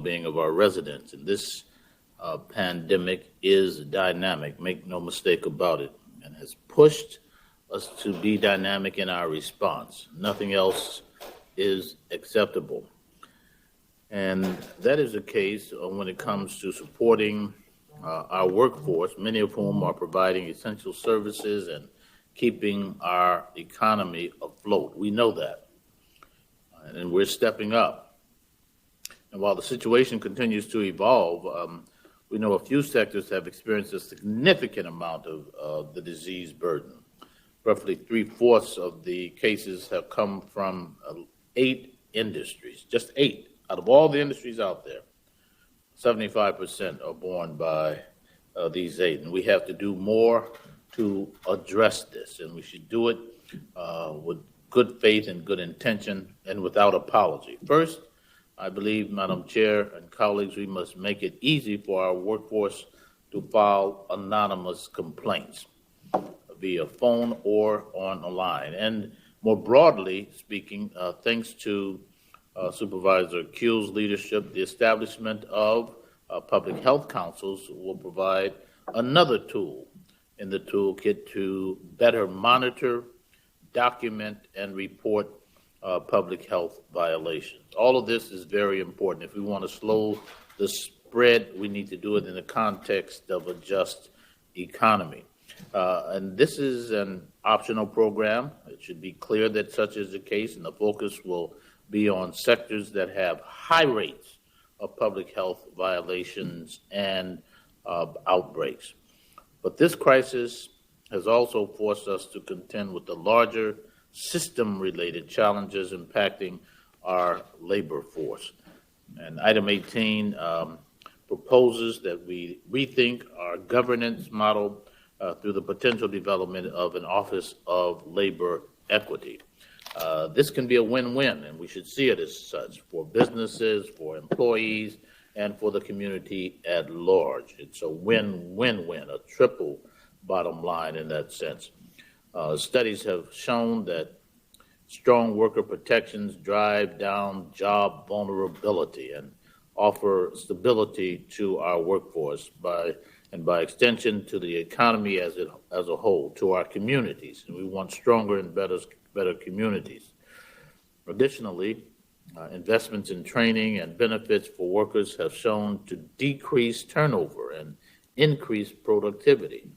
well-being of our residents. And this pandemic is dynamic, make no mistake about it, and has pushed us to be dynamic in our response. Nothing else is acceptable. And that is the case when it comes to supporting our workforce, many of whom are providing essential services and keeping our economy afloat. We know that, and we're stepping up. And while the situation continues to evolve, we know a few sectors have experienced a significant amount of the disease burden. Roughly 3/4 of the cases have come from 8 industries, just 8. Out of all the industries out there, 75% are borne by these 8. And we have to do more to address this, and we should do it with good faith and good intention and without apology. First, I believe, Madam Chair and colleagues, we must make it easy for our workforce to file anonymous complaints via phone or on the line. And more broadly speaking, thanks to Supervisor Kuehl's leadership, the establishment of public health councils will provide another tool in the toolkit to better monitor, document, and report public health violations. All of this is very important. If we want to slow the spread, we need to do it in the context of a just economy. And this is an optional program. It should be clear that such is the case, and the focus will be on sectors that have high rates of public health violations and outbreaks. But this crisis has also forced us to contend with the larger system-related challenges impacting our labor force. And item 18 proposes that we rethink our governance model through the potential development of an Office of Labor Equity. This can be a win-win, and we should see it as such for businesses, for employees, and for the community at large. It's a win-win-win, a triple bottom line in that sense. Studies have shown that strong worker protections drive down job vulnerability and offer stability to our workforce by extension to the economy as a whole, to our communities. And we want stronger and better communities. Additionally, investments in training and benefits for workers have shown to decrease turnover and increase productivity.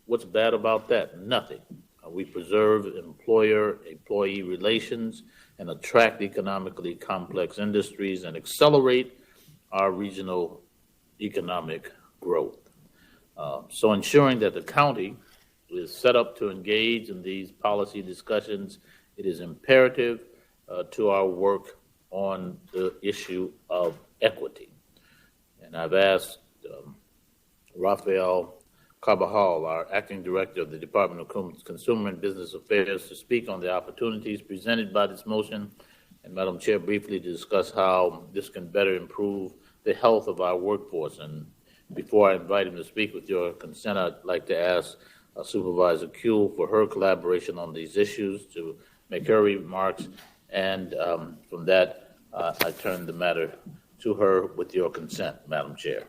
What's bad about that? Nothing. We preserve employer-employee relations and attract economically complex industries and accelerate our regional economic growth. So ensuring that the county is set up to engage in these policy discussions, it is imperative to our work on the issue of equity. And I've asked Rafael Carbajal, our acting director of the Department of Consumer and Business Affairs, to speak on the opportunities presented by this motion, and Madam Chair, briefly to discuss how this can better improve the health of our workforce. And before I invite him to speak, with your consent, I'd like to ask Supervisor Kuehl for her collaboration on these issues to make her remarks, and from that, I turn the matter to her with your consent, Madam Chair.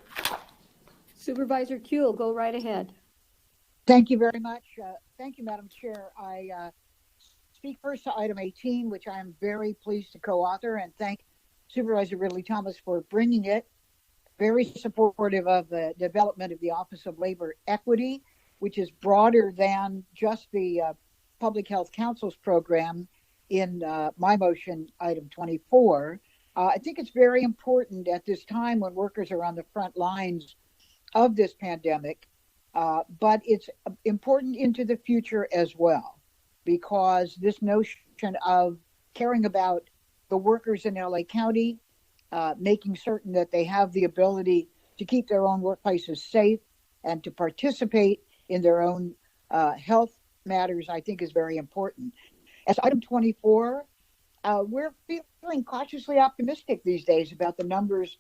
Supervisor Kuehl, go right ahead. Thank you very much. Thank you, Madam Chair. I speak first to item 18, which I am very pleased to co-author, and thank Supervisor Ridley Thomas for bringing it. Very supportive of the development of the Office of Labor Equity, which is broader than just the Public Health Council's program in my motion, item 24. I think it's very important at this time when workers are on the front lines of this pandemic, but it's important into the future as well, because this notion of caring about the workers in LA County, making certain that they have the ability to keep their own workplaces safe and to participate in their own health matters, I think is very important. As item 24, we're feeling cautiously optimistic these days about the numbers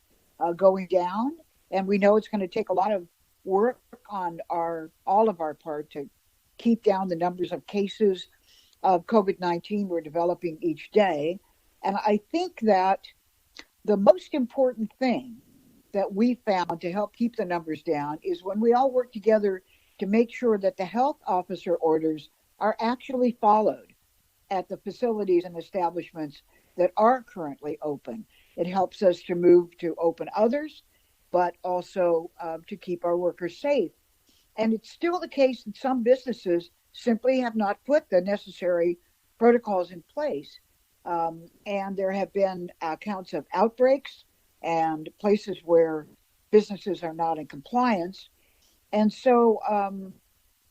going down. And we know it's going to take a lot of work on all of our part to keep down the numbers of cases of COVID-19 we're developing each day. And I think that The most important thing that we found to help keep the numbers down is when we all work together to make sure that the health officer orders are actually followed at the facilities and establishments that are currently open. It helps us to move to open others, but also to keep our workers safe. And it's still the case that some businesses simply have not put the necessary protocols in place. And there have been accounts of outbreaks and places where businesses are not in compliance. And so,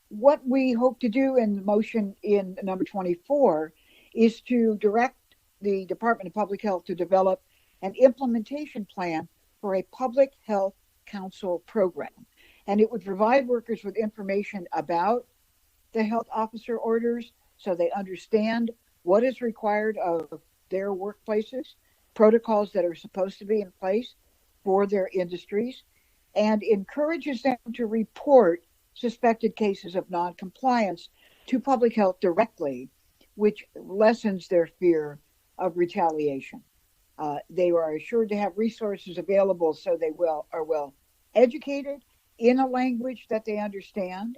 what we hope to do in the motion in number 24 is to direct the Department of Public Health to develop an implementation plan for a public health council program. And it would provide workers with information about the health officer orders so they understand what is required of their workplaces, protocols that are supposed to be in place for their industries, and encourages them to report suspected cases of noncompliance to public health directly, which lessens their fear of retaliation. They are assured to have resources available so they are well educated in a language that they understand.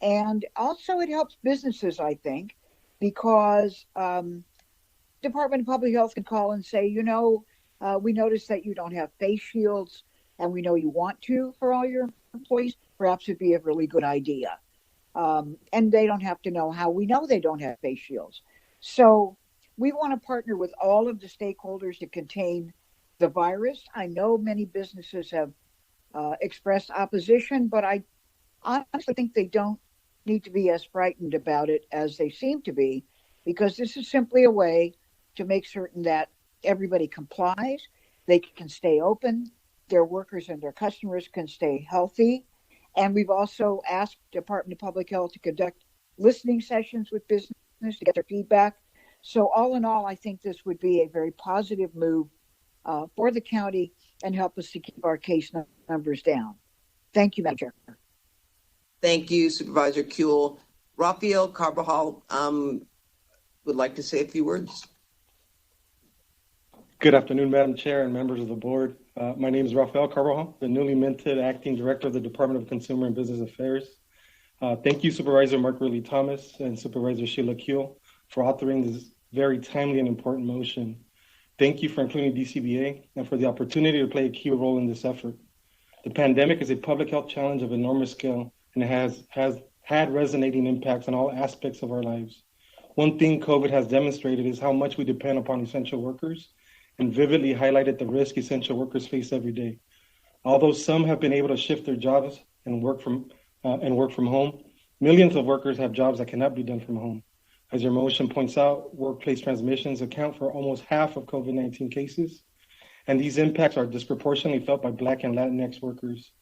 And also it helps businesses, I think, because Department of Public Health can call and say, we noticed that you don't have face shields and we know you want to for all your employees. Perhaps it'd be a really good idea. And they don't have to know how we know they don't have face shields. So we want to partner with all of the stakeholders to contain the virus. I know many businesses have expressed opposition, but I honestly think they don't need to be as frightened about it as they seem to be, because this is simply a way to make certain that everybody complies, they can stay open, their workers and their customers can stay healthy. And we've also asked Department of Public Health to conduct listening sessions with business to get their feedback. So all in all, I think this would be a very positive move for the county and help us to keep our case numbers down. Thank you, Madam Chair. Thank you, Supervisor Kuehl. Rafael Carbajal would like to say a few words. Good afternoon, Madam Chair and members of the board. My name is Rafael Carbajal, the newly minted Acting Director of the Department of Consumer and Business Affairs. Thank you, Supervisor Mark Ridley-Thomas and Supervisor Sheila Kuehl for authoring this very timely and important motion. Thank you for including DCBA and for the opportunity to play a key role in this effort. The pandemic is a public health challenge of enormous scale and it has had resonating impacts on all aspects of our lives. One thing COVID has demonstrated is how much we depend upon essential workers and vividly highlighted the risk essential workers face every day. Although some have been able to shift their jobs and work from home, millions of workers have jobs that cannot be done from home. As your motion points out, workplace transmissions account for almost half of COVID-19 cases, and these impacts are disproportionately felt by Black and Latinx workers.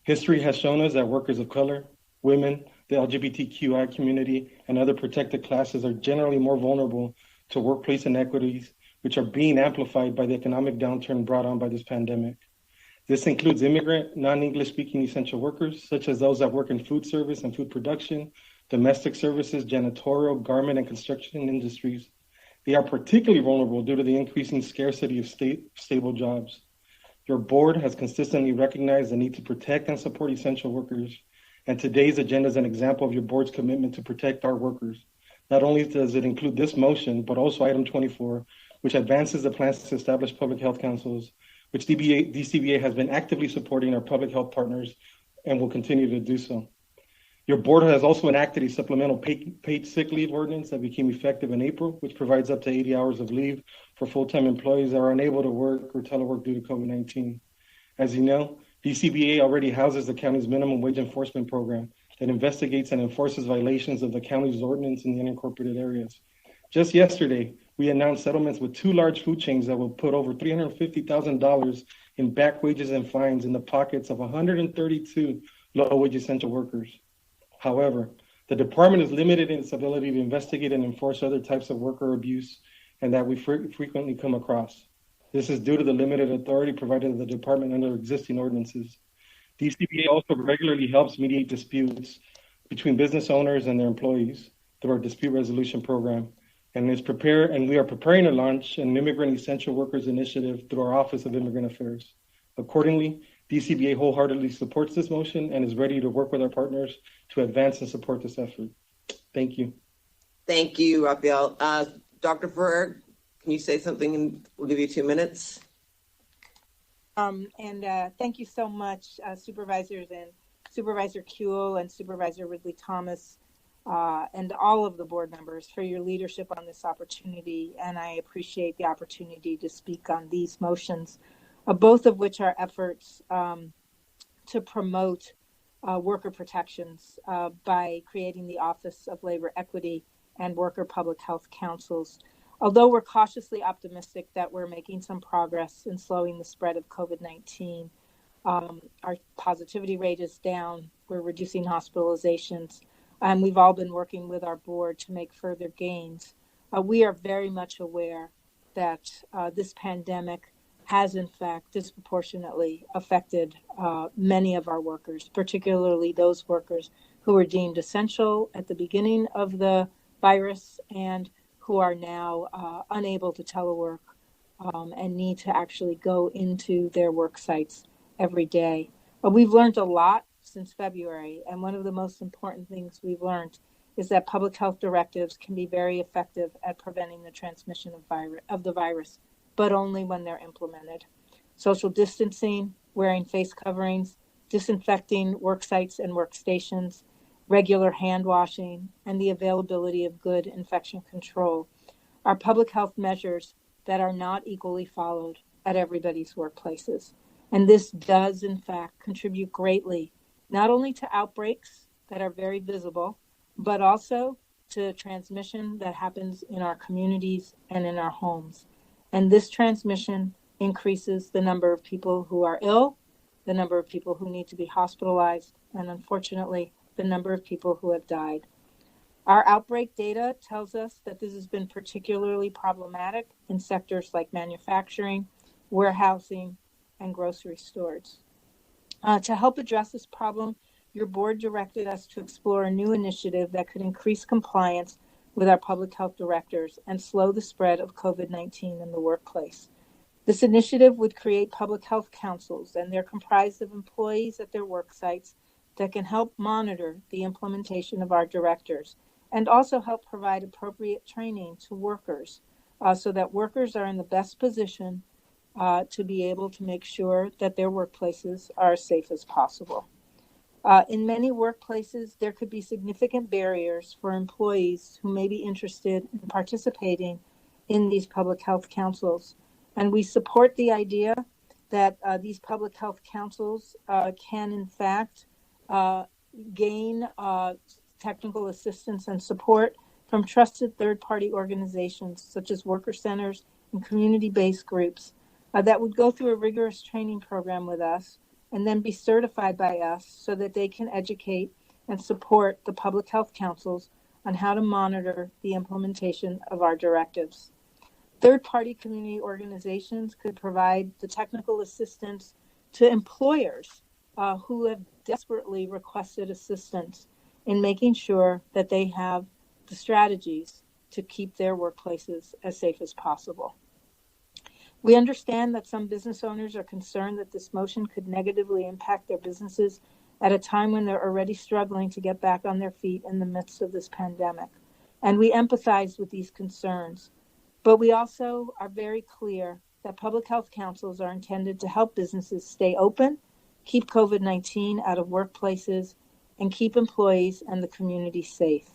History has shown us that workers of color, women, the LGBTQI community, and other protected classes are generally more vulnerable to workplace inequities, which are being amplified by the economic downturn brought on by this pandemic. This includes immigrant, non-English speaking essential workers, such as those that work in food service and food production, domestic services, janitorial, garment, and construction industries. They are particularly vulnerable due to the increasing scarcity of stable jobs. Your board has consistently recognized the need to protect and support essential workers, and today's agenda is an example of your board's commitment to protect our workers. Not only does it include this motion, but also item 24, which advances the plans to establish public health councils, which DCBA has been actively supporting our public health partners and will continue to do so. Your board has also enacted a supplemental paid sick leave ordinance that became effective in April, which provides up to 80 hours of leave for full-time employees that are unable to work or telework due to COVID-19. As you know, DCBA already houses the county's minimum wage enforcement program that investigates and enforces violations of the county's ordinance in the unincorporated areas. Just yesterday, we announced settlements with two large food chains that will put over $350,000 in back wages and fines in the pockets of 132 low-wage essential workers. However, the department is limited in its ability to investigate and enforce other types of worker abuse and that we frequently come across. This is due to the limited authority provided to the department under existing ordinances. DCBA also regularly helps mediate disputes between business owners and their employees through our dispute resolution program. and we are preparing to launch an immigrant essential workers initiative through our Office of Immigrant Affairs. Accordingly, DCBA wholeheartedly supports this motion and is ready to work with our partners to advance and support this effort. Thank you. Thank you, Rafael. Dr. Ferrer, can you say something? We'll give you 2 minutes. Thank you so much, supervisors and Supervisor Kuehl and Supervisor Ridley Thomas, and all of the board members for your leadership on this opportunity. And I appreciate the opportunity to speak on these motions, both of which are efforts to promote worker protections by creating the Office of Labor Equity and Worker Public Health Councils. Although we're cautiously optimistic that we're making some progress in slowing the spread of COVID-19, our positivity rate is down, we're reducing hospitalizations, and we've all been working with our board to make further gains. We are very much aware that this pandemic has in fact disproportionately affected many of our workers, particularly those workers who were deemed essential at the beginning of the virus and who are now unable to telework and need to actually go into their work sites every day. We've learned a lot since February, and one of the most important things we've learned is that public health directives can be very effective at preventing the transmission of the virus, but only when they're implemented. Social distancing, wearing face coverings, disinfecting work sites and workstations, regular hand washing, and the availability of good infection control are public health measures that are not equally followed at everybody's workplaces. And this does, in fact, contribute greatly, not only to outbreaks that are very visible, but also to transmission that happens in our communities and in our homes. And this transmission increases the number of people who are ill, the number of people who need to be hospitalized, and unfortunately, the number of people who have died. Our outbreak data tells us that this has been particularly problematic in sectors like manufacturing, warehousing, and grocery stores. To help address this problem, your board directed us to explore a new initiative that could increase compliance with our public health directives and slow the spread of COVID-19 in the workplace. This initiative would create public health councils, and they're comprised of employees at their work sites that can help monitor the implementation of our directives and also help provide appropriate training to workers so that workers are in the best position to be able to make sure that their workplaces are as safe as possible. In many workplaces, there could be significant barriers for employees who may be interested in participating in these public health councils. And we support the idea that these public health councils can, in fact, gain technical assistance and support from trusted third-party organizations such as worker centers and community-based groups that would go through a rigorous training program with us and then be certified by us so that they can educate and support the public health councils on how to monitor the implementation of our directives. Third-party community organizations could provide the technical assistance to employers who have desperately requested assistance in making sure that they have the strategies to keep their workplaces as safe as possible. We understand that some business owners are concerned that this motion could negatively impact their businesses at a time when they're already struggling to get back on their feet in the midst of this pandemic. And we empathize with these concerns. But we also are very clear that public health councils are intended to help businesses stay open, keep COVID-19 out of workplaces, and keep employees and the community safe.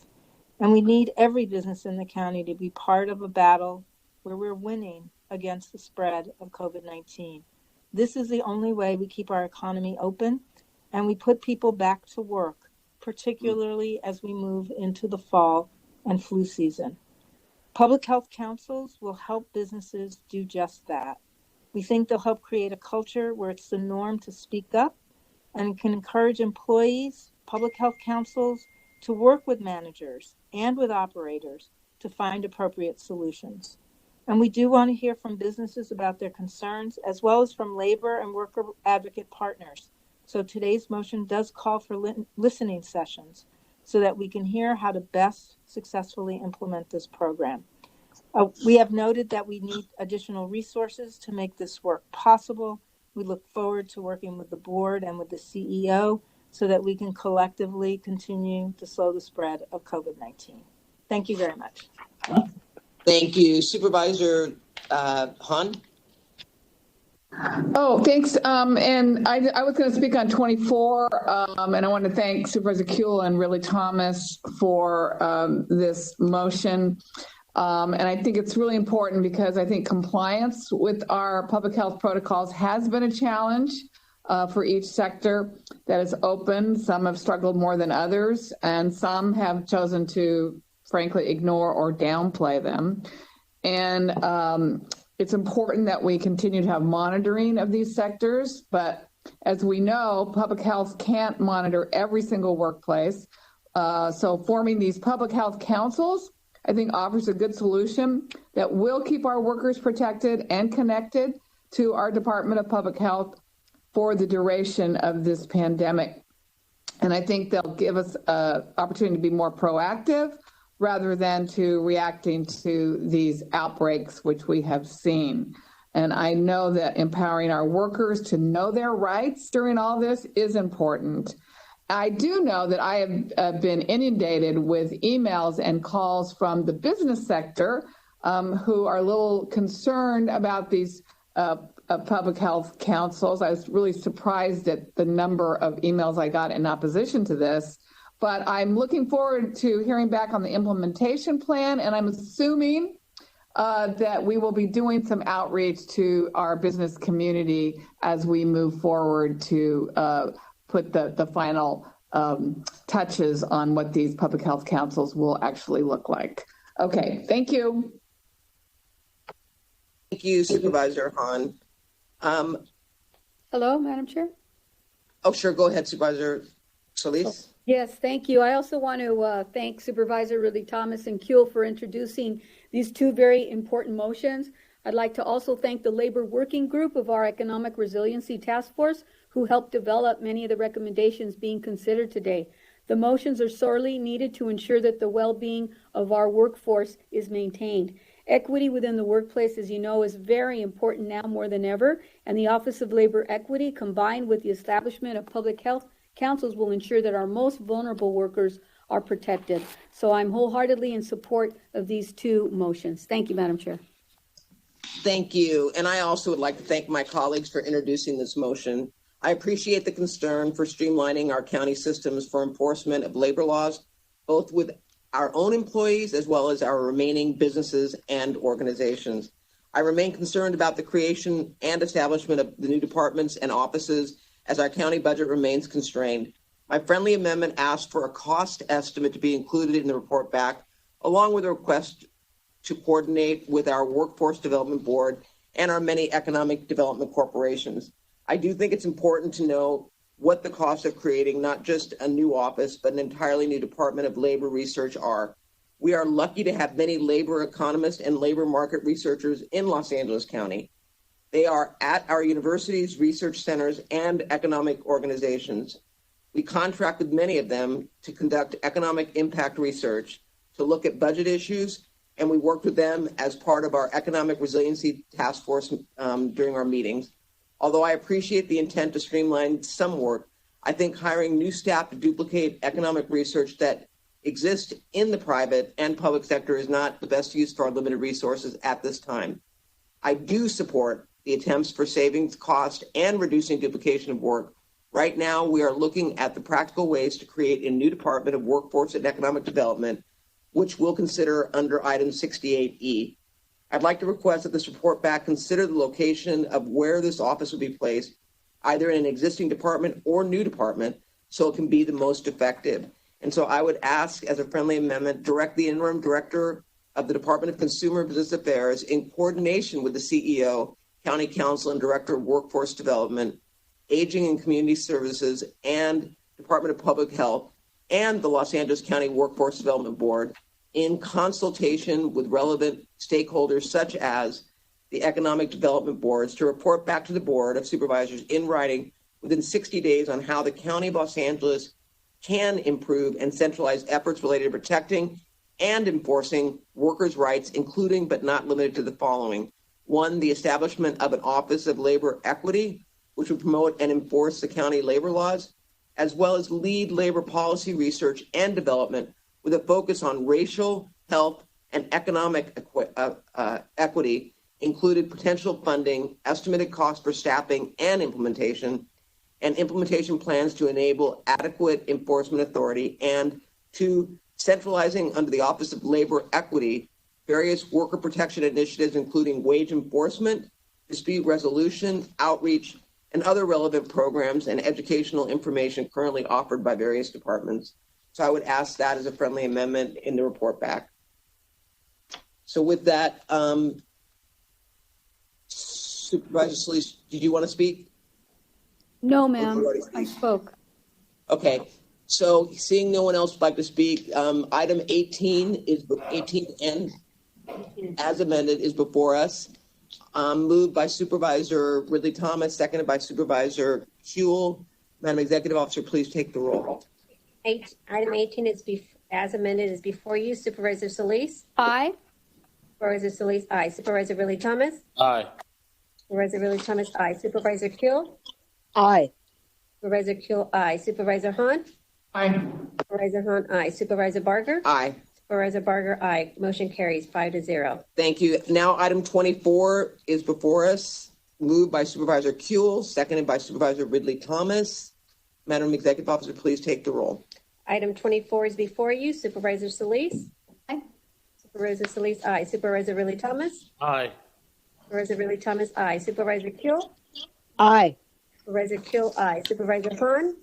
And we need every business in the county to be part of a battle where we're winning against the spread of COVID-19. This is the only way we keep our economy open and we put people back to work, particularly as we move into the fall and flu season. Public health councils will help businesses do just that. We think they'll help create a culture where it's the norm to speak up and can encourage employees, public health councils, to work with managers and with operators to find appropriate solutions. And we do want to hear from businesses about their concerns, as well as from labor and worker advocate partners. So today's motion does call for listening sessions so that we can hear how to best successfully implement this program. We have noted that we need additional resources to make this work possible. We look forward to working with the board and with the CEO so that we can collectively continue to slow the spread of COVID-19. Thank you very much. Thank you. Supervisor Hahn? Oh, thanks. And I was going to speak on 24, and I want to thank Supervisor Kuehl and Ridley Thomas for this motion. And I think it's really important because I think compliance with our public health protocols has been a challenge for each sector that is open. Some have struggled more than others, and some have chosen to, frankly, ignore or downplay them. And it's important that we continue to have monitoring of these sectors, but as we know, public health can't monitor every single workplace. So forming these public health councils, I think, offers a good solution that will keep our workers protected and connected to our Department of Public Health for the duration of this pandemic. And I think they'll give us an opportunity to be more proactive rather than to reacting to these outbreaks, which we have seen. And I know that empowering our workers to know their rights during all this is important. I do know that I have been inundated with emails and calls from the business sector who are a little concerned about these public health councils. I was really surprised at the number of emails I got in opposition to this. But I'm looking forward to hearing back on the implementation plan, and I'm assuming that we will be doing some outreach to our business community as we move forward to put the final touches on what these public health councils will actually look like. Okay, thank you. Thank you, Supervisor Hahn. Hello, Madam Chair? Oh, sure. Go ahead, Supervisor Solis. Yes, thank you. I also want to thank Supervisor Ridley Thomas and Kuehl for introducing these two very important motions. I'd like to also thank the Labor Working Group of our Economic Resiliency Task Force, who helped develop many of the recommendations being considered today. The motions are sorely needed to ensure that the well-being of our workforce is maintained. Equity within the workplace, as you know, is very important now more than ever, and the Office of Labor Equity, combined with the establishment of public health councils, will ensure that our most vulnerable workers are protected. So I'm wholeheartedly in support of these two motions. Thank you, Madam Chair. Thank you. And I also would like to thank my colleagues for introducing this motion. I appreciate the concern for streamlining our county systems for enforcement of labor laws, both with our own employees as well as our remaining businesses and organizations. I remain concerned about the creation and establishment of the new departments and offices as our county budget remains constrained. My friendly amendment asked for a cost estimate to be included in the report back, along with a request to coordinate with our Workforce Development Board and our many economic development corporations. I do think it's important to know what the costs of creating not just a new office, but an entirely new Department of Labor Research are. We are lucky to have many labor economists and labor market researchers in Los Angeles County. They are at our universities, research centers, and economic organizations. We contract with many of them to conduct economic impact research, to look at budget issues, and we worked with them as part of our Economic Resiliency Task Force during our meetings. Although I appreciate the intent to streamline some work, I think hiring new staff to duplicate economic research that exists in the private and public sector is not the best use for our limited resources at this time. I do support the attempts for savings, cost, and reducing duplication of work. Right now, we are looking at the practical ways to create a new Department of Workforce and Economic Development, which we'll consider under item 68E. I'd like to request that this report back consider the location of where this office would be placed, either in an existing department or new department, so it can be the most effective. And so I would ask, as a friendly amendment, direct the interim director of the Department of Consumer and Business Affairs, in coordination with the CEO, County Council, and Director of Workforce Development, Aging and Community Services, and Department of Public Health, and the Los Angeles County Workforce Development Board, in consultation with relevant stakeholders such as the economic development boards, to report back to the Board of Supervisors in writing within 60 days on how the County of Los Angeles can improve and centralize efforts related to protecting and enforcing workers' rights, including but not limited to the following. One, the establishment of an Office of Labor Equity, which would promote and enforce the county labor laws, as well as lead labor policy research and development with a focus on racial, health, and economic equity, included potential funding, estimated cost for staffing and implementation plans to enable adequate enforcement authority, and two, centralizing under the Office of Labor Equity various worker protection initiatives, including wage enforcement, dispute resolution, outreach, and other relevant programs and educational information currently offered by various departments. So I would ask that as a friendly amendment in the report back. So with that, Supervisor Solis, did you want to speak? No, ma'am, I spoke. Okay, so seeing no one else would like to speak, item 18N as amended is before us. Moved by Supervisor Ridley Thomas, seconded by Supervisor Huell. Madam Executive Officer, please take the roll. Item 18 is as amended is before you. Supervisor Solis? Aye. Supervisor Solis, aye. Supervisor Ridley Thomas? Aye. Supervisor Ridley Thomas, aye. Supervisor Kuehl? Aye. Supervisor Kuehl, aye. Supervisor Hahn? Aye. Supervisor Hahn, aye. Supervisor Barger? Aye. Supervisor Barger, aye. Motion carries 5-0. Thank you. Now, item 24 is before us. Moved by Supervisor Kuehl, seconded by Supervisor Ridley Thomas. Madam Executive Officer, please take the roll. Item 24 is before you. Supervisor Solis? Aye. Supervisor Solis, aye. Supervisor Ridley Thomas? Aye. Supervisor Ridley Thomas, aye. Supervisor Kuehl? Aye. Supervisor Kuehl, aye. Supervisor Hahn?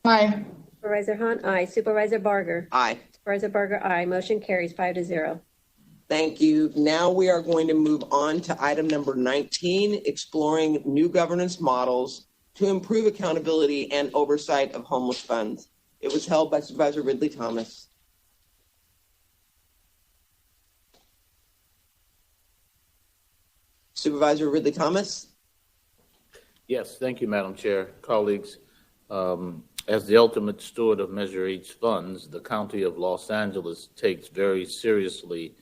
Aye. Supervisor Hahn, aye. Supervisor Barger? Aye. Supervisor Barger, aye. Motion carries 5-0. Thank you. Now we are going to move on to item number 19, exploring new governance models to improve accountability and oversight of homeless funds. It was held by Supervisor Ridley Thomas. Supervisor Ridley Thomas? Yes, thank you, Madam Chair. Colleagues, as the ultimate steward of Measure H funds, the County of Los Angeles takes very seriously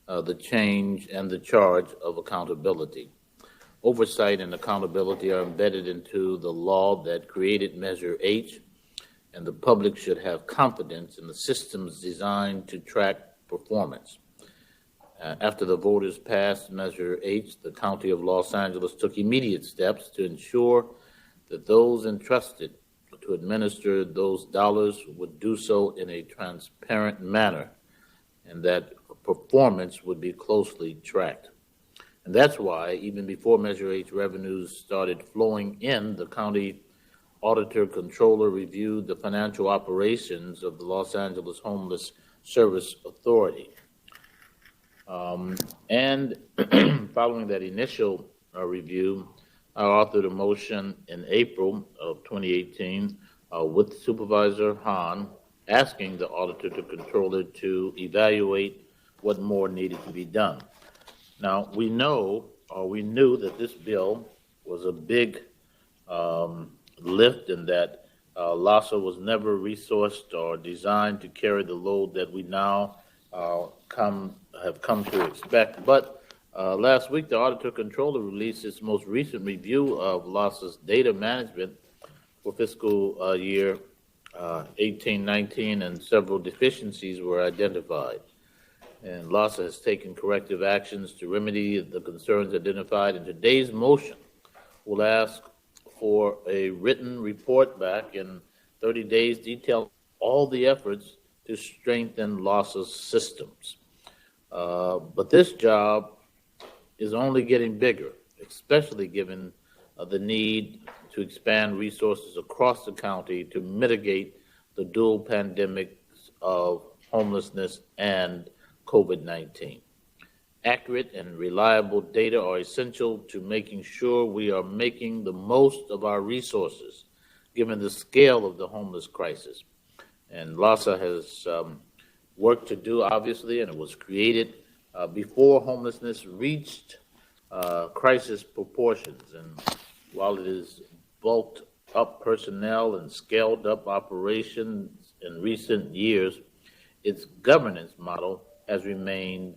the change and the charge of accountability. Oversight and accountability are embedded into the law that created Measure H, and the public should have confidence in the systems designed to track performance. After the voters passed Measure H, the County of Los Angeles took immediate steps to ensure that those entrusted to administer those dollars would do so in a transparent manner, and that performance would be closely tracked. And that's why, even before Measure H revenues started flowing in, the county auditor controller reviewed the financial operations of the Los Angeles Homeless Service Authority. And following that initial review, I authored a motion in April of 2018 with Supervisor Hahn asking the auditor to controller to evaluate what more needed to be done. Now, we knew that this bill was a big lift, and that LASA was never resourced or designed to carry the load that we now have come to expect. But last week, the Auditor Controller released its most recent review of LASA's data management for fiscal year 18-19, and several deficiencies were identified. And LASA has taken corrective actions to remedy the concerns identified. In today's motion, we'll ask for a written report back in 30 days detailing all the efforts to strengthen LASA's systems. But this job is only getting bigger, especially given the need to expand resources across the county to mitigate the dual pandemics of homelessness and COVID-19. Accurate and reliable data are essential to making sure we are making the most of our resources, given the scale of the homeless crisis. And LASA has work to do, obviously, and it was created before homelessness reached crisis proportions. And while it has bulked up personnel and scaled up operations in recent years, its governance model has remained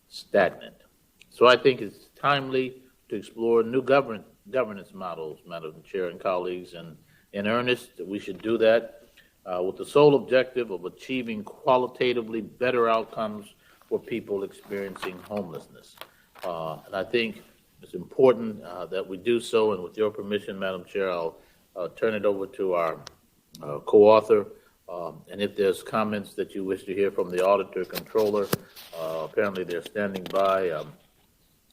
stagnant. So I think it's timely to explore new governance models, Madam Chair and colleagues, and in earnest, we should do that with the sole objective of achieving qualitatively better outcomes for people experiencing homelessness. And I think it's important that we do so, and with your permission, Madam Chair, I'll turn it over to our co-author. And if there's comments that you wish to hear from the auditor controller, apparently they're standing by.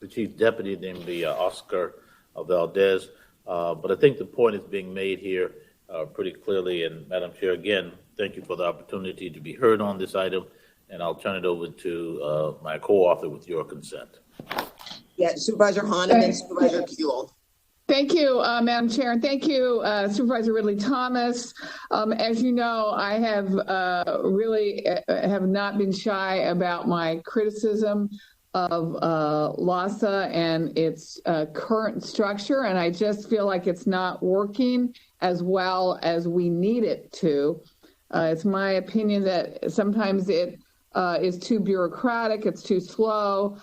The chief deputy named the Oscar Valdez. But I think the point is being made here pretty clearly. And Madam Chair, again, thank you for the opportunity to be heard on this item. And I'll turn it over to my co-author with your consent. Yeah, Supervisor Hahn and then Supervisor Kuehl. Thank you, Madam Chair, and thank you, Supervisor Ridley Thomas. As you know, I have really have not been shy about my criticism of LAHSA and its current structure, and I just feel like it's not working as well as we need it to. It's my opinion that sometimes it is too bureaucratic, it's too slow,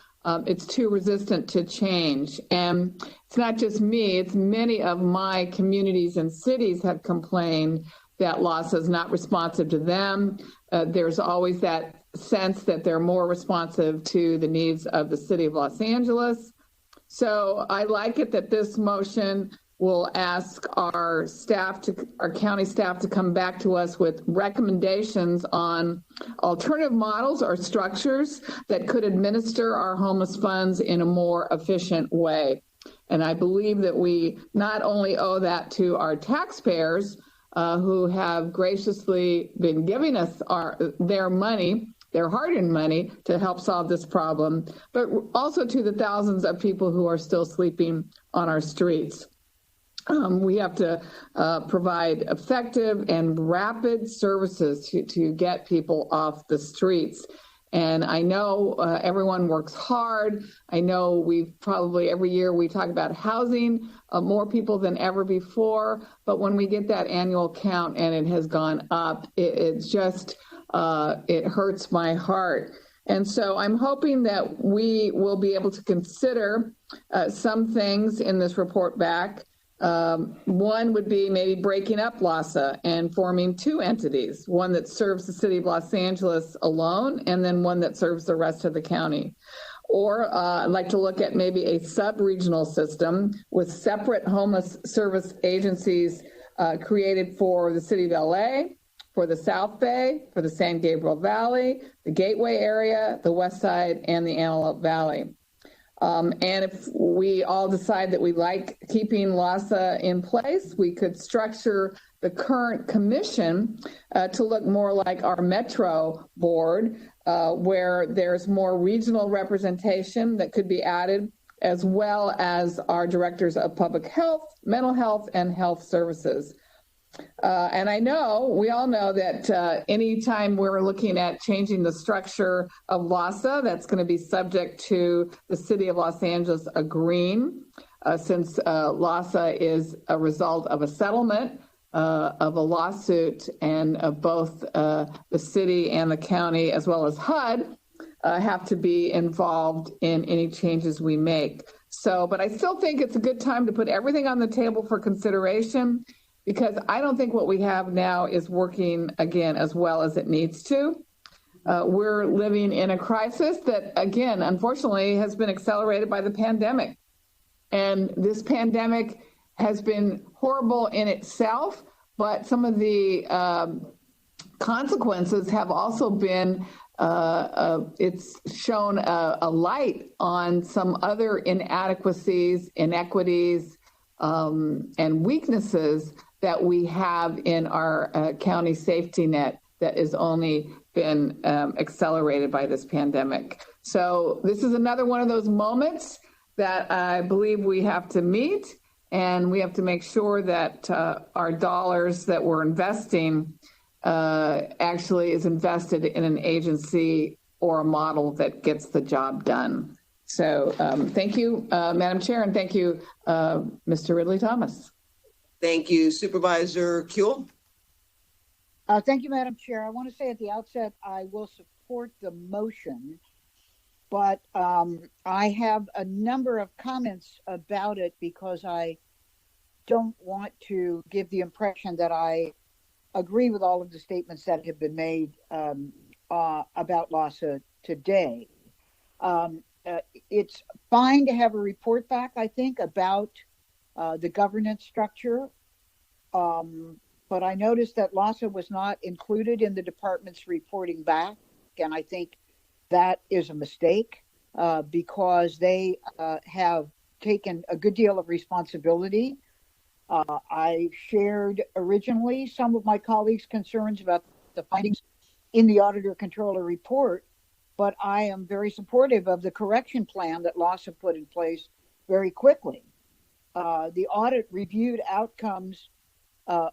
it's too resistant to change. And it's not just me, it's many of my communities and cities have complained that LAHSA is not responsive to them. There's always that sense that they're more responsive to the needs of the city of Los Angeles. So I like it that this motion will ask our county staff to come back to us with recommendations on alternative models or structures that could administer our homeless funds in a more efficient way. And I believe that we not only owe that to our taxpayers who have graciously been giving us their money, their hard-earned money, to help solve this problem, but also to the thousands of people who are still sleeping on our streets. We have to provide effective and rapid services to get people off the streets. And I know everyone works hard. I know every year we talk about housing, more people than ever before. But when we get that annual count and it has gone up, it hurts my heart. And so I'm hoping that we will be able to consider some things in this report back. One would be maybe breaking up LAHSA and forming two entities, one that serves the city of Los Angeles alone, and then one that serves the rest of the county. Or I'd like to look at maybe a sub-regional system with separate homeless service agencies created for the city of LA, for the South Bay, for the San Gabriel Valley, the Gateway area, the West Side, and the Antelope Valley. And if we all decide that we like keeping LAHSA in place, we could structure the current commission to look more like our Metro board, where there's more regional representation that could be added, as well as our directors of public health, mental health, and health services. And we all know that anytime we're looking at changing the structure of LAHSA, that's going to be subject to the city of Los Angeles agreeing, since LAHSA is a result of a settlement of a lawsuit, and both the city and the county, as well as HUD, have to be involved in any changes we make. But I still think it's a good time to put everything on the table for consideration, because I don't think what we have now is working, again, as well as it needs to. We're living in a crisis that, again, unfortunately, has been accelerated by the pandemic. And this pandemic has been horrible in itself, but some of the consequences have also been, it's shown a light on some other inadequacies, inequities, and weaknesses that we have in our county safety net that has only been accelerated by this pandemic. So this is another one of those moments that I believe we have to meet, and we have to make sure that our dollars that we're investing actually is invested in an agency or a model that gets the job done. So thank you, Madam Chair, and thank you, Mr. Ridley Thomas. Thank you, Supervisor Kuehl. Thank you, Madam Chair. I want to say at the outset, I will support the motion, but I have a number of comments about it because I don't want to give the impression that I agree with all of the statements that have been made about LASA today. It's fine to have a report back, I think, about the governance structure. But I noticed that LASA was not included in the department's reporting back. And I think that is a mistake because they have taken a good deal of responsibility. I shared originally some of my colleagues' concerns about the findings in the auditor controller report, but I am very supportive of the correction plan that LASA put in place very quickly. The audit reviewed outcomes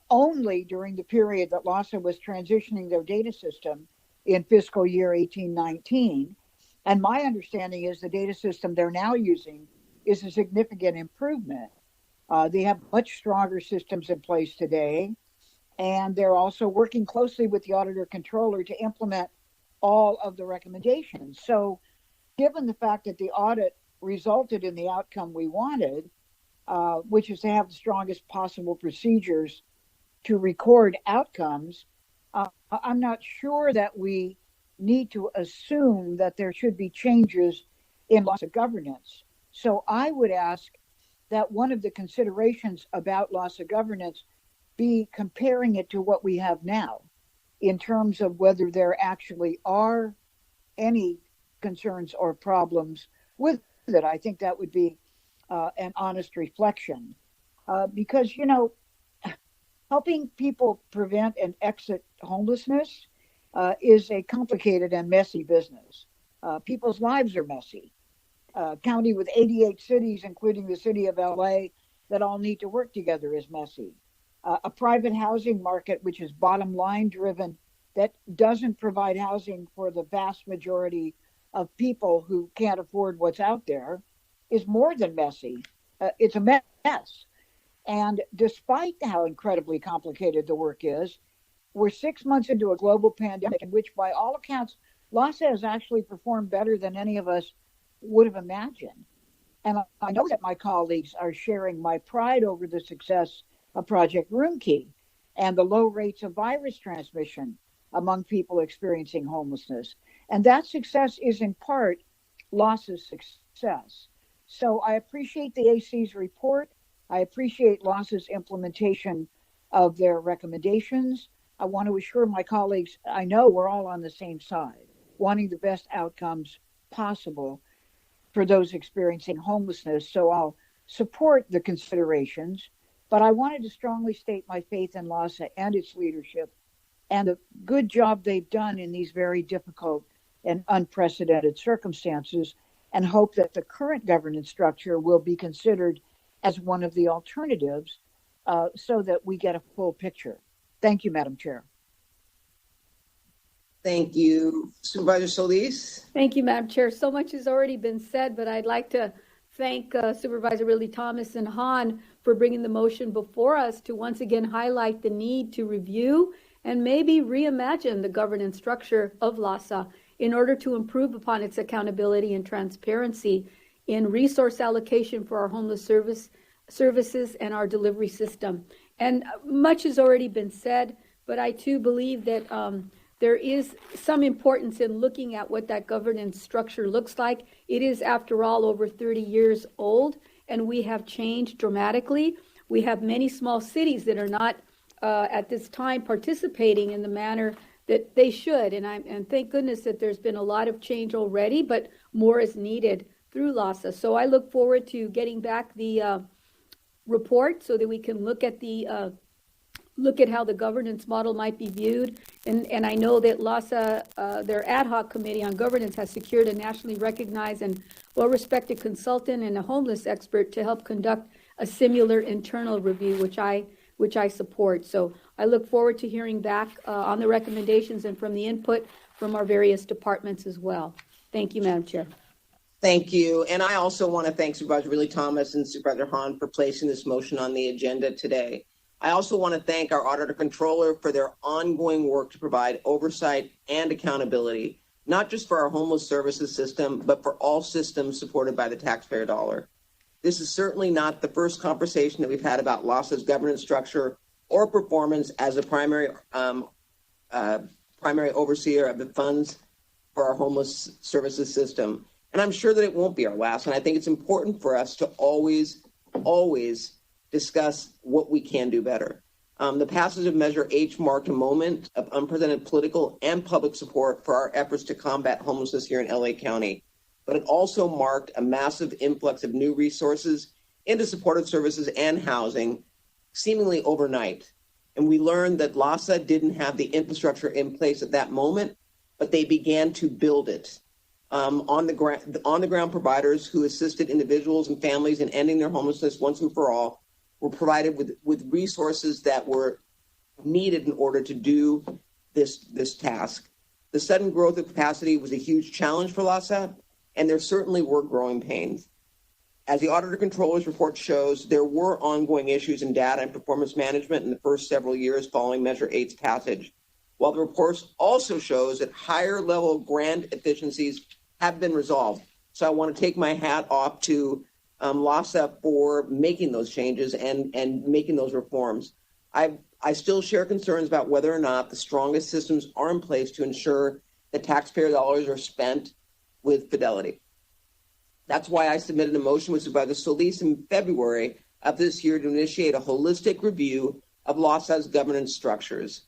only during the period that LASA was transitioning their data system in fiscal year 18-19. And my understanding is the data system they're now using is a significant improvement. They have much stronger systems in place today, and they're also working closely with the auditor controller to implement all of the recommendations. So given the fact that the audit resulted in the outcome we wanted, which is to have the strongest possible procedures to record outcomes, I'm not sure that we need to assume that there should be changes in LASA governance. So I would ask that one of the considerations about LASA governance be comparing it to what we have now in terms of whether there actually are any concerns or problems with it. I think that would be an honest reflection because, you know, helping people prevent and exit homelessness is a complicated and messy business. People's lives are messy. County with 88 cities, including the city of LA, that all need to work together is messy. A private housing market, which is bottom line driven, that doesn't provide housing for the vast majority of people who can't afford what's out there, is more than messy. It's a mess. And despite how incredibly complicated the work is, we're 6 months into a global pandemic in which, by all accounts, LASA has actually performed better than any of us would have imagined. And I know that my colleagues are sharing my pride over the success of Project Roomkey and the low rates of virus transmission among people experiencing homelessness. And that success is in part LASA's success. So I appreciate the AC's report. I appreciate LASA's implementation of their recommendations. I want to assure my colleagues, I know we're all on the same side, wanting the best outcomes possible for those experiencing homelessness. So I'll support the considerations, but I wanted to strongly state my faith in LASA and its leadership and the good job they've done in these very difficult and unprecedented circumstances, and hope that the current governance structure will be considered as one of the alternatives so that we get a full picture. Thank you, Madam Chair. Thank you. Supervisor Solis? Thank you, Madam Chair. So much has already been said, but I'd like to thank Supervisor Ridley Thomas and Hahn for bringing the motion before us to once again highlight the need to review and maybe reimagine the governance structure of LASA in order to improve upon its accountability and transparency in resource allocation for our homeless services and our delivery system. And much has already been said, but I too believe that there is some importance in looking at what that governance structure looks like. It is, after all, over 30 years old, and we have changed dramatically. We have many small cities that are not at this time participating in the manner that they should. And thank goodness that there's been a lot of change already, but more is needed through LASA. So I look forward to getting back the report so that we can look at how the governance model might be viewed. And I know that LASA, their ad hoc committee on governance, has secured a nationally recognized and well-respected consultant and a homeless expert to help conduct a similar internal review, which I support. So I look forward to hearing back on the recommendations and from the input from our various departments as well. Thank you, Madam Chair. Thank you. And I also want to thank Supervisor Ridley Thomas and Supervisor Hahn for placing this motion on the agenda today. I also want to thank our auditor controller for their ongoing work to provide oversight and accountability, not just for our homeless services system, but for all systems supported by the taxpayer dollar. This is certainly not the first conversation that we've had about LAHSA's governance structure or performance as a primary overseer of the funds for our homeless services system. And I'm sure that it won't be our last. And I think it's important for us to always discuss what we can do better. The passage of Measure H marked a moment of unprecedented political and public support for our efforts to combat homelessness here in LA County. But it also marked a massive influx of new resources into supportive services and housing, seemingly overnight. And we learned that LAHSA didn't have the infrastructure in place at that moment, but they began to build it. On the ground providers who assisted individuals and families in ending their homelessness once and for all were provided with resources that were needed in order to do this task. The sudden growth of capacity was a huge challenge for LAHSA, and there certainly were growing pains. As the Auditor Controller's report shows, there were ongoing issues in data and performance management in the first several years following Measure 8's passage, while the report also shows that higher level grant efficiencies have been resolved. So I want to take my hat off to LAHSA for making those changes and making those reforms. I still share concerns about whether or not the strongest systems are in place to ensure that taxpayer dollars are spent with fidelity. That's why I submitted a motion with Supervisor Solis in February of this year to initiate a holistic review of LAHSA's governance structures.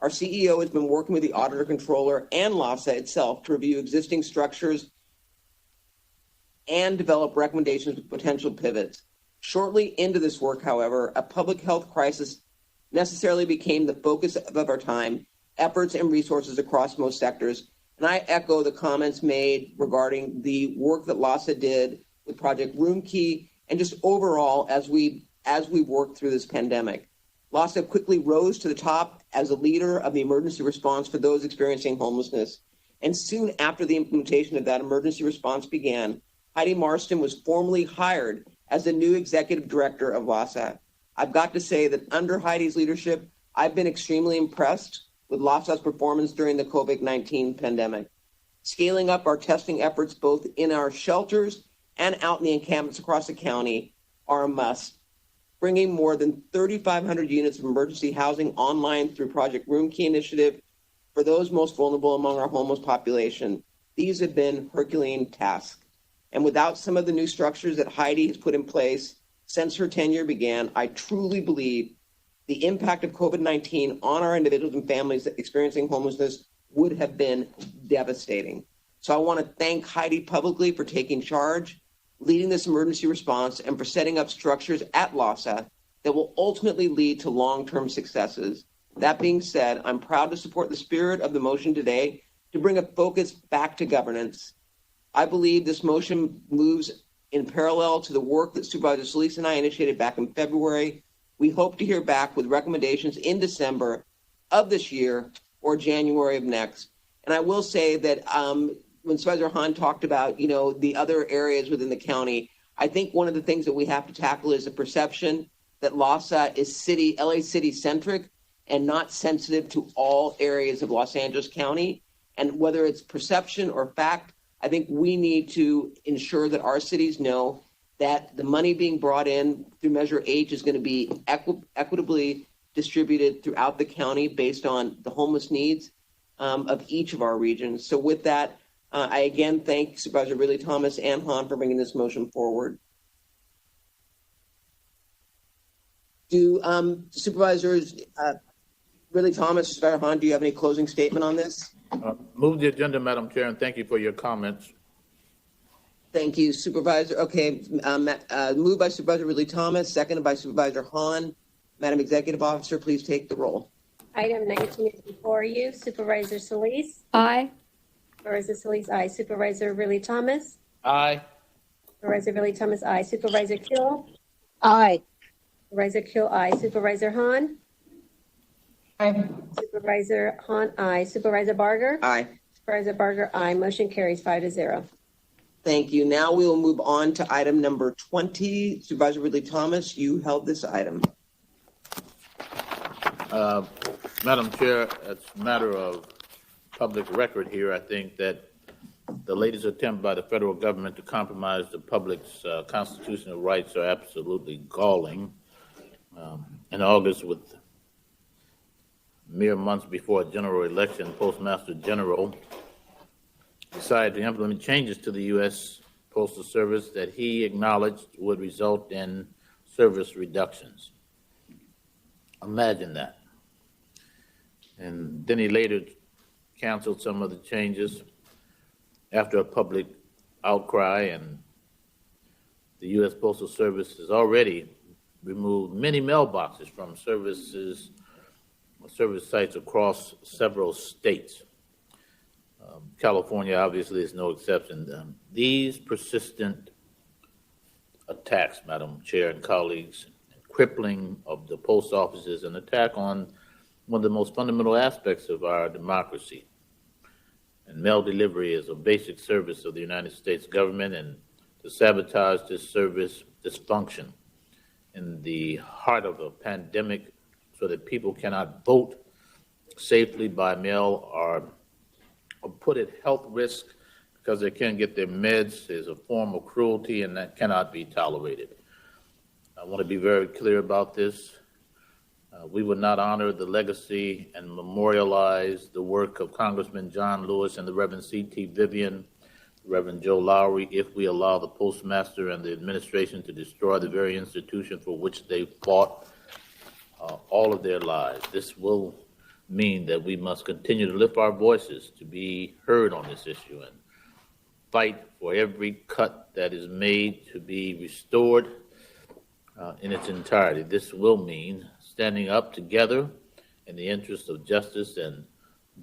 Our CEO has been working with the Auditor Controller and LAHSA itself to review existing structures and develop recommendations with potential pivots. Shortly into this work, however, a public health crisis necessarily became the focus of our time, efforts, and resources across most sectors. And I echo the comments made regarding the work that LAHSA did with Project Roomkey and just overall as we worked through this pandemic. LAHSA quickly rose to the top as a leader of the emergency response for those experiencing homelessness. And soon after the implementation of that emergency response began, Heidi Marston was formally hired as the new executive director of LAHSA. I've got to say that under Heidi's leadership, I've been extremely impressed with LAHSA's performance during the COVID-19 pandemic. Scaling up our testing efforts both in our shelters and out in the encampments across the county are a must. Bringing more than 3,500 units of emergency housing online through Project Roomkey initiative for those most vulnerable among our homeless population. These have been Herculean tasks. And without some of the new structures that Heidi has put in place since her tenure began, I truly believe the impact of COVID-19 on our individuals and families experiencing homelessness would have been devastating. So I want to thank Heidi publicly for taking charge, leading this emergency response, and for setting up structures at LAHSA that will ultimately lead to long-term successes. That being said, I'm proud to support the spirit of the motion today to bring a focus back to governance. I believe this motion moves in parallel to the work that Supervisor Solis and I initiated back in February. We hope to hear back with recommendations in December of this year or January of next. And I will say that when Supervisor Hahn talked about, the other areas within the county, I think one of the things that we have to tackle is the perception that LAHSA is LA City centric and not sensitive to all areas of Los Angeles County. And whether it's perception or fact, I think we need to ensure that our cities know that the money being brought in through Measure H is going to be equitably distributed throughout the county based on the homeless needs of each of our regions. So with that, I again thank Supervisor Ridley Thomas and Hahn for bringing this motion forward. Do Supervisors Ridley Thomas, Supervisor Hahn, do you have any closing statement on this? Move the agenda, Madam Chair, and thank you for your comments. Thank you, Supervisor. Okay, moved by Supervisor Ridley Thomas, seconded by Supervisor Hahn. Madam Executive Officer, please take the roll. Item 19 is before you. Supervisor Solis? Aye. Supervisor Solis, aye. Supervisor Ridley Thomas? Aye. Supervisor Ridley Thomas, aye. Supervisor Kuehl? Aye. Supervisor Kuehl, aye. Supervisor Hahn? Aye. Supervisor Hahn, aye. Supervisor Barger? Aye. Supervisor Barger, aye. Motion carries 5-0. Thank you. Now we will move on to item number 20. Supervisor Ridley Thomas, you held this item. Madam Chair, it's a matter of public record here. I think that the latest attempt by the federal government to compromise the public's constitutional rights are absolutely galling. In August, with mere months before a general election, Postmaster General decided to implement changes to the U.S. Postal Service that he acknowledged would result in service reductions. Imagine that. And then he later canceled some of the changes after a public outcry, and the U.S. Postal Service has already removed many mailboxes from service sites across several states. California obviously is no exception. These persistent attacks, Madam Chair and colleagues, crippling of the post office is an attack on one of the most fundamental aspects of our democracy. And mail delivery is a basic service of the United States government, and to sabotage this service, this function, in the heart of a pandemic so that people cannot vote safely by mail or put at health risk because they can't get their meds is a form of cruelty, and that cannot be tolerated. I want to be very clear about this. We would not honor the legacy and memorialize the work of Congressman John Lewis and the Reverend C.T. Vivian, Reverend Joe Lowry, if we allow the Postmaster and the administration to destroy the very institution for which they fought all of their lives. This will mean that we must continue to lift our voices to be heard on this issue and fight for every cut that is made to be restored in its entirety. This will mean standing up together in the interest of justice and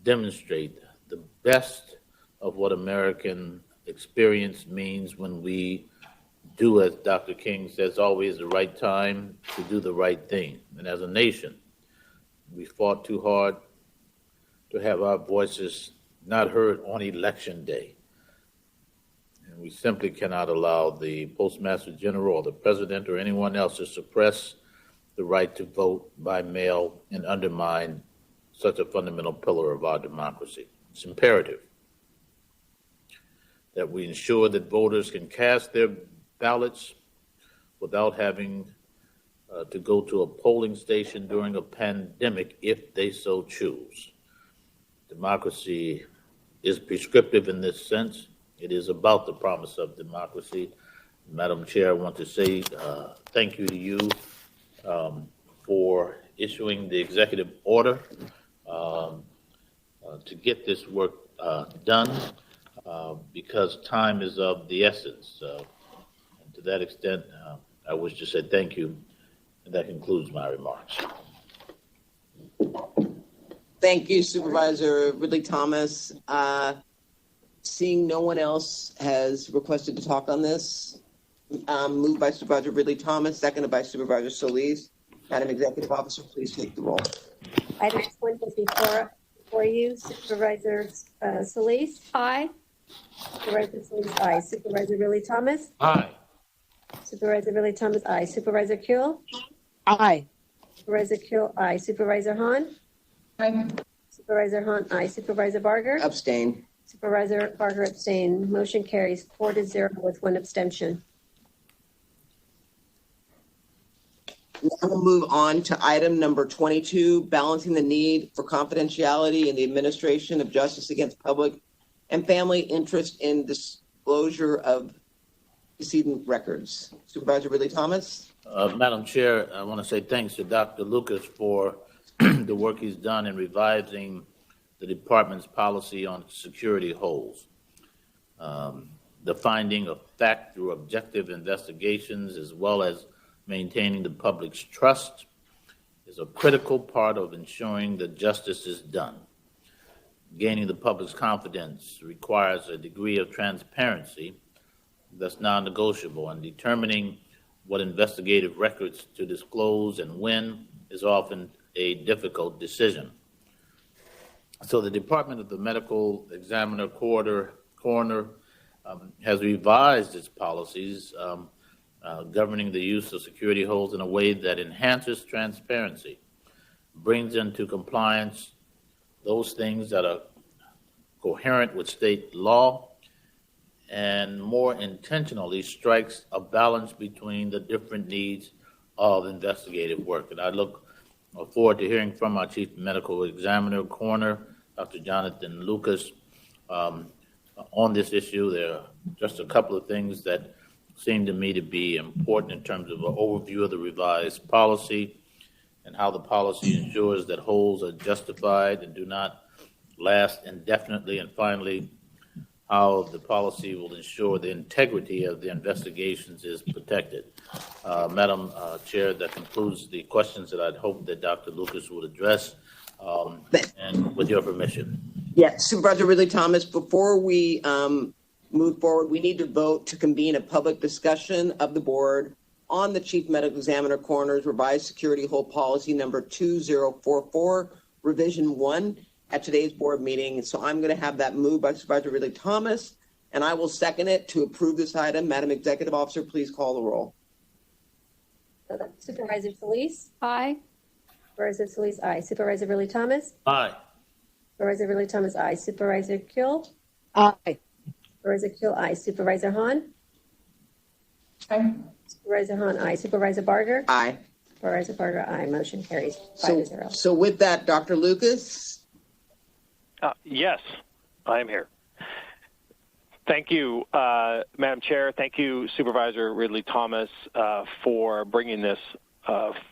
demonstrate the best of what American experience means when we do, as Dr. King says, always the right time to do the right thing. And as a nation, we fought too hard to have our voices not heard on election day. And we simply cannot allow the Postmaster General or the President or anyone else to suppress the right to vote by mail and undermine such a fundamental pillar of our democracy. It's imperative that we ensure that voters can cast their ballots without having to go to a polling station during a pandemic if they so choose. Democracy is prescriptive in this sense. It is about the promise of democracy. Madam Chair, I want to say thank you to you for issuing the executive order to get this work done because time is of the essence. And to that extent, I wish to say thank you, and that concludes my remarks. Thank you, Supervisor Ridley Thomas. Seeing no one else has requested to talk on this, moved by Supervisor Ridley Thomas, seconded by Supervisor Solis. Madam Executive Officer, please take the roll. Item 20 is before you. Supervisor Solis? Aye. Supervisor Solis, aye. Supervisor Ridley Thomas? Aye. Supervisor Ridley Thomas, aye. Supervisor Kuehl? Aye. Supervisor Kuehl, aye. Supervisor Hahn? Aye. Supervisor Hahn, aye. Supervisor Barger? Abstain. Supervisor Barger abstained. Motion carries 4-0 with one abstention. Now we'll move on to item number 22, balancing the need for confidentiality in the administration of justice against public and family interest in disclosure of decedent records. Supervisor Ridley Thomas? Madam Chair, I want to say thanks to Dr. Lucas for the work he's done in revising the department's policy on security holes. The finding of fact through objective investigations, as well as maintaining the public's trust, is a critical part of ensuring that justice is done. Gaining the public's confidence requires a degree of transparency that's non-negotiable, and determining what investigative records to disclose and when is often a difficult decision. So the Department of the Medical Examiner Coroner has revised its policies governing the use of security holes in a way that enhances transparency brings into compliance those things that are coherent with state law and more intentionally strikes a balance between the different needs of investigative work. And I look forward to hearing from our Chief Medical Examiner, Coroner, Dr. Jonathan Lucas, on this issue. There are just a couple of things that seem to me to be important in terms of an overview of the revised policy and how the policy ensures that holds are justified and do not last indefinitely, and finally, how the policy will ensure the integrity of the investigations is protected. Madam Chair, that concludes the questions that I'd hoped that Dr. Lucas would address, and with your permission. Yes, Supervisor Ridley Thomas, before we move forward, we need to vote to convene a public discussion of the board on the Chief Medical Examiner Coroner's revised security hold policy number 2044, revision 1, at today's board meeting. So I'm going to have that moved by Supervisor Ridley Thomas, and I will second it to approve this item. Madam Executive Officer, please call the roll. Supervisor Solis? Aye. Supervisor Solis, aye. Supervisor Ridley Thomas? Aye. Supervisor Ridley Thomas, aye. Supervisor Kuehl? Aye. Supervisor Kuehl, aye. Supervisor Hahn? Aye. Supervisor Hahn, aye. Supervisor Barger? Aye. Supervisor Barger, aye. Motion carries 5-0. So with that, Dr. Lucas? Yes, I am here. Thank you, Madam Chair. Thank you, Supervisor Ridley Thomas, for bringing this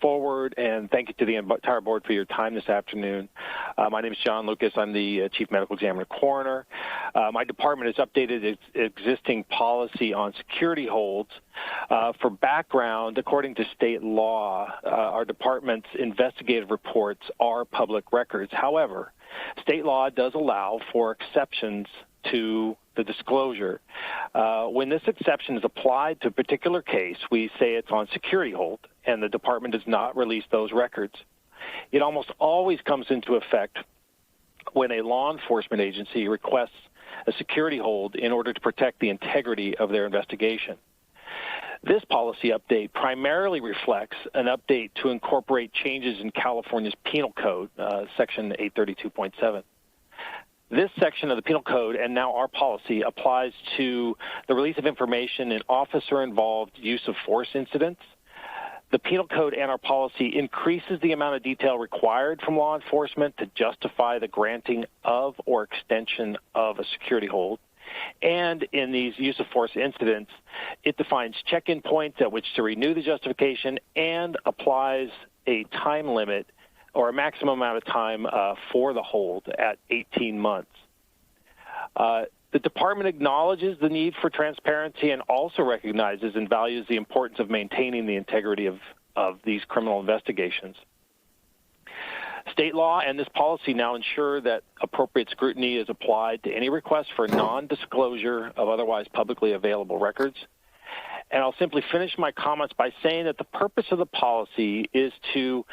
forward, and thank you to the entire board for your time this afternoon. My name is John Lucas. I'm the Chief Medical Examiner Coroner. My department has updated its existing policy on security holds. For background, according to state law, our department's investigative reports are public records. However, state law does allow for exceptions to the disclosure. When this exception is applied to a particular case, we say it's on security hold, and the department does not release those records. It almost always comes into effect when a law enforcement agency requests a security hold in order to protect the integrity of their investigation. This policy update primarily reflects an update to incorporate changes in California's Penal Code, Section 832.7. This section of the Penal Code, and now our policy, applies to the release of information in officer-involved use of force incidents. The Penal Code and our policy increases the amount of detail required from law enforcement to justify the granting of or extension of a security hold. And in these use of force incidents, it defines check-in points at which to renew the justification and applies a time limit or a maximum amount of time for the hold at 18 months. The department acknowledges the need for transparency and also recognizes and values the importance of maintaining the integrity of these criminal investigations. State law and this policy now ensure that appropriate scrutiny is applied to any request for non-disclosure of otherwise publicly available records. And I'll simply finish my comments by saying that the purpose of the policy is to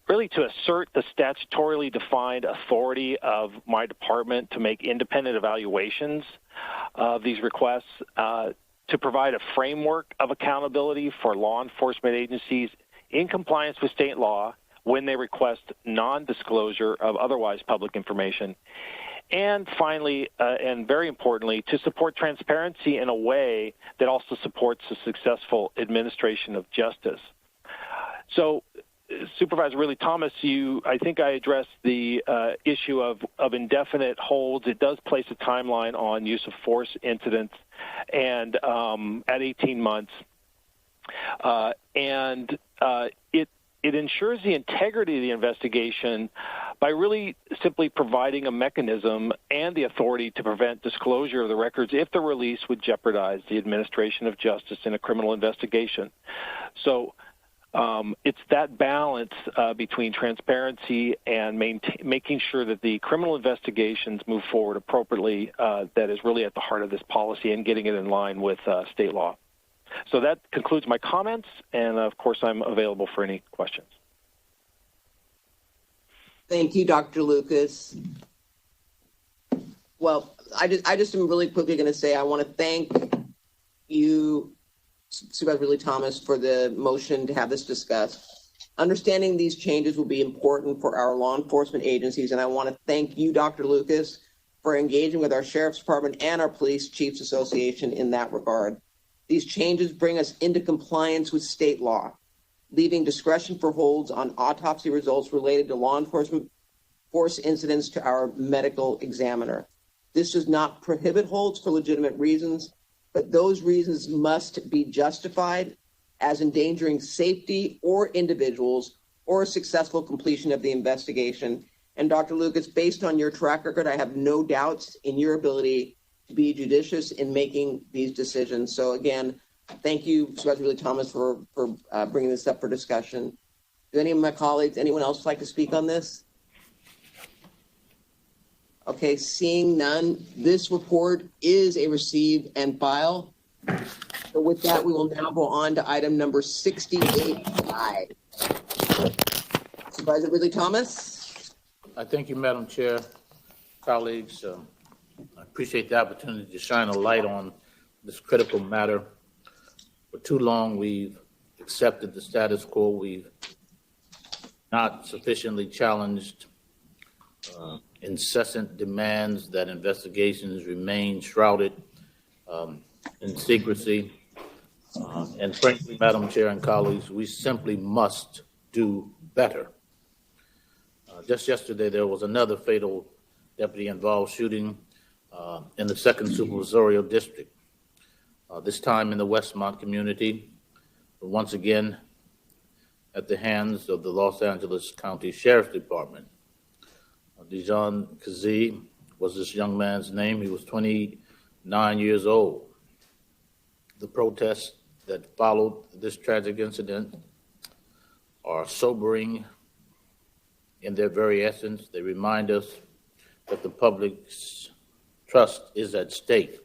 really to assert the statutorily defined authority of my department to make independent evaluations of these requests, to provide a framework of accountability for law enforcement agencies in compliance with state law when they request non-disclosure of otherwise public information. And finally, and very importantly, to support transparency in a way that also supports the successful administration of justice. So, Supervisor Ridley Thomas, I think I addressed the issue of indefinite holds. It does place a timeline on use of force incidents, and at 18 months, it ensures the integrity of the investigation by really simply providing a mechanism and the authority to prevent disclosure of the records if the release would jeopardize the administration of justice in a criminal investigation. So it's that balance between transparency and making sure that the criminal investigations move forward appropriately that is really at the heart of this policy and getting it in line with state law. So that concludes my comments, and of course I'm available for any questions. Thank you, Dr. Lucas. Well, I just am really quickly going to say I want to thank you, Supervisor Ridley Thomas, for the motion to have this discussed. Understanding these changes will be important for our law enforcement agencies, and I want to thank you, Dr. Lucas, for engaging with our Sheriff's Department and our Police Chiefs Association in that regard. These changes bring us into compliance with state law, leaving discretion for holds on autopsy results related to law enforcement force incidents to our medical examiner. This does not prohibit holds for legitimate reasons, but those reasons must be justified as endangering safety or individuals or a successful completion of the investigation. And Dr. Lucas, based on your track record, I have no doubts in your ability to be judicious in making these decisions. So again, thank you, Supervisor Ridley Thomas, for bringing this up for discussion. Do any of my colleagues, anyone else like to speak on this? Okay, seeing none, this report is a receive and file. So with that, we will now go on to item number 68I. Supervisor Ridley Thomas. I thank you, Madam Chair, colleagues. I appreciate the opportunity to shine a light on this critical matter. For too long, we've accepted the status quo. We've not sufficiently challenged incessant demands that investigations remain shrouded in secrecy. And frankly, Madam Chair and colleagues, we simply must do better. Just yesterday, there was another fatal deputy-involved shooting in the 2nd Supervisorial District, this time in the Westmont community, but once again at the hands of the Los Angeles County Sheriff's Department. Dijon Kazee was this young man's name. He was 29 years old. The protests that followed this tragic incident are sobering in their very essence. They remind us that the public's trust is at stake.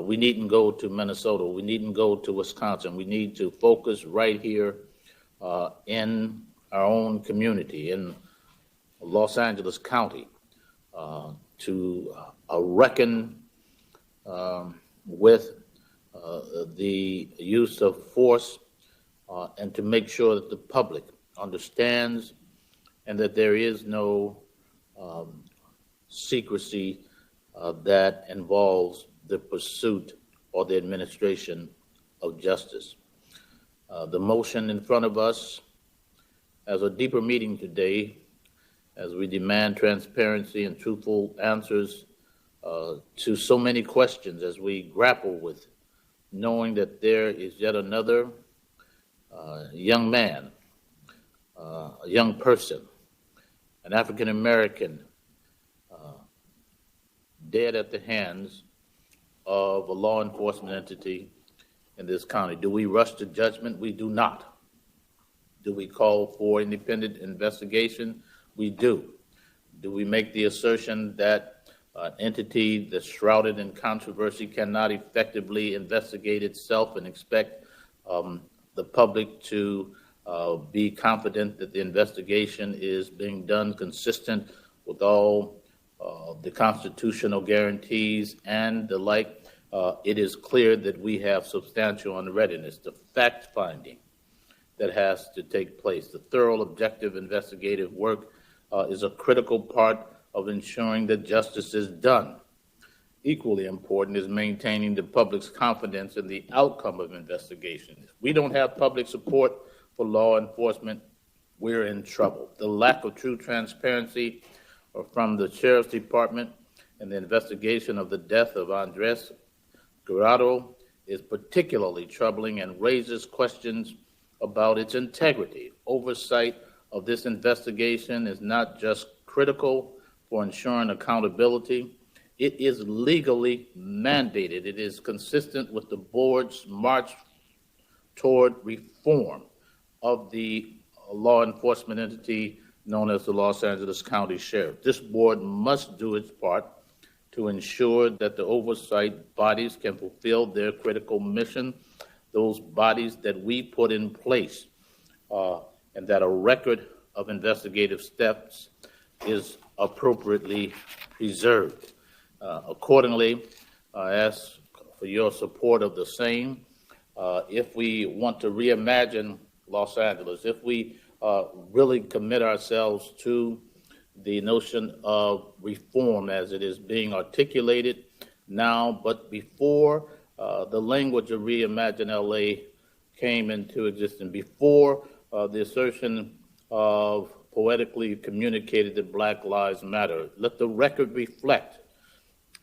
We needn't go to Minnesota. We needn't go to Wisconsin. We need to focus right here in our own community, in Los Angeles County, to reckon with the use of force and to make sure that the public understands and that there is no secrecy that involves the pursuit or the administration of justice. The motion in front of us has a deeper meaning today as we demand transparency and truthful answers to so many questions, as we grapple with knowing that there is yet another young man, a young person, an African American, dead at the hands of a law enforcement entity in this county. Do we rush to judgment? We do not. Do we call for independent investigation? We do. Do we make the assertion that an entity that's shrouded in controversy cannot effectively investigate itself and expect the public to be confident that the investigation is being done consistent with all the constitutional guarantees and the like? It is clear that we have substantial unreadiness. The fact-finding that has to take place, the thorough, objective, investigative work is a critical part of ensuring that justice is done. Equally important is maintaining the public's confidence in the outcome of investigations. If we don't have public support for law enforcement, we're in trouble. The lack of true transparency from the Sheriff's Department in the investigation of the death of Andres Guerrero is particularly troubling and raises questions about its integrity. Oversight of this investigation is not just critical for ensuring accountability, it is legally mandated. It is consistent with the board's march toward reform of the law enforcement entity known as the Los Angeles County Sheriff. This board must do its part to ensure that the oversight bodies can fulfill their critical mission, those bodies that we put in place, and that a record of investigative steps is appropriately preserved. Accordingly, I ask for your support of the same. If we want to reimagine Los Angeles, if we really commit ourselves to the notion of reform as it is being articulated now, but before the language of Reimagine LA came into existence, before the assertion of poetically communicated that Black Lives Matter. Let the record reflect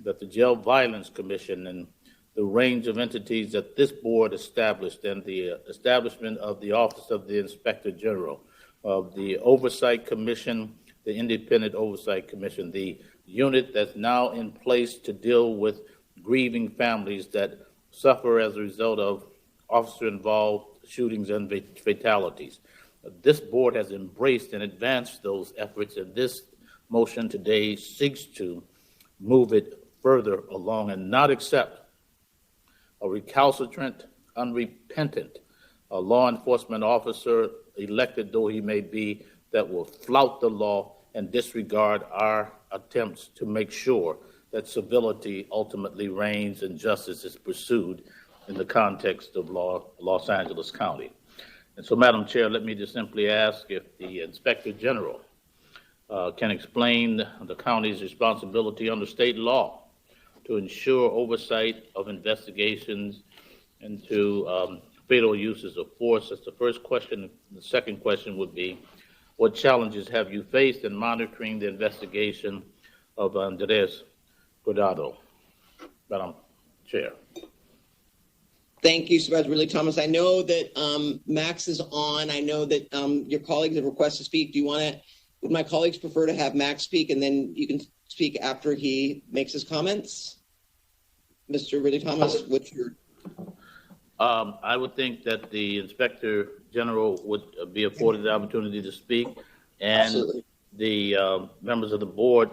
that the Jail Violence Commission and the range of entities that this board established and the establishment of the Office of the Inspector General, of the Oversight Commission, the Independent Oversight Commission, the unit that's now in place to deal with grieving families that suffer as a result of officer-involved shootings and fatalities. This board has embraced and advanced those efforts, and this motion today seeks to move it further along and not accept a recalcitrant, unrepentant law enforcement officer, elected though he may be, that will flout the law and disregard our attempts to make sure that civility ultimately reigns and justice is pursued in the context of Los Angeles County. And so, Madam Chair, let me just simply ask if the Inspector General can explain the county's responsibility under state law to ensure oversight of investigations into fatal uses of force. That's the first question. The second question would be, what challenges have you faced in monitoring the investigation of Andres Guardado? Madam Chair. Thank you, Supervisor Ridley Thomas. I know that Max is on. I know that your colleagues have requested to speak. Would my colleagues prefer to have Max speak and then you can speak after he makes his comments? Mr. Ridley Thomas, what's your... I would think that the Inspector General would be afforded the opportunity to speak, and Absolutely. the members of the board,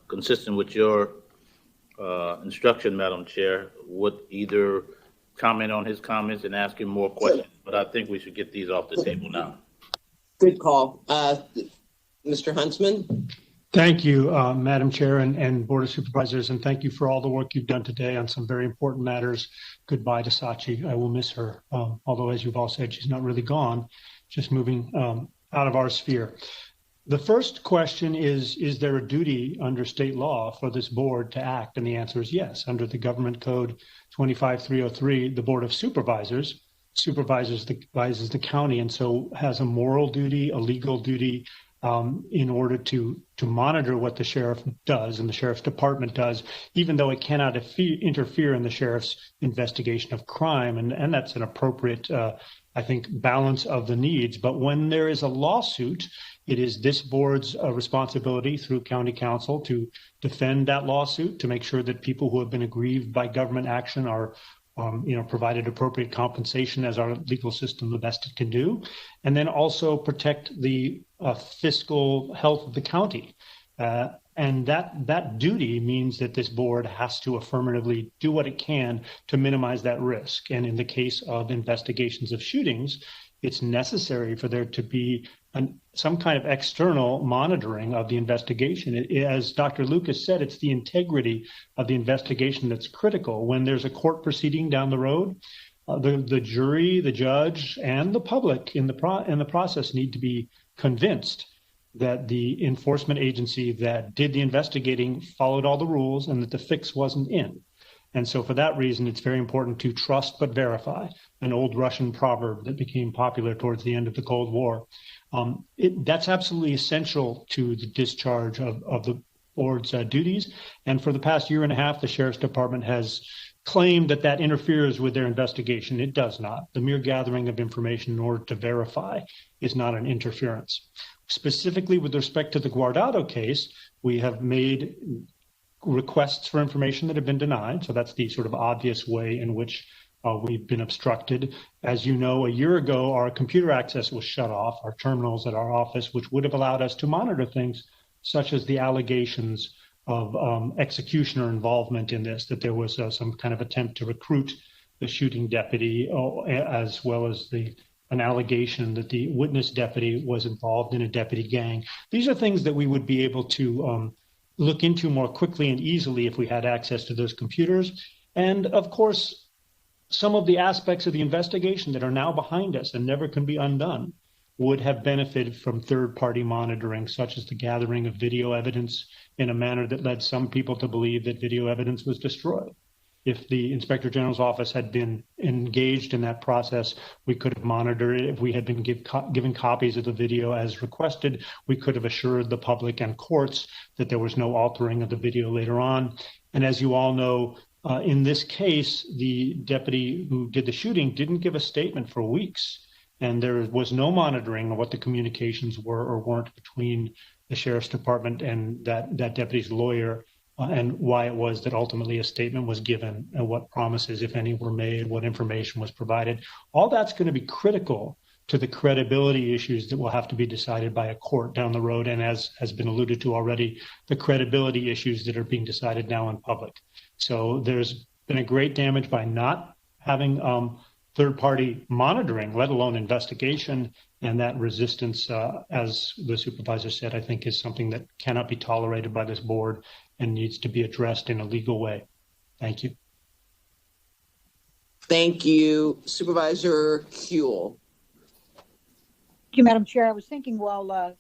consistent with your instruction, Madam Chair, would either comment on his comments and ask him more questions, but I think we should get these off the table now. Good call. Mr. Huntsman? Thank you, Madam Chair and Board of Supervisors, and thank you for all the work you've done today on some very important matters. Goodbye to Sachi. I will miss her, although, as you've all said, she's not really gone, just moving out of our sphere. The first question is there a duty under state law for this board to act? And the answer is yes. Under the Government Code 25303, the Board of Supervisors supervises the county, and so has a moral duty, a legal duty, in order to monitor what the sheriff does and the sheriff's department does, even though it cannot interfere in the sheriff's investigation of crime. And that's an appropriate, I think, balance of the needs. But when there is a lawsuit, it is this board's responsibility through county council to defend that lawsuit, to make sure that people who have been aggrieved by government action are provided appropriate compensation as our legal system the best it can do, and then also protect the fiscal health of the county. And that duty means that this board has to affirmatively do what it can to minimize that risk. And in the case of investigations of shootings, it's necessary for there to be some kind of external monitoring of the investigation. As Dr. Lucas said, it's the integrity of the investigation that's critical. When there's a court proceeding down the road, the jury, the judge, and the public in the process need to be convinced that the enforcement agency that did the investigating followed all the rules and that the fix wasn't in. And so for that reason, it's very important to trust but verify, an old Russian proverb that became popular towards the end of the Cold War. That's absolutely essential to the discharge of the board's duties. And for the past year and a half, the Sheriff's Department has claimed that interferes with their investigation. It does not. The mere gathering of information in order to verify is not an interference. Specifically with respect to the Guardado case, we have made requests for information that have been denied. So that's the sort of obvious way in which we've been obstructed. As you know, a year ago, our computer access was shut off, our terminals at our office, which would have allowed us to monitor things such as the allegations of executioner involvement in this, that there was some kind of attempt to recruit the shooting deputy, as well as an allegation that the witness deputy was involved in a deputy gang. These are things that we would be able to look into more quickly and easily if we had access to those computers. And of course, some of the aspects of the investigation that are now behind us and never can be undone would have benefited from third-party monitoring, such as the gathering of video evidence in a manner that led some people to believe that video evidence was destroyed. If the Inspector General's office had been engaged in that process, we could have monitored it. If we had been given copies of the video as requested, we could have assured the public and courts that there was no altering of the video later on. And as you all know, in this case, the deputy who did the shooting didn't give a statement for weeks, and there was no monitoring of what the communications were or weren't between the sheriff's department and that deputy's lawyer, and why it was that ultimately a statement was given and what promises, if any, were made, what information was provided. All that's going to be critical to the credibility issues that will have to be decided by a court down the road, and as has been alluded to already, the credibility issues that are being decided now in public. So there's been a great damage by not having third-party monitoring, let alone investigation, and that resistance, as the supervisor said, I think is something that cannot be tolerated by this board and needs to be addressed in a legal way. Thank you. Thank you, Supervisor Kuehl. Thank you, Madam Chair. I was thinking while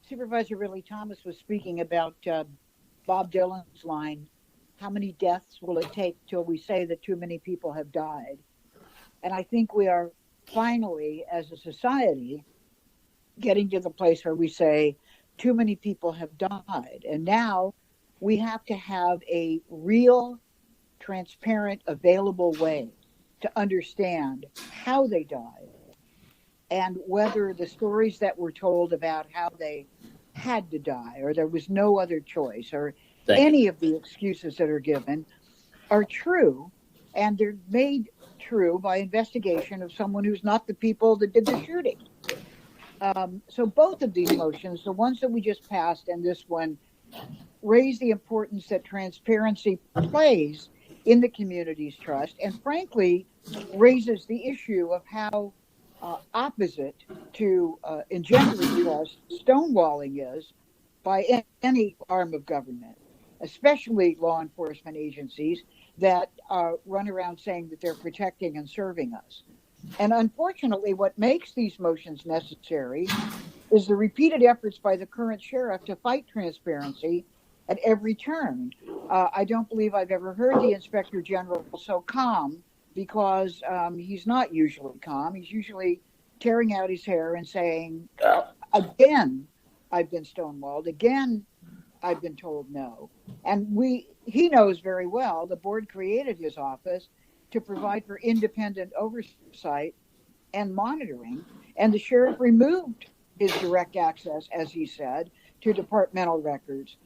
Supervisor Ridley Thomas was speaking about Bob Dylan's line, how many deaths will it take till we say that too many people have died? And I think we are finally, as a society, getting to the place where we say too many people have died. And now we have to have a real, transparent, available way to understand how they died and whether the stories that were told about how they had to die or there was no other choice or any of the excuses that are given are true, and they're made true by investigation of someone who's not the people that did the shooting. So both of these motions, the ones that we just passed and this one, raise the importance that transparency plays in the community's trust, and frankly raises the issue of how opposite to engendering trust stonewalling is by any arm of government, especially law enforcement agencies that run around saying that they're protecting and serving us. And unfortunately, what makes these motions necessary is the repeated efforts by the current sheriff to fight transparency at every turn. I don't believe I've ever heard the Inspector General so calm, because he's not usually calm. He's usually tearing out his hair and saying, again, I've been stonewalled. Again, I've been told no. And he knows very well the board created his office to provide for independent oversight and monitoring. And the sheriff removed his direct access, as he said, to departmental records,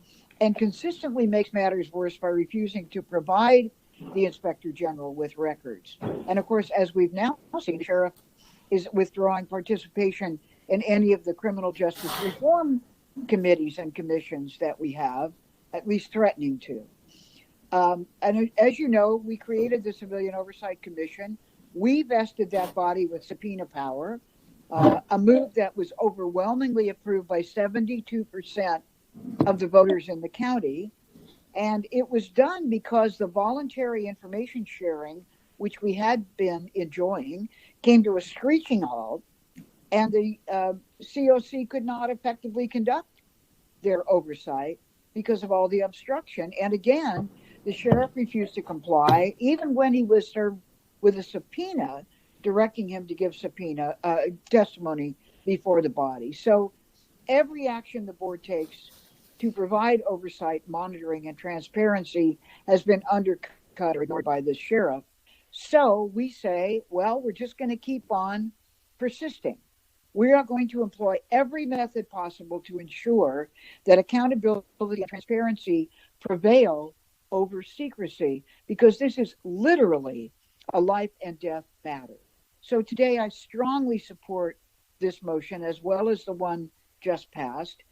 and consistently makes matters worse by refusing to provide the Inspector General with records. And of course, as we've now seen, the sheriff is withdrawing participation in any of the criminal justice reform committees and commissions that we have, at least threatening to. And as you know, we created the Civilian Oversight Commission. We vested that body with subpoena power, a move that was overwhelmingly approved by 72% of the voters in the county. And it was done because the voluntary information sharing, which we had been enjoying, came to a screeching halt, and the COC could not effectively conduct their oversight because of all the obstruction. And again, the sheriff refused to comply, even when he was served with a subpoena directing him to give testimony before the body. So every action the board takes to provide oversight, monitoring, and transparency has been undercut or ignored by the sheriff. So we say, well, we're just going to keep on persisting. We are going to employ every method possible to ensure that accountability and transparency prevail over secrecy, because this is literally a life and death matter. So today I strongly support this motion as well as the one just passed.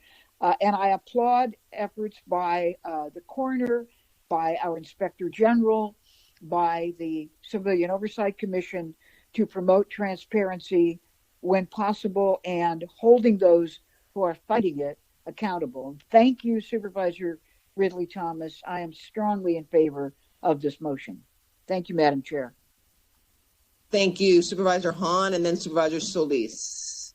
And I applaud efforts by the coroner, by our Inspector General, by the Civilian Oversight Commission to promote transparency when possible and holding those who are fighting it accountable. Thank you, Supervisor Ridley Thomas. I am strongly in favor of this motion. Thank you, Madam Chair. Thank you, Supervisor Hahn, and then Supervisor Solis.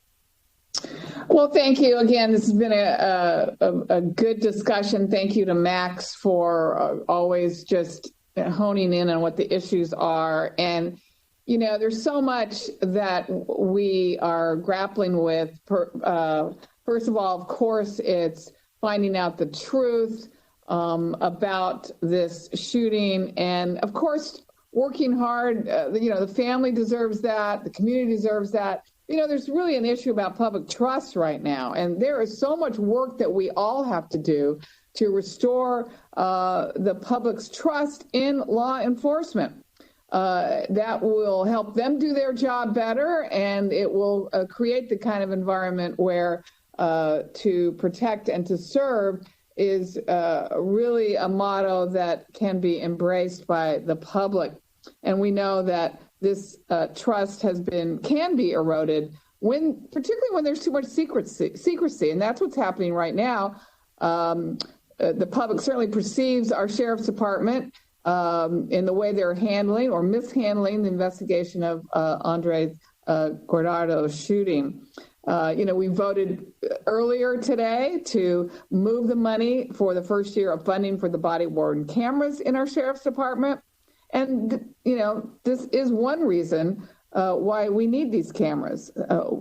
Well, thank you again. This has been a good discussion. Thank you to Max for always just honing in on what the issues are. And, you know, there's so much that we are grappling with. First of all, of course, it's finding out the truth about this shooting. And, of course, working hard. You know, the family deserves that. The community deserves that. You know, there's really an issue about public trust right now, and there is so much work that we all have to do to restore the public's trust in law enforcement. That will help them do their job better, and it will create the kind of environment where to protect and to serve is really a motto that can be embraced by the public. And we know that this trust can be eroded particularly when there's too much secrecy, and that's what's happening right now. The public certainly perceives our sheriff's department in the way they're handling or mishandling the investigation of Andres Guardado shooting. You know, we voted earlier today to move the money for the first year of funding for the body worn cameras in our sheriff's department. And, you know, this is one reason why we need these cameras.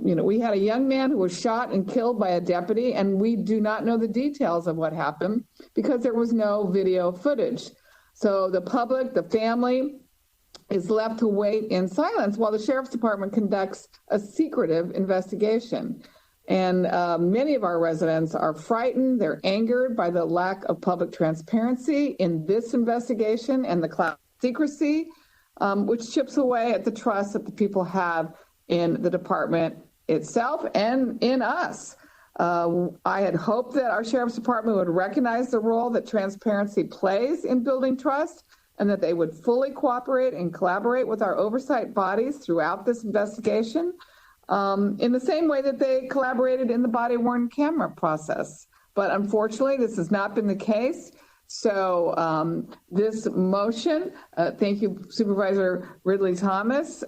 You know, we had a young man who was shot and killed by a deputy, and we do not know the details of what happened because there was no video footage. So the public, the family, is left to wait in silence while the sheriff's department conducts a secretive investigation. And many of our residents are frightened. They're angered by the lack of public transparency in this investigation and the cloud secrecy, which chips away at the trust that the people have in the department itself and in us. I had hoped that our sheriff's department would recognize the role that transparency plays in building trust and that they would fully cooperate and collaborate with our oversight bodies throughout this investigation in the same way that they collaborated in the body-worn camera process. But unfortunately, this has not been the case. So this motion, thank you, Supervisor Ridley Thomas,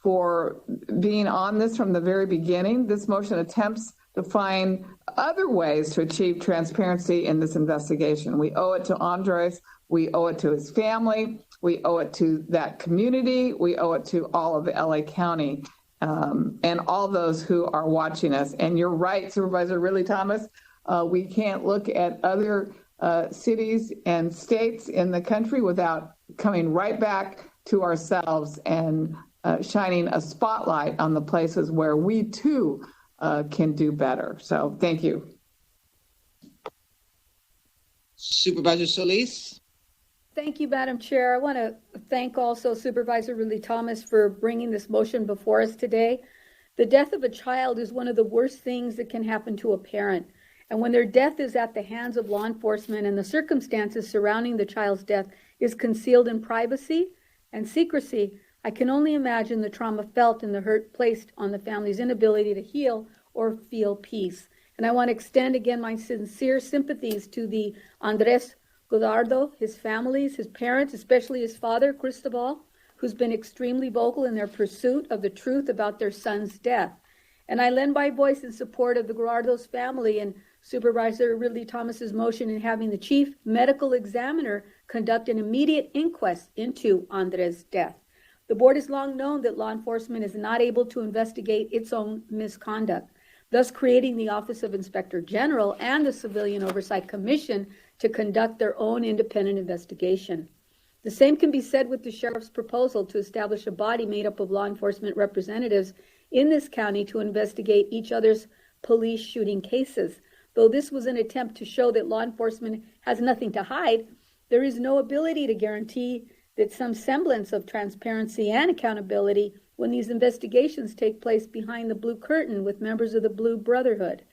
for being on this from the very beginning. This motion attempts to find other ways to achieve transparency in this investigation. We owe it to Andres. We owe it to his family. We owe it to that community. We owe it to all of LA County and all those who are watching us. And you're right, Supervisor Ridley Thomas. We can't look at other cities and states in the country without coming right back to ourselves and shining a spotlight on the places where we too can do better. So thank you. Supervisor Solis. Thank you, Madam Chair. I want to thank also Supervisor Ridley Thomas for bringing this motion before us today. The death of a child is one of the worst things that can happen to a parent. And when their death is at the hands of law enforcement and the circumstances surrounding the child's death is concealed in privacy and secrecy, I can only imagine the trauma felt and the hurt placed on the family's inability to heal or feel peace. And I want to extend again my sincere sympathies to the Andres Guardado, his families, his parents, especially his father, Cristobal, who's been extremely vocal in their pursuit of the truth about their son's death. And I lend my voice in support of the Guardado's family and Supervisor Ridley Thomas's motion in having the chief medical examiner conduct an immediate inquest into Andres' death. The board has long known that law enforcement is not able to investigate its own misconduct, thus creating the Office of Inspector General and the Civilian Oversight Commission to conduct their own independent investigation. The same can be said with the sheriff's proposal to establish a body made up of law enforcement representatives in this county to investigate each other's police shooting cases. Though this was an attempt to show that law enforcement has nothing to hide, there is no ability to guarantee that some semblance of transparency and accountability when these investigations take place behind the blue curtain with members of the Blue Brotherhood.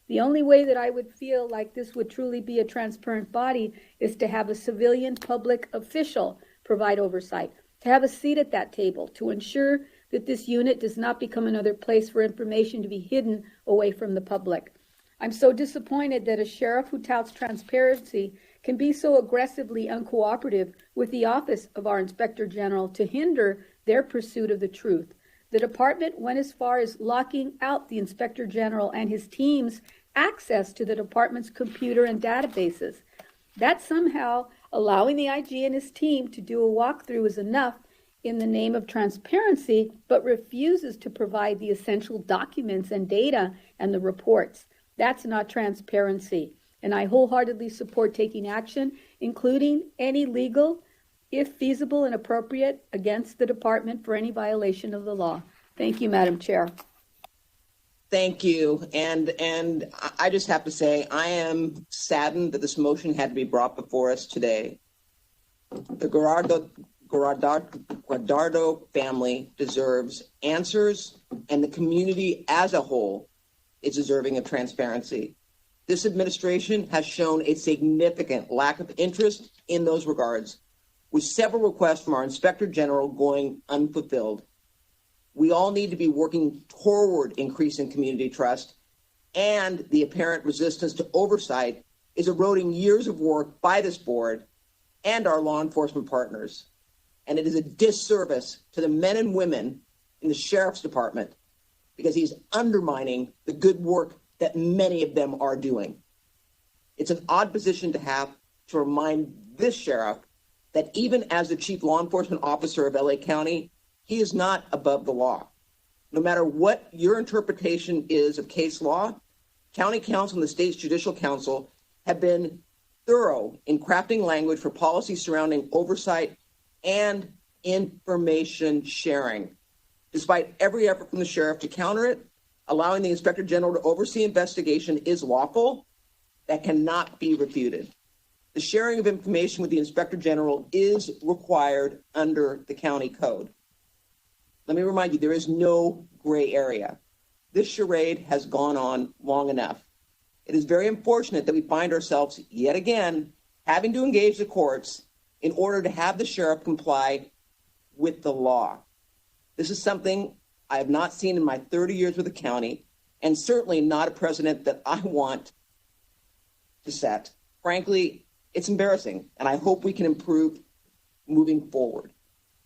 The only way that I would feel like this would truly be a transparent body is to have a civilian public official provide oversight, to have a seat at that table, to ensure that this unit does not become another place for information to be hidden away from the public. I'm so disappointed that a sheriff who touts transparency can be so aggressively uncooperative with the office of our Inspector General to hinder their pursuit of the truth. The department went as far as locking out the Inspector General and his team's access to the department's computer and databases. That somehow allowing the IG and his team to do a walkthrough is enough in the name of transparency, but refuses to provide the essential documents and data and the reports. That's not transparency. And I wholeheartedly support taking action, including any legal, if feasible and appropriate, against the department for any violation of the law. Thank you, Madam Chair. Thank you. And I just have to say, I am saddened that this motion had to be brought before us today. The Guardado family deserves answers, and the community as a whole is deserving of transparency. This administration has shown a significant lack of interest in those regards, with several requests from our Inspector General going unfulfilled. We all need to be working toward increasing community trust, and the apparent resistance to oversight is eroding years of work by this board and our law enforcement partners. And it is a disservice to the men and women in the Sheriff's Department because he's undermining the good work that many of them are doing. It's an odd position to have to remind this sheriff that even as the chief law enforcement officer of LA County, he is not above the law. No matter what your interpretation is of case law, County Council and the state's Judicial Council have been thorough in crafting language for policy surrounding oversight and information sharing. Despite every effort from the sheriff to counter it, allowing the Inspector General to oversee investigation is lawful. That cannot be refuted. The sharing of information with the Inspector General is required under the county code. Let me remind you, there is no gray area. This charade has gone on long enough. It is very unfortunate that we find ourselves yet again having to engage the courts in order to have the sheriff comply with the law. This is something I have not seen in my 30 years with the county, and certainly not a precedent that I want to set. Frankly, it's embarrassing, and I hope we can improve moving forward.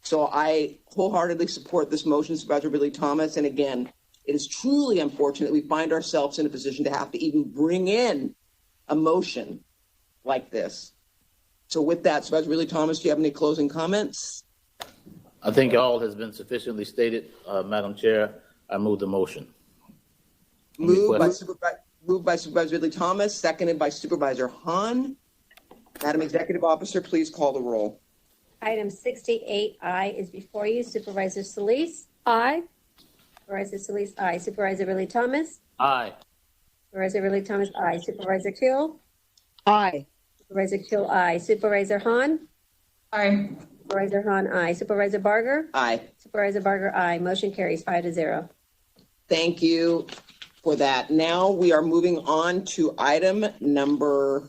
So I wholeheartedly support this motion, Supervisor Ridley Thomas. And again, it is truly unfortunate we find ourselves in a position to have to even bring in a motion like this. So with that, Supervisor Ridley Thomas, do you have any closing comments? I think all has been sufficiently stated, Madam Chair. I move the motion. Moved by Supervisor Ridley Thomas, seconded by Supervisor Hahn. Madam Executive Officer, please call the roll. Item 68I is before you. Supervisor Solis? Aye. Supervisor Solis, aye. Supervisor Ridley Thomas? Aye. Supervisor Ridley Thomas, aye. Supervisor Kuehl? Aye. Supervisor Kuehl, aye. Supervisor Hahn? Aye. Supervisor Hahn, aye. Supervisor Barger? Aye. Supervisor Barger, aye. Motion carries 5-0. Thank you for that. Now we are moving on to item number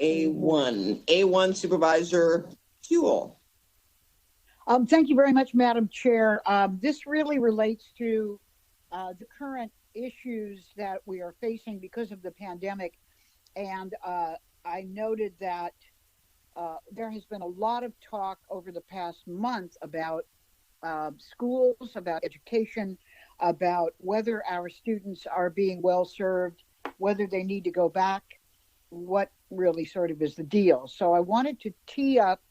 A1. A1, Supervisor Kuehl. Thank you very much, Madam Chair. This really relates to the current issues that we are facing because of the pandemic. And I noted that there has been a lot of talk over the past month about schools, about education, about whether our students are being well served, whether they need to go back, what really sort of is the deal. So I wanted to tee up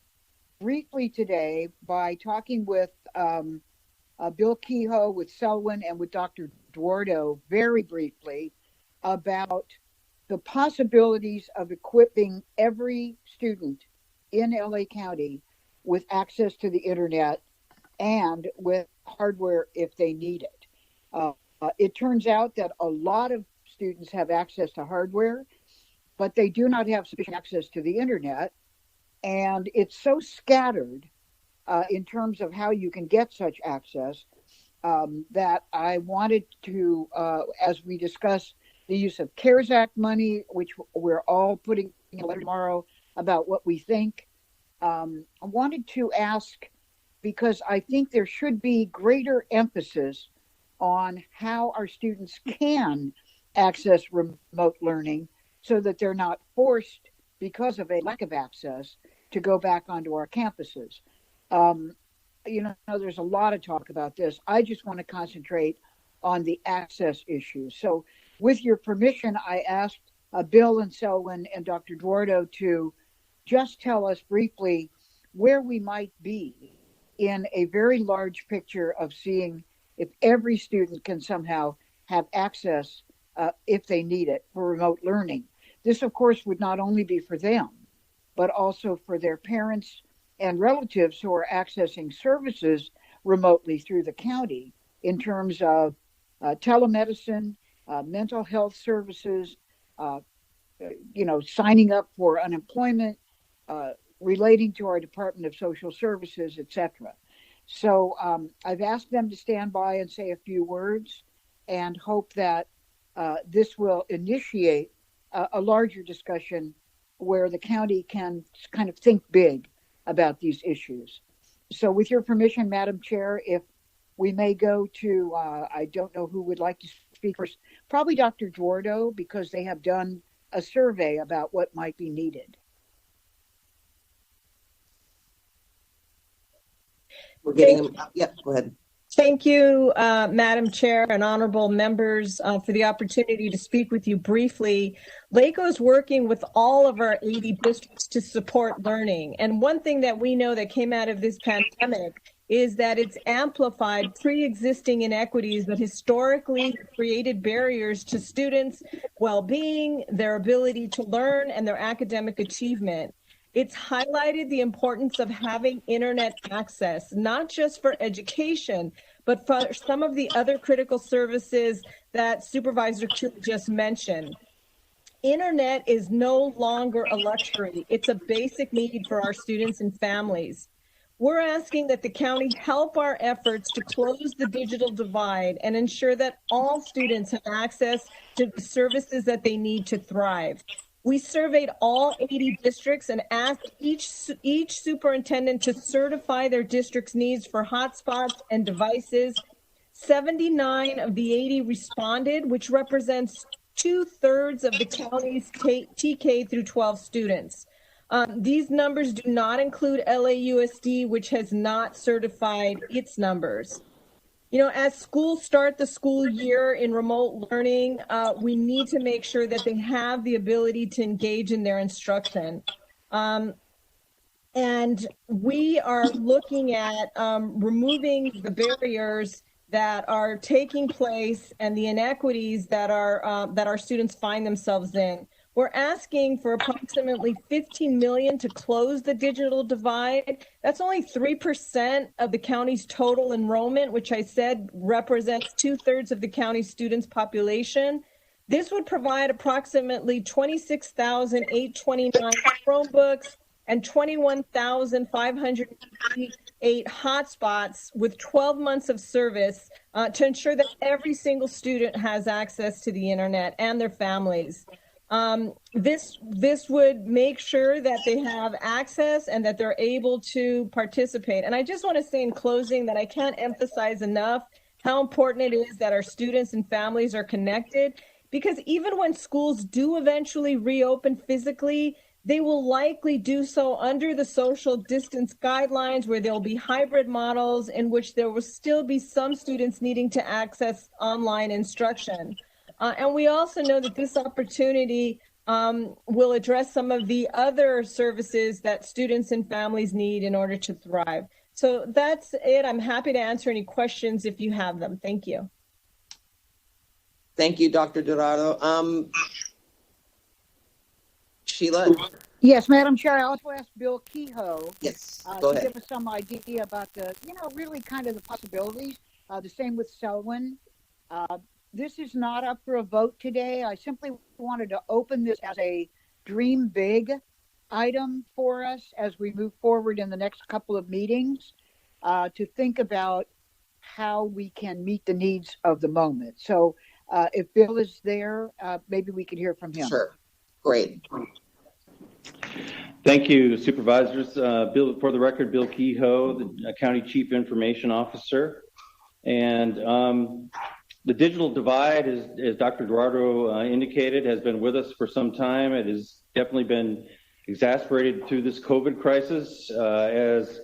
briefly today by talking with Bill Kehoe, with Selwyn, and with Dr. Duardo very briefly about the possibilities of equipping every student in LA County with access to the internet and with hardware if they need it. It turns out that a lot of students have access to hardware, but they do not have sufficient access to the internet. And it's so scattered in terms of how you can get such access that I wanted to, as we discuss the use of CARES Act money, which we're all putting in a letter tomorrow about what we think, I wanted to ask, because I think there should be greater emphasis on how our students can access remote learning so that they're not forced, because of a lack of access, to go back onto our campuses. there's a lot of talk about this. I just want to concentrate on the access issue. So with your permission, I asked Bill and Selwyn and Dr. Eduardo to just tell us briefly where we might be in a very large picture of seeing if every student can somehow have access if they need it for remote learning. This, of course, would not only be for them, but also for their parents and relatives who are accessing services remotely through the county in terms of telemedicine, mental health services, signing up for unemployment, relating to our Department of Social Services, etc. So I've asked them to stand by and say a few words and hope that this will initiate a larger discussion where the county can kind of think big about these issues. So with your permission, Madam Chair, if we may go to, I don't know who would like to speak first, probably Dr. Eduardo, because they have done a survey about what might be needed. We're getting them. Yep, go ahead. Thank you, Madam Chair and honorable members for the opportunity to speak with you briefly. LACO is working with all of our 80 districts to support learning. And one thing that we know that came out of this pandemic is that it's amplified pre-existing inequities that historically created barriers to students' well-being, their ability to learn, and their academic achievement. It's highlighted the importance of having internet access, not just for education, but for some of the other critical services that Supervisor Chu just mentioned. Internet is no longer a luxury. It's a basic need for our students and families. We're asking that the county help our efforts to close the digital divide and ensure that all students have access to the services that they need to thrive. We surveyed all 80 districts and asked each superintendent to certify their district's needs for hotspots and devices. 79 of the 80 responded, which represents 2/3 of the county's TK through 12 students. These numbers do not include LAUSD, which has not certified its numbers. As schools start the school year in remote learning, we need to make sure that they have the ability to engage in their instruction. And we are looking at removing the barriers that are taking place and the inequities that our students find themselves in. We're asking for approximately $15 million to close the digital divide. That's only 3% of the county's total enrollment, which I said represents 2/3 of the county's students' population. This would provide approximately 26,829 Chromebooks and 21,588 hotspots with 12 months of service to ensure that every single student has access to the internet and their families. This would make sure that they have access and that they're able to participate. And I just want to say in closing that I can't emphasize enough how important it is that our students and families are connected, because even when schools do eventually reopen physically, they will likely do so under the social distance guidelines, where there'll be hybrid models in which there will still be some students needing to access online instruction. And we also know that this opportunity will address some of the other services that students and families need in order to thrive. So that's it. I'm happy to answer any questions if you have them. Thank you. Thank you, Dr. Dorado. Sheila? Yes, Madam Chair, I also asked Bill Kehoe Yes, to go ahead. give us some idea about the, really kind of the possibilities. The same with Selwyn. This is not up for a vote today. I simply wanted to open this as a dream big item for us as we move forward in the next couple of meetings to think about how we can meet the needs of the moment. So if Bill is there, maybe we could hear from him. Sure. Great. Thank you, Supervisors. Bill, for the record, Bill Kehoe, the County Chief Information Officer. And the digital divide, as Dr. Eduardo indicated, has been with us for some time. It has definitely been exacerbated through this COVID crisis as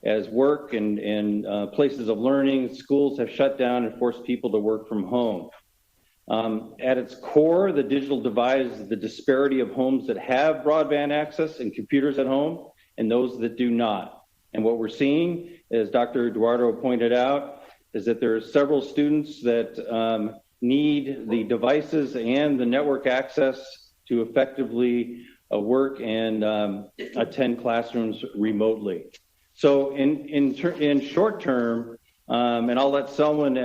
as work and places of learning, schools have shut down and forced people to work from home. At its core, the digital divide is the disparity of homes that have broadband access and computers at home and those that do not. And what we're seeing, as Dr. Eduardo pointed out, is that there are several students that need the devices and the network access to effectively work and attend classrooms remotely. So in short term, and I'll let Selwyn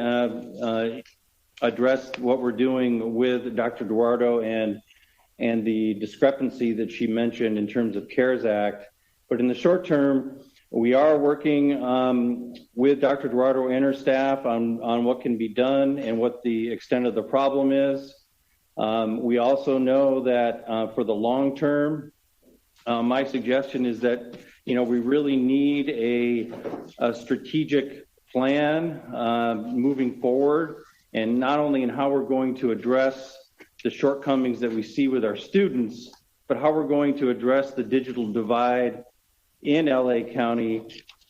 address what we're doing with Dr. Eduardo and the discrepancy that she mentioned in terms of CARES Act. But in the short term, we are working with Dr. Eduardo and her staff on what can be done and what the extent of the problem is. We also know that for the long term, my suggestion is that we really need a strategic plan moving forward, and not only in how we're going to address the shortcomings that we see with our students, but how we're going to address the digital divide in LA County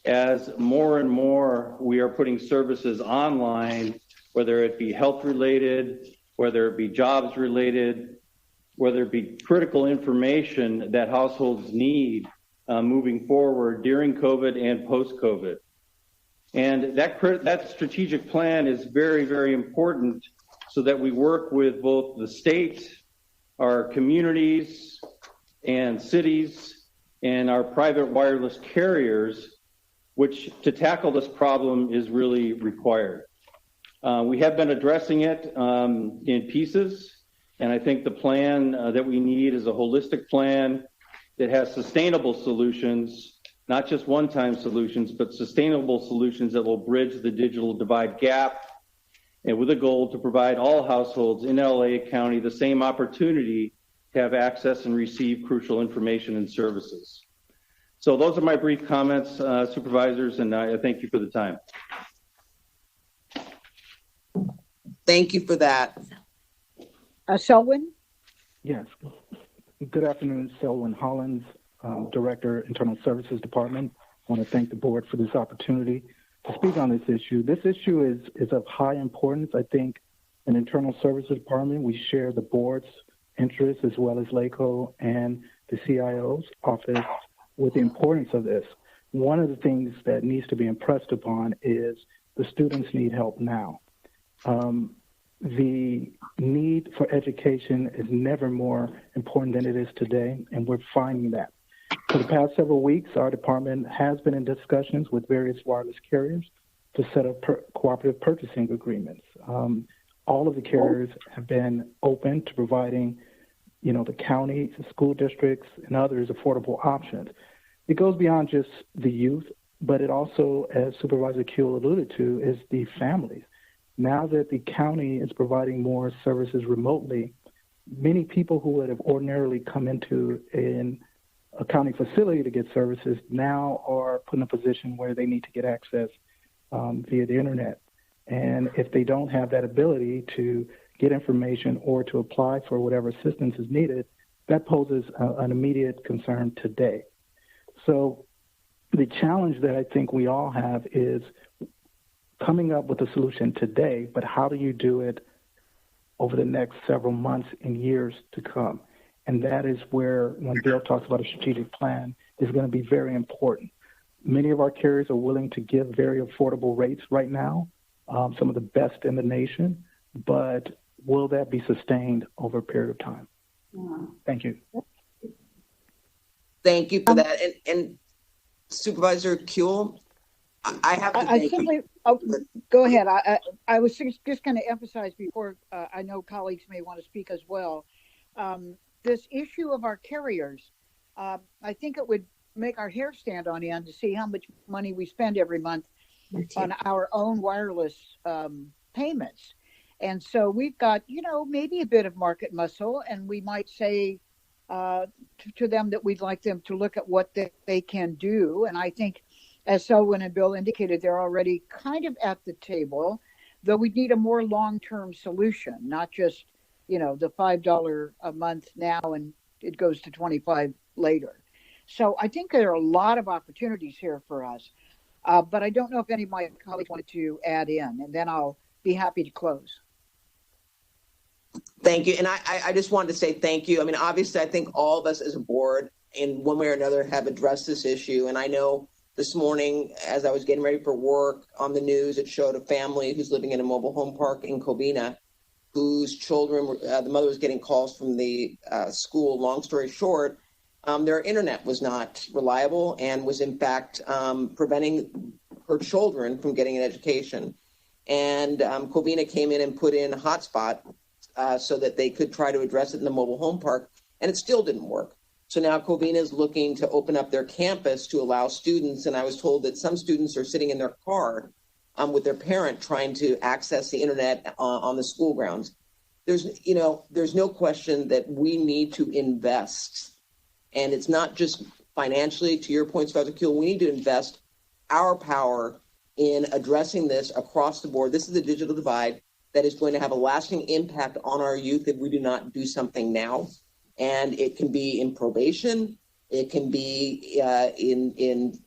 as more and more we are putting services online, whether it be health related, whether it be jobs related, whether it be critical information that households need moving forward during COVID and post-COVID. And that strategic plan is very, very important so that we work with both the state, our communities and cities, and our private wireless carriers, which to tackle this problem is really required. We have been addressing it in pieces, and I think the plan that we need is a holistic plan that has sustainable solutions, not just one-time solutions, but sustainable solutions that will bridge the digital divide gap, and with a goal to provide all households in LA County the same opportunity to have access and receive crucial information and services. So those are my brief comments, supervisors, and I thank you for the time. Thank you for that. Selwyn? Yes. Good afternoon, Selwyn Hollins, Director, Internal Services Department. I want to thank the board for this opportunity to speak on this issue. This issue is of high importance. I think in Internal Services Department, we share the board's interests as well as LACO and the CIO's office with the importance of this. One of the things that needs to be impressed upon is the students need help now. The need for education is never more important than it is today, and we're finding that. For the past several weeks, our department has been in discussions with various wireless carriers to set up cooperative purchasing agreements. All of the carriers have been open to providing, the county, the school districts, and others affordable options. It goes beyond just the youth, but it also, as Supervisor Kuehl alluded to, is the families. Now that the county is providing more services remotely, many people who would have ordinarily come into a county facility to get services now are put in a position where they need to get access via the internet. And if they don't have that ability to get information or to apply for whatever assistance is needed, that poses an immediate concern today. So the challenge that I think we all have is coming up with a solution today, but how do you do it over the next several months and years to come? And that is where, when Bill talks about a strategic plan, is going to be very important. Many of our carriers are willing to give very affordable rates right now, some of the best in the nation, but will that be sustained over a period of time? Thank you. Thank you for that. And Supervisor Kuehl, I have to thank you. Go ahead. I was just going to emphasize before, I know colleagues may want to speak as well, this issue of our carriers. I think it would make our hair stand on end to see how much money we spend every month on our own wireless payments. And so we've got, maybe a bit of market muscle, and we might say to them that we'd like them to look at what they can do. And I think, as Selwyn and Bill indicated, they're already kind of at the table, though we need a more long-term solution, not just, the $5 a month now and it goes to $25 later. So I think there are a lot of opportunities here for us. But I don't know if any of my colleagues wanted to add in, and then I'll be happy to close. Thank you. And I just wanted to say thank you. I mean, obviously, I think all of us as a board, in one way or another, have addressed this issue. And I know this morning, as I was getting ready for work, on the news, it showed a family who's living in a mobile home park in Covina, whose children, the mother was getting calls from the school. Long story short, their internet was not reliable and was in fact preventing her children from getting an education. And Covina came in and put in a hotspot so that they could try to address it in the mobile home park, and it still didn't work. So now Covina is looking to open up their campus to allow students, and I was told that some students are sitting in their car with their parent trying to access the internet on the school grounds. There's no question that we need to invest. And it's not just financially, to your point, Supervisor Kuehl, we need to invest our power in addressing this across the board. This is the digital divide that is going to have a lasting impact on our youth if we do not do something now. And it can be in probation, it can be in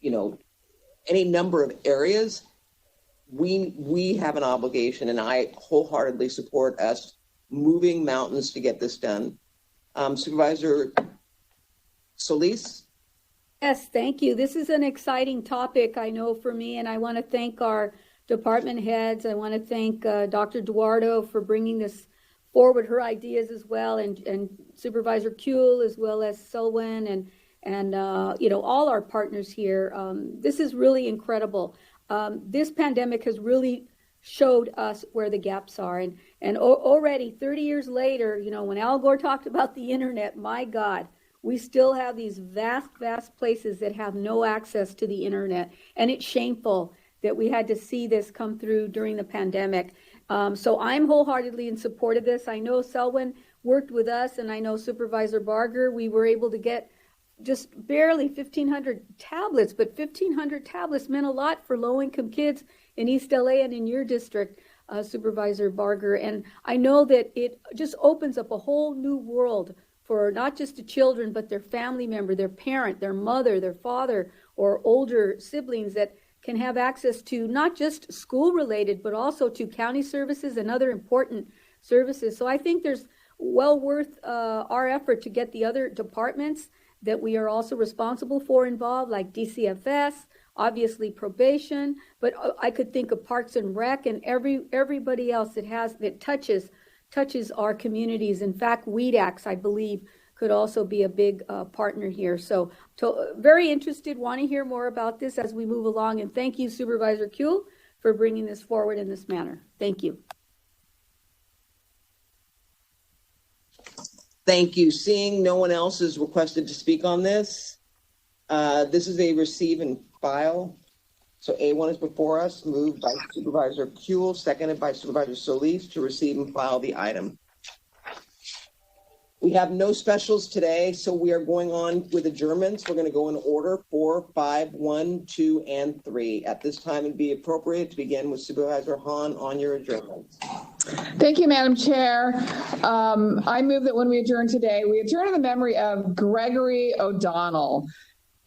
any number of areas. We have an obligation, and I wholeheartedly support us moving mountains to get this done. Supervisor Solis? Yes, thank you. This is an exciting topic, I know, for me, and I want to thank our department heads. I want to thank Dr. Duardo for bringing this forward, her ideas as well, and Supervisor Kuehl, as well as Selwyn and all our partners here. This is really incredible. This pandemic has really showed us where the gaps are, and already 30 years later, when Al Gore talked about the internet, my God, we still have these vast places that have no access to the internet, and it's shameful that we had to see this come through during the pandemic. So I'm wholeheartedly in support of this. I know Selwyn worked with us, and I know Supervisor Barger. We were able to get just barely 1,500 tablets, but 1,500 tablets meant a lot for low-income kids in East LA and in your district, Supervisor Barger. And I know that it just opens up a whole new world for not just the children, but their family member, their parent, their mother, their father, or older siblings that can have access to not just school-related, but also to county services and other important services. So I think there's well worth our effort to get the other departments that we are also responsible for involved, like DCFS, obviously probation, but I could think of Parks and Rec and everybody else that touches our communities. In fact, WEDAX, I believe, could also be a big partner here. So very interested, want to hear more about this as we move along. And thank you, Supervisor Kuehl, for bringing this forward in this manner. Thank you. Thank you. Seeing no one else is requested to speak on this, this is a receive and file. So A1 is before us, moved by Supervisor Kuehl, seconded by Supervisor Solis to receive and file the item. We have no specials today, so we are going on with adjournments. We're going to go in order 4, 5, 1, 2, and 3. At this time, it'd be appropriate to begin with Supervisor Hahn on your adjournments. Thank you, Madam Chair. I move that when we adjourn today, we adjourn in the memory of Gregory O'Donnell.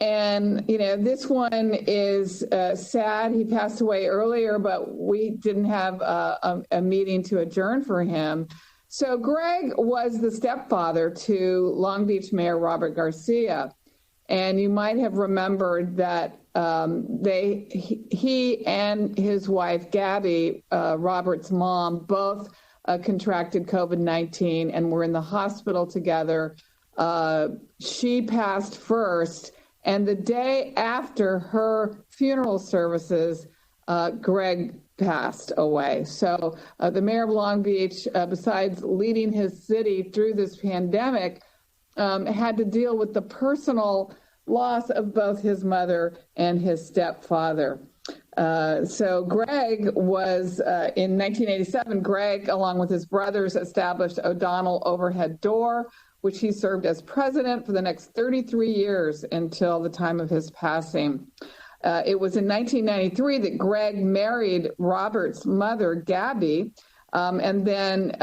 And, this one is sad. He passed away earlier, but we didn't have a meeting to adjourn for him. So Greg was the stepfather to Long Beach Mayor Robert Garcia. And you might have remembered that he and his wife, Gabby, Robert's mom, both contracted COVID-19 and were in the hospital together. She passed first. And the day after her funeral services, Greg passed away. So the mayor of Long Beach, besides leading his city through this pandemic, had to deal with the personal loss of both his mother and his stepfather. So Greg was, in 1987, Greg, along with his brothers, established O'Donnell Overhead Door, which he served as president for the next 33 years until the time of his passing. It was in 1993 that Greg married Robert's mother, Gabby, and then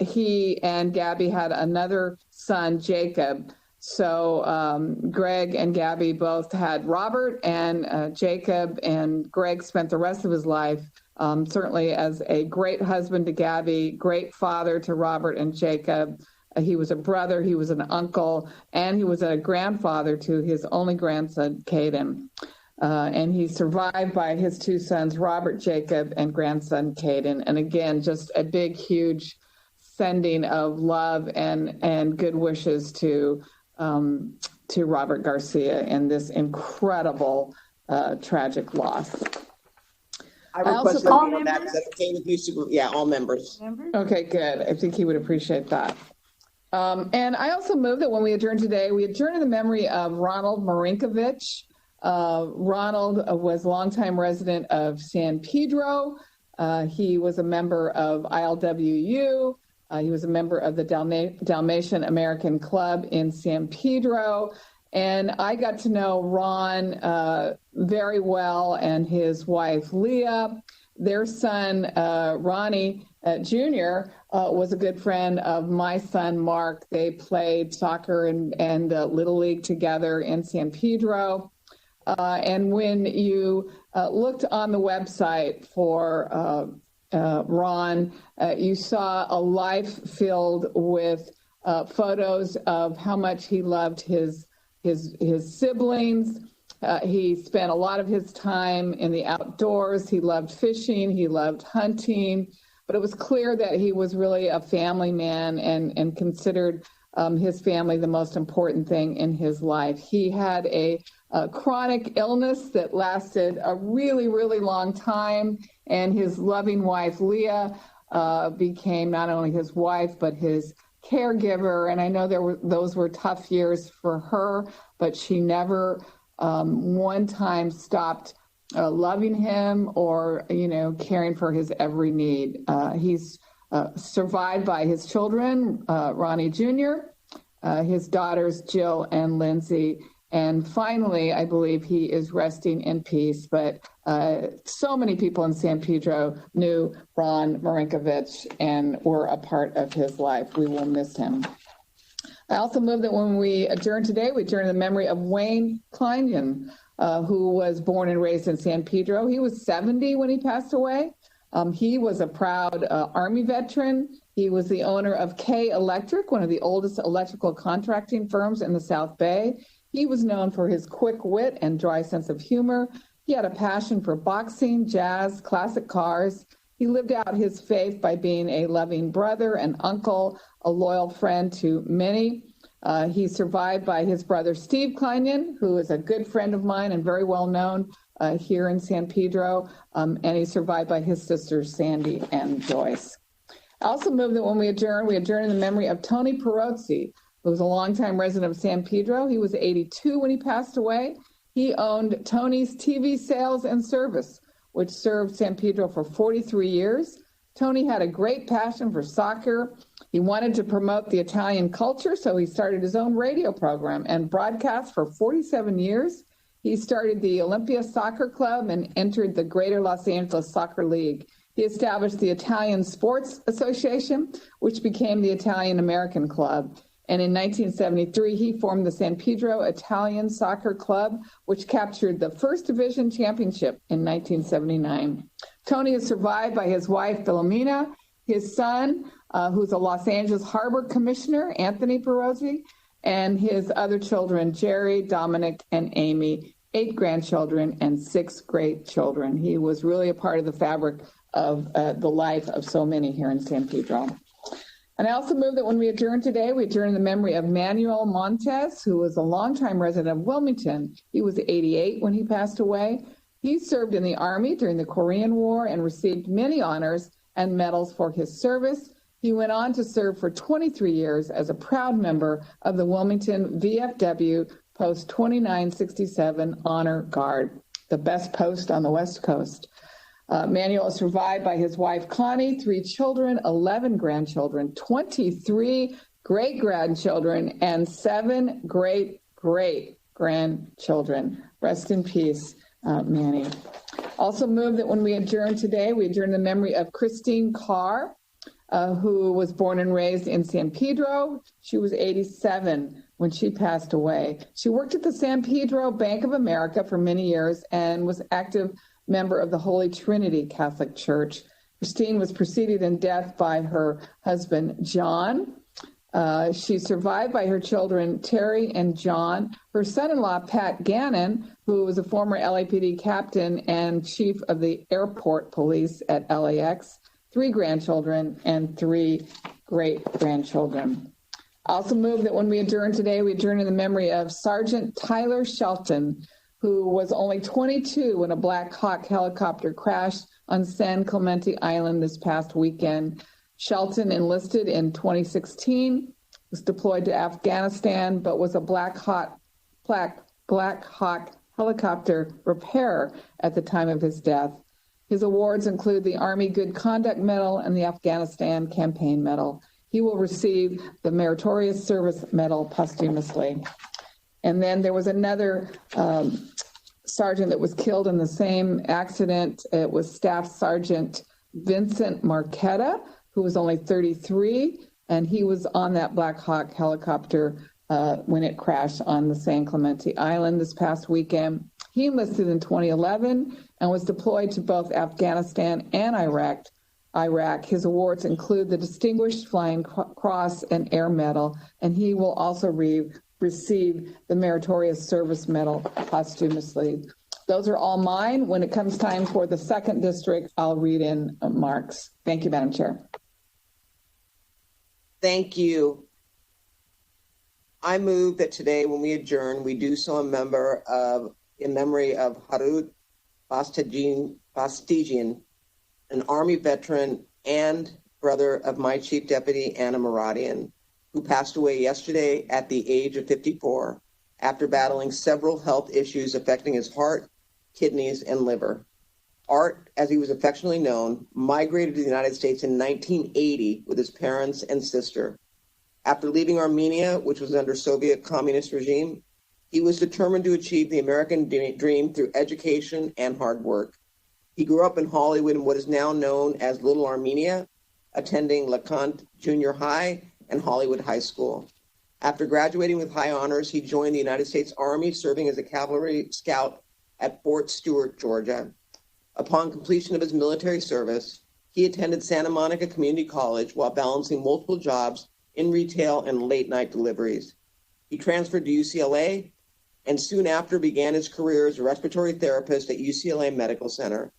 he and Gabby had another son, Jacob. So Greg and Gabby both had Robert, and Jacob and Greg spent the rest of his life certainly as a great husband to Gabby, great father to Robert and Jacob. He was a brother, he was an uncle, and he was a grandfather to his only grandson, Caden. And he's survived by his two sons, Robert Jacob and grandson Caden. And again, just a big, huge sending of love and good wishes to Robert Garcia in this incredible tragic loss. I request that all members. That's okay with you, yeah, all members. Okay, good. I think he would appreciate that. And I also move that when we adjourn today, we adjourn in the memory of Ronald Marinkovich. Ronald was a longtime resident of San Pedro. He was a member of ILWU. He was a member of the Dalmatian American Club in San Pedro. And I got to know Ron very well and his wife, Leah. Their son, Ronnie Jr., was a good friend of my son, Mark. They played soccer and Little League together in San Pedro. And when you looked on the website for Ron, you saw a life filled with photos of how much he loved his siblings. He spent a lot of his time in the outdoors. He loved fishing. He loved hunting. But it was clear that he was really a family man and considered his family the most important thing in his life. He had a chronic illness that lasted a really, really long time. And his loving wife, Leah, became not only his wife, but his caregiver. And I know those were tough years for her, but she never one time stopped loving him or, caring for his every need. He's survived by his children, Ronnie Jr., his daughters, Jill and Lindsay. And finally, I believe he is resting in peace. But so many people in San Pedro knew Ron Marinkovich and were a part of his life. We will miss him. I also move that when we adjourn today, we adjourn in the memory of Wayne Kleinion, who was born and raised in San Pedro. He was 70 when he passed away. He was a proud Army veteran. He was the owner of K Electric, one of the oldest electrical contracting firms in the South Bay. He was known for his quick wit and dry sense of humor. He had a passion for boxing, jazz, classic cars. He lived out his faith by being a loving brother and uncle, a loyal friend to many. He's survived by his brother, Steve Kleinion, who is a good friend of mine and very well known here in San Pedro. And he's survived by his sisters, Sandy and Joyce. I also move that when we adjourn in the memory of Tony Perozzi, who was a longtime resident of San Pedro. He was 82 when he passed away. He owned Tony's TV Sales and Service, which served San Pedro for 43 years. Tony had a great passion for soccer. He wanted to promote the Italian culture, so he started his own radio program and broadcast for 47 years. He started the Olympia Soccer Club and entered the Greater Los Angeles Soccer League. He established the Italian Sports Association, which became the Italian American Club. And in 1973, he formed the San Pedro Italian Soccer Club, which captured the First Division Championship in 1979. Tony is survived by his wife, Philomena, his son, who's a Los Angeles Harbor Commissioner, Anthony Perozzi, and his other children, Jerry, Dominic, and Amy, 8 grandchildren and 6 great children. He was really a part of the fabric of the life of so many here in San Pedro. And I also move that when we adjourn today, we adjourn in the memory of Manuel Montes, who was a longtime resident of Wilmington. He was 88 when he passed away. He served in the Army during the Korean War and received many honors and medals for his service. He went on to serve for 23 years as a proud member of the Wilmington VFW Post 2967 Honor Guard, the best post on the West Coast. Manuel is survived by his wife, Connie, 3 children, 11 grandchildren, 23 great-grandchildren, and 7 great-great-grandchildren. Rest in peace, Manny. Also move that when we adjourn today, we adjourn the memory of Christine Carr, who was born and raised in San Pedro. She was 87 when she passed away. She worked at the San Pedro Bank of America for many years and was active member of the Holy Trinity Catholic Church. Christine was preceded in death by her husband, John. She's survived by her children, Terry and John, her son-in-law, Pat Gannon, who was a former LAPD captain and chief of the airport police at LAX, 3 grandchildren, and 3 great-grandchildren. I also move that when we adjourn today, we adjourn in the memory of Sergeant Tyler Shelton, who was only 22 when a Black Hawk helicopter crashed on San Clemente Island this past weekend. Shelton enlisted in 2016, was deployed to Afghanistan, but was a Black Hawk helicopter repairer at the time of his death. His awards include the Army Good Conduct Medal and the Afghanistan Campaign Medal. He will receive the Meritorious Service Medal posthumously. And then there was another sergeant that was killed in the same accident. It was Staff Sergeant Vincent Marquetta, who was only 33, and he was on that Black Hawk helicopter when it crashed on the San Clemente Island this past weekend. He enlisted in 2011 and was deployed to both Afghanistan and Iraq. His awards include the Distinguished Flying Cross and Air Medal, and he will also receive the Meritorious Service Medal posthumously. Those are all mine. When it comes time for the 2nd District, I'll read in marks. Thank you, Madam Chair. Thank you. I move that today, when we adjourn, we do so in memory of Harut Bastigian, an Army veteran and brother of my Chief Deputy, Anna Maradian, who passed away yesterday at the age of 54 after battling several health issues affecting his heart, kidneys, and liver. Art, as he was affectionately known, migrated to the United States in 1980 with his parents and sister. After leaving Armenia, which was under Soviet communist regime, he was determined to achieve the American dream through education and hard work. He grew up in Hollywood in what is now known as Little Armenia, attending LeConte Junior High and Hollywood High School. After graduating with high honors, he joined the United States Army, serving as a cavalry scout at Fort Stewart, Georgia. Upon completion of his military service, he attended Santa Monica Community College while balancing multiple jobs in retail and late-night deliveries. He transferred to UCLA and soon after began his career as a respiratory therapist at UCLA Medical Center.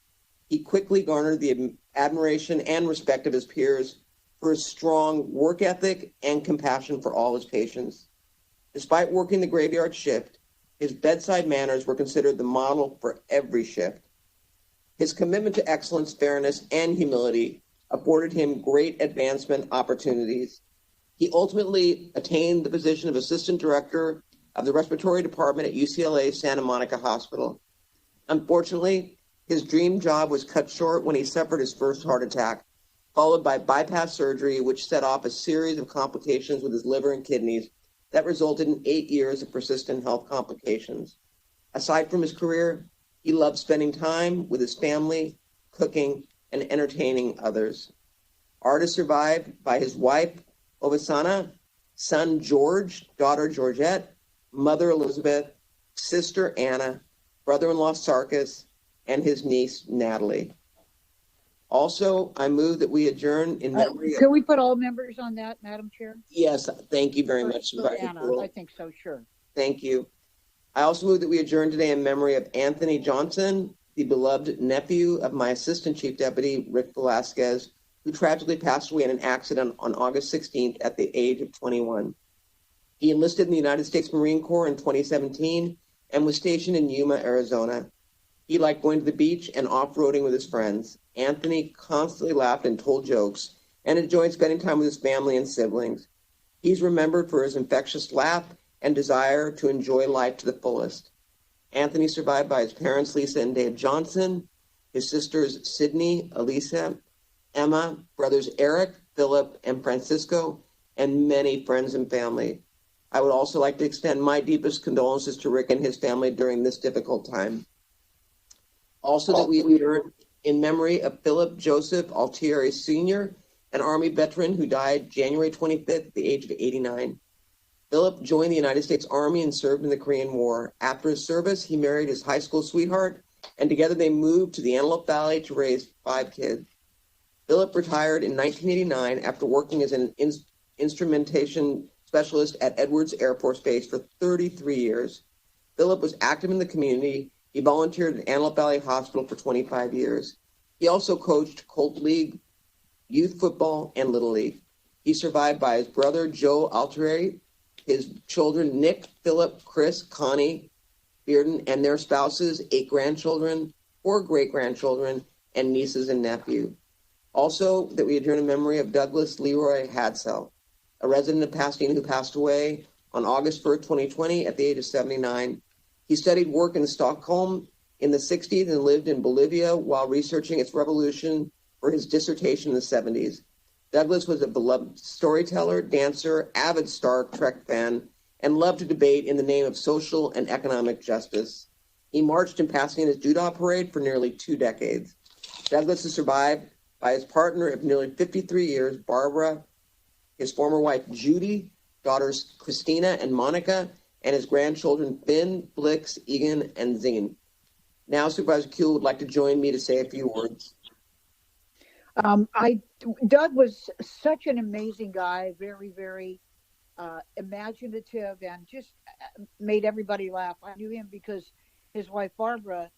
He quickly garnered the admiration and respect of his peers for his strong work ethic and compassion for all his patients. Despite working the graveyard shift, his bedside manners were considered the model for every shift. His commitment to excellence, fairness, and humility afforded him great advancement opportunities. He ultimately attained the position of Assistant Director of the Respiratory Department at UCLA Santa Monica Hospital. Unfortunately, his dream job was cut short when he suffered his first heart attack, followed by bypass surgery, which set off a series of complications with his liver and kidneys that resulted in 8 years of persistent health complications. Aside from his career, he loved spending time with his family, cooking, and entertaining others. Art is survived by his wife, Ovasana, son George, daughter Georgette, mother Elizabeth, sister Anna, brother-in-law Sarkis, and his niece Natalie. Also, I move that we adjourn in memory Can we put all members on that, Madam Chair? Yes, thank you very much, Supervisor Anna, Poole. I think so, sure. Thank you. I also move that we adjourn today in memory of Anthony Johnson, the beloved nephew of my Assistant Chief Deputy, Rick Velasquez, who tragically passed away in an accident on August 16th at the age of 21. He enlisted in the United States Marine Corps in 2017 and was stationed in Yuma, Arizona. He liked going to the beach and off-roading with his friends. Anthony constantly laughed and told jokes and enjoyed spending time with his family and siblings. He's remembered for his infectious laugh and desire to enjoy life to the fullest. Anthony survived by his parents, Lisa and Dave Johnson, his sisters, Sydney, Elisa, Emma, brothers Eric, Philip, and Francisco, and many friends and family. I would also like to extend my deepest condolences to Rick and his family during this difficult time. Also, that we adjourn in memory of Philip Joseph Altieri Sr., an Army veteran who died January 25th at the age of 89. Philip joined the United States Army and served in the Korean War. After his service, he married his high school sweetheart, and together they moved to the Antelope Valley to raise 5 kids. Philip retired in 1989 after working as an instrumentation specialist at Edwards Air Force Base for 33 years. Philip was active in the community. He volunteered at Antelope Valley Hospital for 25 years. He also coached Colt League, youth football, and Little League. He's survived by his brother, Joe Altieri, his children, Nick, Philip, Chris, Connie, Bearden, and their spouses, 8 grandchildren, 4 great-grandchildren, and nieces and nephew. Also, that we adjourn in memory of Douglas Leroy Hadsell, a resident of Pasadena who passed away on August 1st, 2020 at the age of 79. He studied work in Stockholm in the 60s and lived in Bolivia while researching its revolution for his dissertation in the 70s. Douglas was a beloved storyteller, dancer, avid Star Trek fan, and loved to debate in the name of social and economic justice. He marched in Pasadena's Judah Parade for nearly 2 decades. Douglas is survived by his partner of nearly 53 years, Barbara, his former wife, Judy, daughters Christina and Monica, and his grandchildren, Finn, Blix, Egan, and Zine. Now, Supervisor Kuehl would like to join me to say a few words. Doug was such an amazing guy, very, very imaginative, and just made everybody laugh. I knew him because his wife Barbara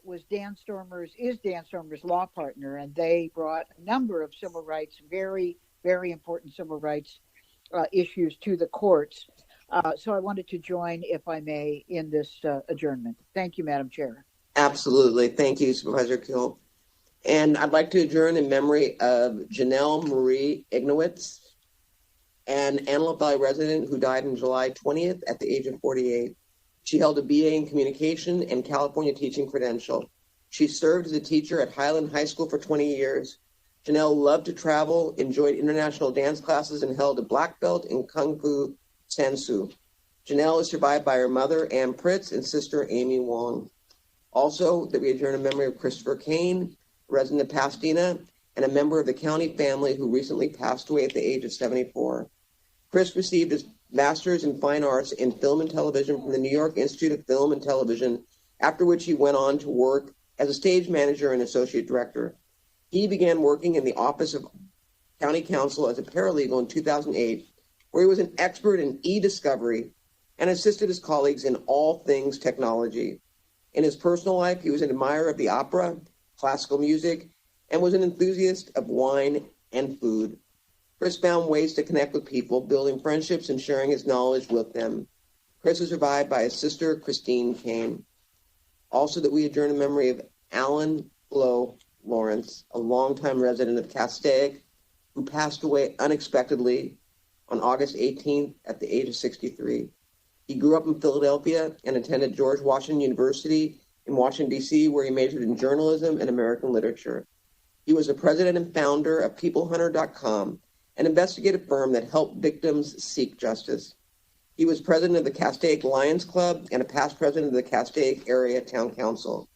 is Dan Stormer's law partner, and they brought a number of civil rights, very, very important civil rights issues to the courts. So I wanted to join, if I may, in this adjournment. Thank you, Madam Chair. Absolutely. Thank you, Supervisor Kuehl. And I'd like to adjourn in memory of Janelle Marie Ignowitz, an Antelope Valley resident who died on July 20th at the age of 48. She held a BA in Communication and California teaching credential. She served as a teacher at Highland High School for 20 years. Janelle loved to travel, enjoyed international dance classes, and held a black belt in Kung Fu Sansu. Janelle is survived by her mother, Ann Pritz, and sister, Amy Wong. Also, that we adjourn in memory of Christopher Kane, resident of Pasadena, and a member of the county family who recently passed away at the age of 74. Chris received his master's in fine arts in film and television from the New York Institute of Film and Television, after which he went on to work as a stage manager and associate director. He began working in the office of county counsel as a paralegal in 2008, where he was an expert in e-discovery and assisted his colleagues in all things technology. In his personal life, he was an admirer of the opera, classical music, and was an enthusiast of wine and food. Chris found ways to connect with people, building friendships and sharing his knowledge with them. Chris was survived by his sister, Christine Kane. Also, that we adjourn in memory of Alan Flo Lawrence, a longtime resident of Castaic, who passed away unexpectedly on August 18th at the age of 63. He grew up in Philadelphia and attended George Washington University in Washington, D.C., where he majored in journalism and American literature. He was the president and founder of PeopleHunter.com, an investigative firm that helped victims seek justice. He was president of the Castaic Lions Club and a past president of the Castaic Area Town Council.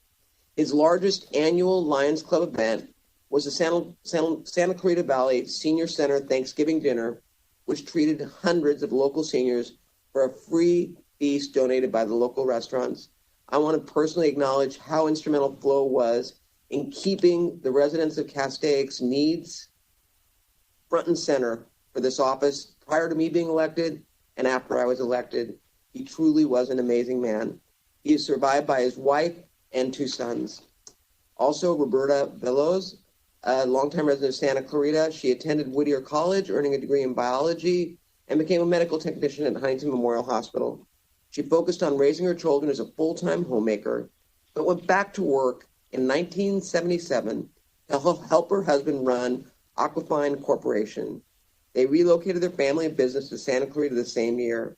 His largest annual Lions Club event was the Santa Clarita Valley Senior Center Thanksgiving Dinner, which treated hundreds of local seniors for a free feast donated by the local restaurants. I want to personally acknowledge how instrumental Flo was in keeping the residents of Castaic's needs front and center for this office prior to me being elected and after I was elected. He truly was an amazing man. He is survived by his wife and 2 sons. Also, Roberta Veloz, a longtime resident of Santa Clarita. She attended Whittier College, earning a degree in biology, and became a medical technician at Huntington Memorial Hospital. She focused on raising her children as a full-time homemaker, but went back to work in 1977 to help her husband run Aquafine Corporation. They relocated their family and business to Santa Clarita the same year.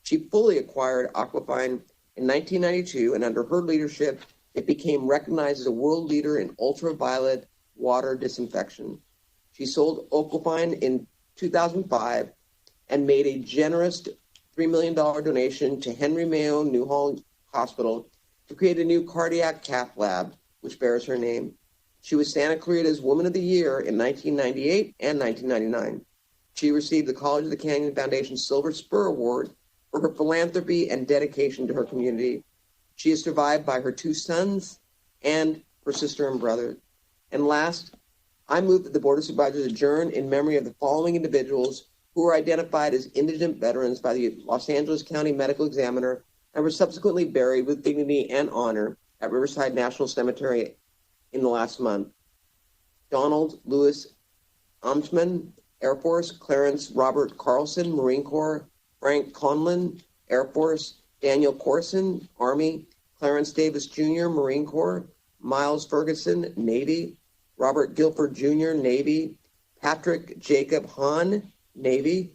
She fully acquired Aquafine in 1992, and under her leadership, it became recognized as a world leader in ultraviolet water disinfection. She sold Aquafine in 2005 and made a generous $3 million donation to Henry Mayo Newhall Hospital to create a new cardiac cath lab, which bears her name. She was Santa Clarita's Woman of the Year in 1998 and 1999. She received the College of the Canyon Foundation Silver Spur Award for her philanthropy and dedication to her community. She is survived by her 2 sons and her sister and brother. And last, I move that the Board of Supervisors adjourn in memory of the following individuals who were identified as indigent veterans by the Los Angeles County Medical Examiner and were subsequently buried with dignity and honor at Riverside National Cemetery in the last month. Donald Lewis Amtman, Air Force; Clarence Robert Carlson, Marine Corps; Frank Conlon, Air Force; Daniel Corson, Army; Clarence Davis Jr., Marine Corps; Miles Ferguson, Navy; Robert Guilford Jr., Navy; Patrick Jacob Hahn, Navy;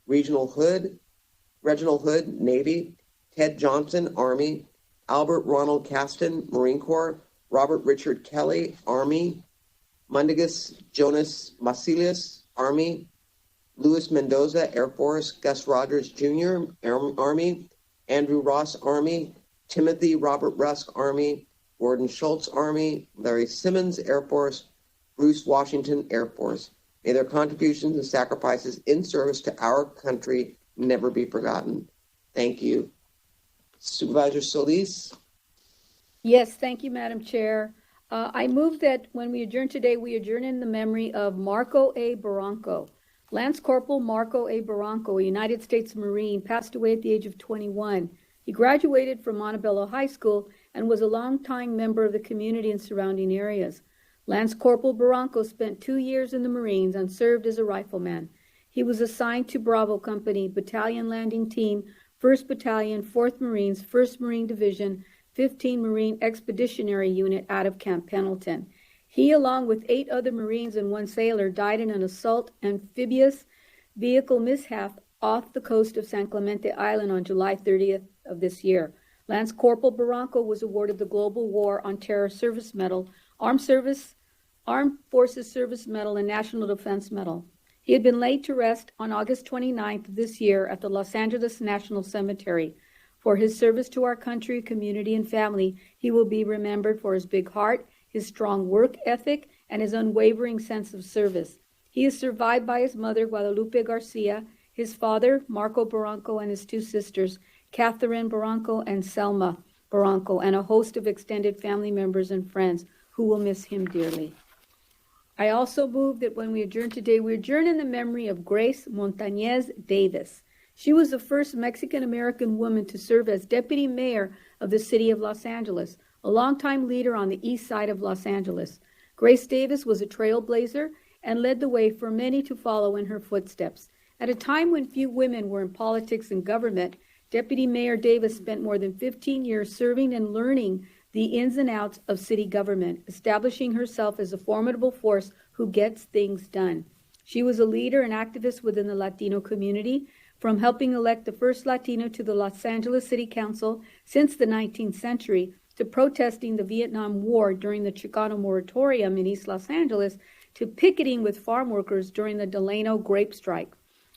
Reginald Hood, Navy; Ted Johnson, Army; Albert Ronald Caston, Marine Corps; Robert Richard Kelly, Army; Mundigus Jonas Masilius, Army; Luis Mendoza, Air Force; Gus Rogers Jr., Army; Andrew Ross, Army; Timothy Robert Rusk, Army; Gordon Schultz, Army; Larry Simmons, Air Force; Bruce Washington, Air Force. May their contributions and sacrifices in service to our country never be forgotten. Thank you. Supervisor Solis? Yes, thank you, Madam Chair. I move that when we adjourn today, we adjourn in the memory of Marco A. Barranco. Lance Corporal Marco A. Barranco, a United States Marine, passed away at the age of 21. He graduated from Montebello High School and was a longtime member of the community and surrounding areas. Lance Corporal Barranco spent 2 years in the Marines and served as a rifleman. He was assigned to Bravo Company, Battalion Landing Team, 1st Battalion, 4th Marines, 1st Marine Division, 15 Marine Expeditionary Unit out of Camp Pendleton. He, along with 8 other Marines and 1 sailor, died in an assault amphibious vehicle mishap off the coast of San Clemente Island on July 30th of this year. Lance Corporal Barranco was awarded the Global War on Terror Service Medal, Armed Forces Service Medal, and National Defense Medal. He had been laid to rest on August 29th of this year at the Los Angeles National Cemetery. For his service to our country, community, and family, he will be remembered for his big heart, his strong work ethic, and his unwavering sense of service. He is survived by his mother, Guadalupe Garcia, his father, Marco Barranco, and his 2 sisters, Catherine Barranco and Selma Barranco, and a host of extended family members and friends who will miss him dearly. I also move that when we adjourn today, we adjourn in the memory of Grace Montañez Davis. She was the first Mexican-American woman to serve as deputy mayor of the city of Los Angeles, a longtime leader on the east side of Los Angeles. Grace Davis was a trailblazer and led the way for many to follow in her footsteps. At a time when few women were in politics and government, Deputy Mayor Davis spent more than 15 years serving and learning the ins and outs of city government, establishing herself as a formidable force who gets things done. She was a leader and activist within the Latino community, from helping elect the first Latino to the Los Angeles City Council since the 19th century, to protesting the Vietnam War during the Chicano moratorium in East Los Angeles, to picketing with farm workers during the Delano grape strike.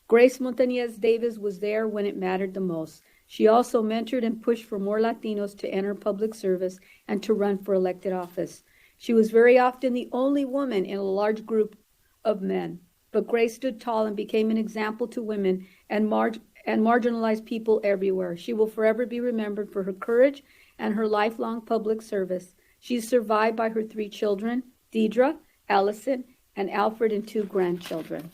Grace Montañez Davis was there when it mattered the most. She also mentored and pushed for more Latinos to enter public service and to run for elected office. She was very often the only woman in a large group of men, but Grace stood tall and became an example to women and marginalized people everywhere. She will forever be remembered for her courage and her lifelong public service. She is survived by her 3 children, Deidre, Allison, and Alfred, and 2 grandchildren.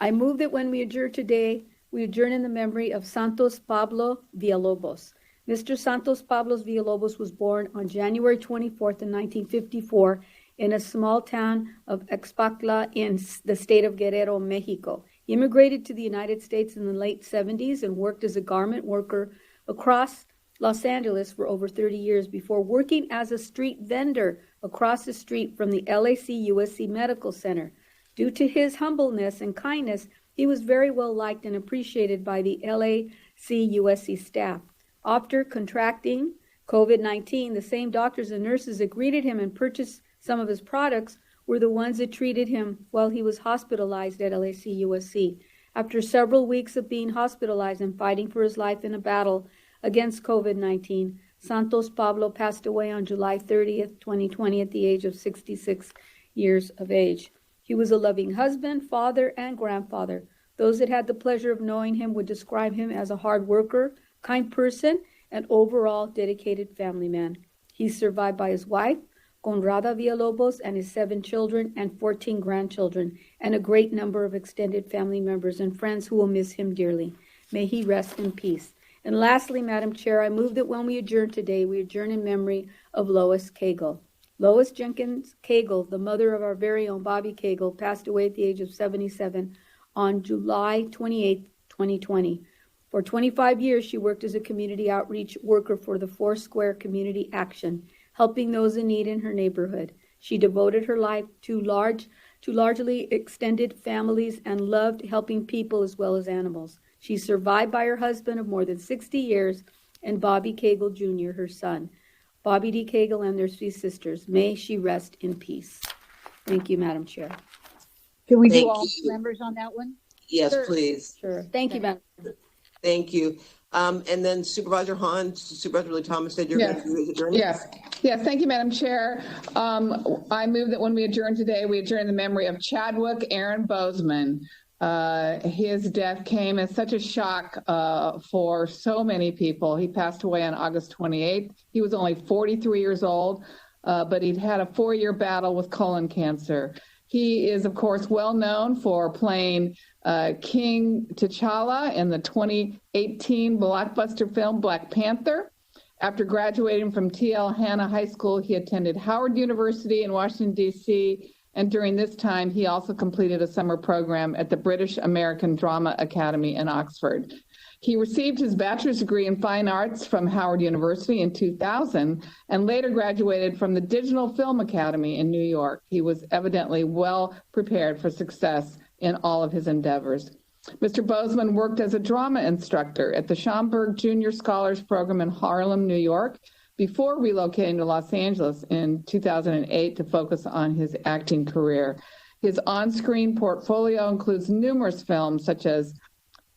I move that when we adjourn today, we adjourn in the memory of Santos Pablo Villalobos. Mr. Santos Pablo Villalobos was born on January 24th in 1954 in a small town of Expacla in the state of Guerrero, Mexico. He immigrated to the United States in the late 70s and worked as a garment worker across Los Angeles for over 30 years before working as a street vendor across the street from the LAC-USC Medical Center. Due to his humbleness and kindness, he was very well liked and appreciated by the LAC-USC staff. After contracting COVID-19, the same doctors and nurses that greeted him and purchased some of his products were the ones that treated him while he was hospitalized at LAC-USC. After several weeks of being hospitalized and fighting for his life in a battle against COVID-19, Santos Pablo passed away on July 30th, 2020 at the age of 66 years of age. He was a loving husband, father, and grandfather. Those that had the pleasure of knowing him would describe him as a hard worker, kind person, and overall dedicated family man. He's survived by his wife, Conrada Villalobos, and his 7 children and 14 grandchildren, and a great number of extended family members and friends who will miss him dearly. May he rest in peace. And lastly, Madam Chair, I move that when we adjourn today, we adjourn in memory of Lois Cagle. Lois Jenkins Cagle, the mother of our very own Bobby Cagle, passed away at the age of 77 on July 28, 2020. For 25 years, she worked as a community outreach worker for the Foursquare Community Action, helping those in need in her neighborhood. She devoted her life to largely extended families and loved helping people as well as animals. She's survived by her husband of more than 60 years and Bobby Cagle Jr., her son. Bobby D. Cagle and their 3 sisters. May she rest in peace. Thank you, Madam Chair. Can we Thank do all you. members on that one? Yes, Sure. please. Sure. Thank you, Madam Chair. Thank you. And then Supervisor Hahn, Supervisor Lee Thomas said you're Yes. going to do his adjournment? Yes. Thank you, Madam Chair. I move that when we adjourn today, we adjourn in the memory of Chadwick Aaron Bozeman. His death came as such a shock for so many people. He passed away on August 28th. He was only 43 years old, but he'd had a 4-year battle with colon cancer. He is, of course, well known for playing King T'Challa in the 2018 blockbuster film Black Panther. After graduating from T.L. Hanna High School, he attended Howard University in Washington, D.C., and during this time, he also completed a summer program at the British American Drama Academy in Oxford. He received his bachelor's degree in fine arts from Howard University in 2000 and later graduated from the Digital Film Academy in New York. He was evidently well prepared for success in all of his endeavors. Mr. Bozeman worked as a drama instructor at the Schomburg Junior Scholars Program in Harlem, New York, before relocating to Los Angeles in 2008 to focus on his acting career. His on-screen portfolio includes numerous films such as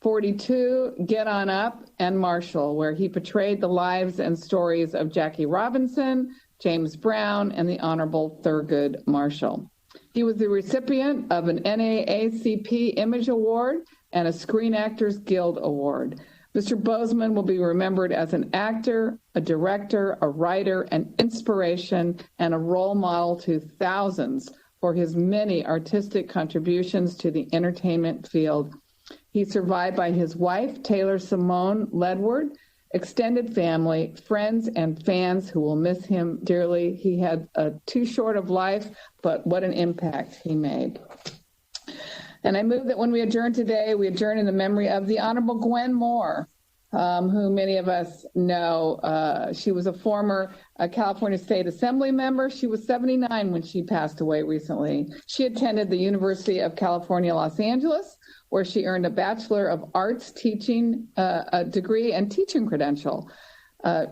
42, Get On Up, and Marshall, where he portrayed the lives and stories of Jackie Robinson, James Brown, and the Honorable Thurgood Marshall. He was the recipient of an NAACP Image Award and a Screen Actors Guild Award. Mr. Bozeman will be remembered as an actor, a director, a writer, an inspiration, and a role model to thousands for his many artistic contributions to the entertainment field. He's survived by his wife, Taylor Simone Ledward, extended family, friends, and fans who will miss him dearly. He had too short of life, but what an impact he made. And I move that when we adjourn today, we adjourn in the memory of the Honorable Gwen Moore, who many of us know. She was a former California State Assembly member. She was 79 when she passed away recently. She attended the University of California, Los Angeles, where she earned a Bachelor of Arts teaching degree and teaching credential.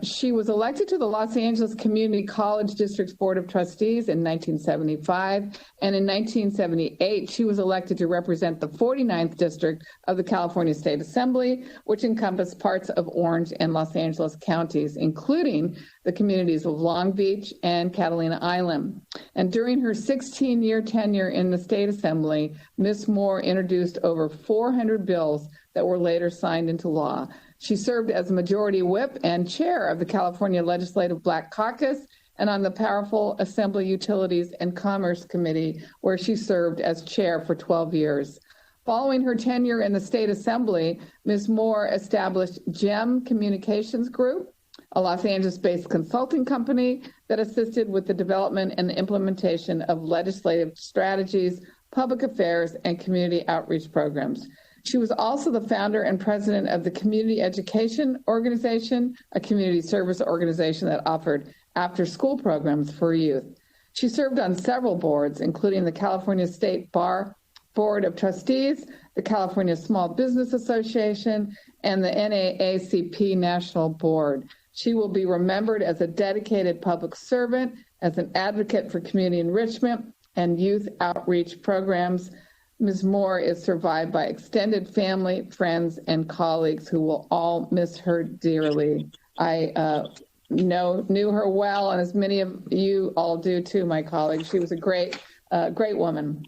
She was elected to the Los Angeles Community College District's Board of Trustees in 1975, and in 1978, she was elected to represent the 49th District of the California State Assembly, which encompassed parts of Orange and Los Angeles counties, including the communities of Long Beach and Catalina Island. And during her 16-year tenure in the State Assembly, Ms. Moore introduced over 400 bills that were later signed into law. She served as Majority Whip and Chair of the California Legislative Black Caucus and on the powerful Assembly Utilities and Commerce Committee, where she served as chair for 12 years. Following her tenure in the State Assembly, Ms. Moore established GEM Communications Group, a Los Angeles-based consulting company that assisted with the development and the implementation of legislative strategies, public affairs, and community outreach programs. She was also the founder and president of the Community Education Organization, a community service organization that offered after-school programs for youth. She served on several boards, including the California State Bar Board of Trustees, the California Small Business Association, and the NAACP National Board. She will be remembered as a dedicated public servant, as an advocate for community enrichment and youth outreach programs. Ms. Moore is survived by extended family, friends, and colleagues who will all miss her dearly. I knew her well, and as many of you all do too, my colleagues. She was a great woman.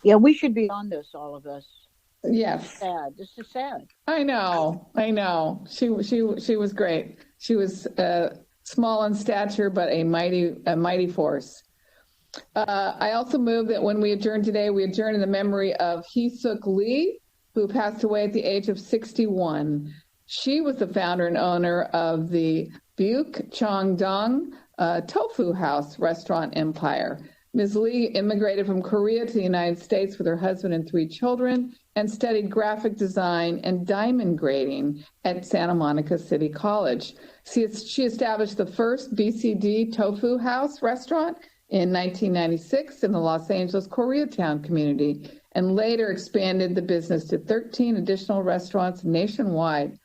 Yeah, we should be on this, all of us. Yes. Sad. This is sad. I know. She was great. She was small in stature, but a mighty force. I also move that when we adjourn today, we adjourn in the memory of Hee-Suk Lee, who passed away at the age of 61. She was the founder and owner of the Byuk Chongdong Tofu House restaurant empire. Ms. Lee immigrated from Korea to the United States with her husband and 3 children and studied graphic design and diamond grading at Santa Monica City College. She established the first BCD Tofu House restaurant in 1996 in the Los Angeles Koreatown community and later expanded the business to 13 additional restaurants nationwide.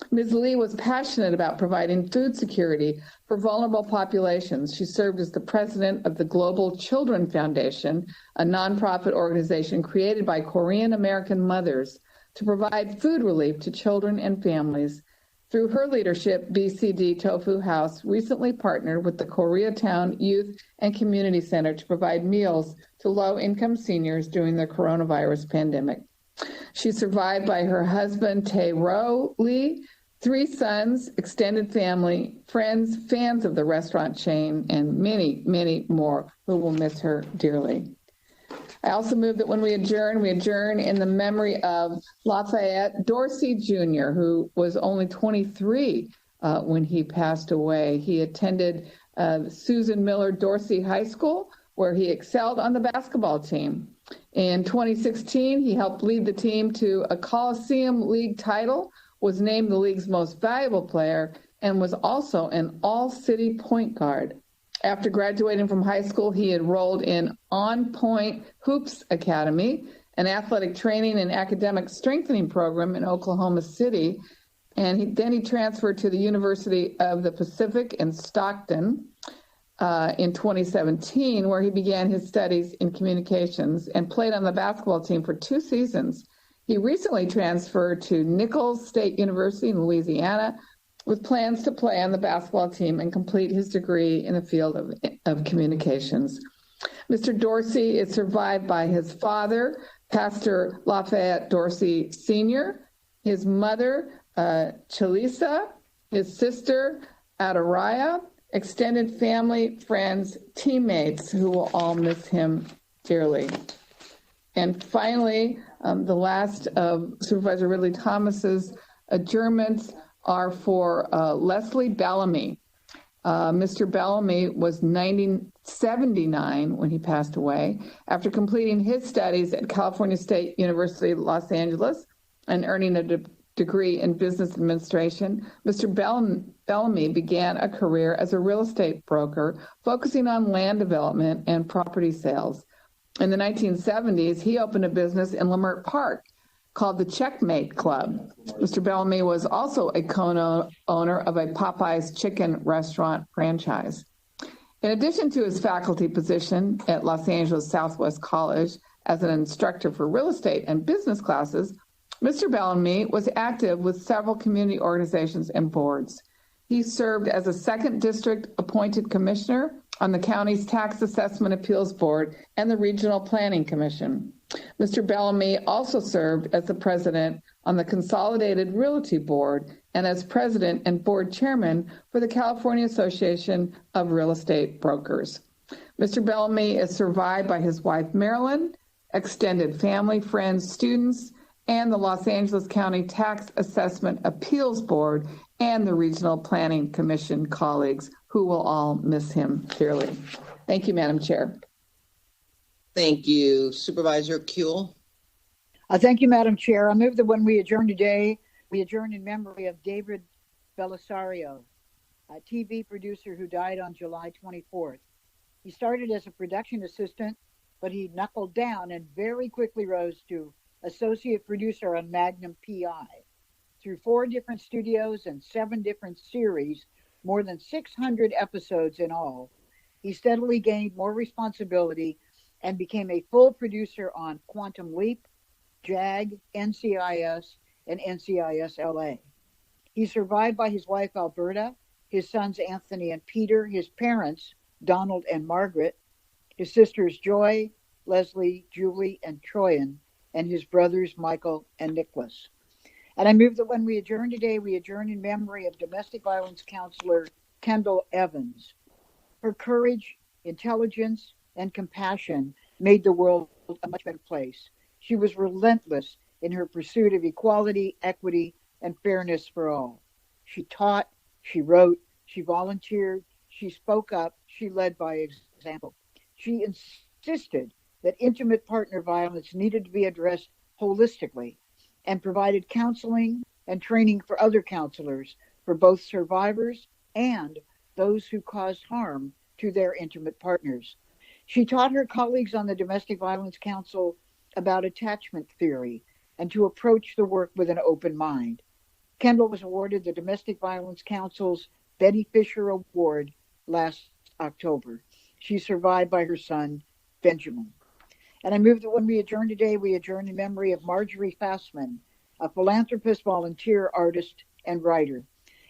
Ms. Lee was passionate about providing food security for vulnerable populations. She served as the president of the Global Children Foundation, a nonprofit organization created by Korean American mothers to provide food relief to children and families. Through her leadership, BCD Tofu House recently partnered with the Koreatown Youth and Community Center to provide meals to low-income seniors during the coronavirus pandemic. She's survived by her husband, Tae-ro Lee, 3 sons, extended family, friends, fans of the restaurant chain, and many, many more who will miss her dearly. I also move that when we adjourn in the memory of Lafayette Dorsey Jr., who was only 23 when he passed away. He attended Susan Miller Dorsey High School, where he excelled on the basketball team. In 2016, he helped lead the team to a Coliseum League title, was named the league's most valuable player, and was also an all-city point guard. After graduating from high school, he enrolled in On Point Hoops Academy, an athletic training and academic strengthening program in Oklahoma City. And then he transferred to the University of the Pacific in Stockton in 2017, where he began his studies in communications and played on the basketball team for 2 seasons. He recently transferred to Nichols State University in Louisiana, with plans to play on the basketball team and complete his degree in the field of communications. Mr. Dorsey is survived by his father, Pastor Lafayette Dorsey Sr., his mother, Chalisa, his sister, Adaraya, extended family, friends, teammates who will all miss him dearly. And finally, the last of Supervisor Ridley Thomas's adjournments are for Leslie Bellamy. Mr. Bellamy was 79 when he passed away. After completing his studies at California State University, Los Angeles, and earning a degree in business administration, Mr. Bellamy began a career as a real estate broker, focusing on land development and property sales. In the 1970s, he opened a business in Leimert Park called the Checkmate Club. Mr. Bellamy was also a co-owner of a Popeye's chicken restaurant franchise. In addition to his faculty position at Los Angeles Southwest College as an instructor for real estate and business classes, Mr. Bellamy was active with several community organizations and boards. He served as a 2nd District appointed commissioner on the county's Tax Assessment Appeals Board and the Regional Planning Commission. Mr. Bellamy also served as the president on the Consolidated Realty Board and as president and board chairman for the California Association of Real Estate Brokers. Mr. Bellamy is survived by his wife, Marilyn, extended family, friends, students, and the Los Angeles County Tax Assessment Appeals Board and the Regional Planning Commission colleagues who will all miss him dearly. Thank you, Madam Chair. Thank you. Supervisor Kuehl. Thank you, Madam Chair. I move that when we adjourn today, we adjourn in memory of David Belisario, a TV producer who died on July 24th. He started as a production assistant, but he knuckled down and very quickly rose to associate producer on Magnum PI. Through 4 different studios and 7 different series, more than 600 episodes in all, he steadily gained more responsibility and became a full producer on Quantum Leap, JAG, NCIS, and NCIS LA. He's survived by his wife, Alberta, his sons, Anthony and Peter, his parents, Donald and Margaret, his sisters, Joy, Leslie, Julie, and Troyan, and his brothers Michael and Nicholas. And I move that when we adjourn today, we adjourn in memory of domestic violence counselor Kendall Evans. Her courage, intelligence, and compassion made the world a much better place. She was relentless in her pursuit of equality, equity, and fairness for all. She taught, she wrote, she volunteered, she spoke up, she led by example. She insisted that intimate partner violence needed to be addressed holistically and provided counseling and training for other counselors for both survivors and those who caused harm to their intimate partners. She taught her colleagues on the Domestic Violence Council about attachment theory and to approach the work with an open mind. Kendall was awarded the Domestic Violence Council's Betty Fisher Award last October. She's survived by her son, Benjamin. And I move that when we adjourn today, we adjourn in memory of Marjorie Fassman, a philanthropist, volunteer, artist, and writer.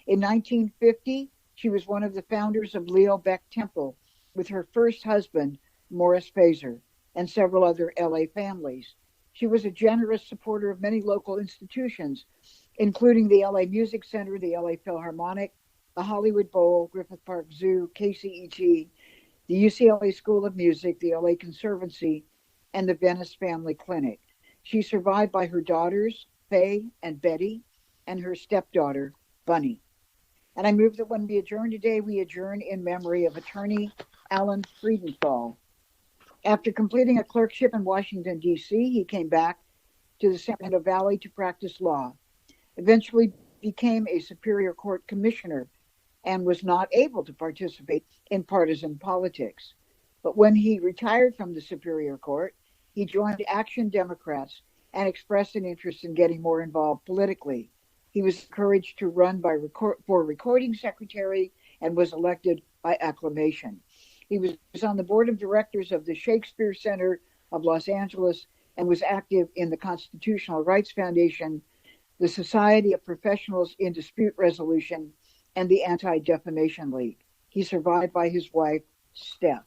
In 1950, she was one of the founders of Leo Beck Temple with her first husband, Morris Fazer, and several other LA families. She was a generous supporter of many local institutions, including the LA Music Center, the LA Philharmonic, the Hollywood Bowl, Griffith Park Zoo, KCET, the UCLA School of Music, the LA Conservancy, and the Venice Family Clinic. She's survived by her daughters, Faye and Betty, and her stepdaughter, Bunny. And I move that when we adjourn today, we adjourn in memory of attorney Alan Friedenthal. After completing a clerkship in Washington, D.C., he came back to the Sacramento Valley to practice law, eventually became a Superior Court commissioner, and was not able to participate in partisan politics. But when he retired from the Superior Court, he joined Action Democrats and expressed an interest in getting more involved politically. He was encouraged to run for recording secretary and was elected by acclamation. He was on the board of directors of the Shakespeare Center of Los Angeles and was active in the Constitutional Rights Foundation, the Society of Professionals in Dispute Resolution, and the Anti-Defamation League. He's survived by his wife, Steph.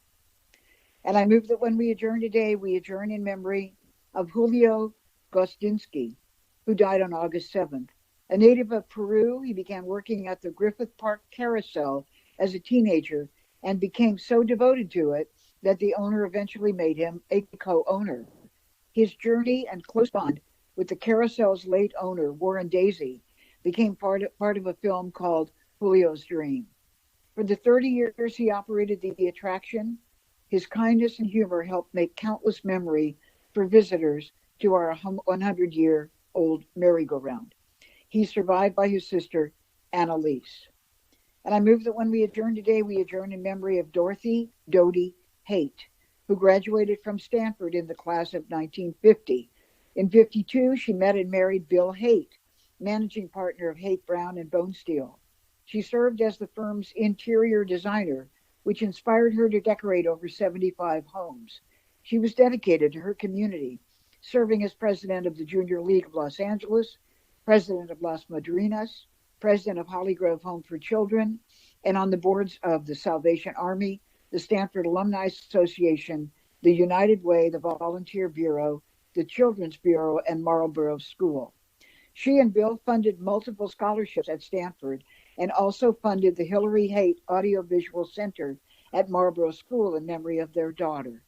And I move that when we adjourn today, we adjourn in memory of Julio Gostinsky, who died on August 7th. A native of Peru, he began working at the Griffith Park Carousel as a teenager and became so devoted to it that the owner eventually made him a co-owner. His journey and close bond with the carousel's late owner, Warren Daisy, became part of a film called Julio's Dream. For the 30 years he operated the attraction, his kindness and humor helped make countless memory for visitors to our 100-year-old merry-go-round. He's survived by his sister, Annalise. And I move that when we adjourn today, we adjourn in memory of Dorothy Dodie Haight, who graduated from Stanford in the class of 1950. In 52, she met and married Bill Haight, managing partner of Haight Brown and Bonesteel. She served as the firm's interior designer, which inspired her to decorate over 75 homes. She was dedicated to her community, serving as president of the Junior League of Los Angeles, president of Las Madrinas, president of Holly Grove Home for Children, and on the boards of the Salvation Army, the Stanford Alumni Association, the United Way, the Volunteer Bureau, the Children's Bureau, and Marlborough School. She and Bill funded multiple scholarships at Stanford and also funded the Hillary Haight Audiovisual Center at Marlborough School in memory of their daughter.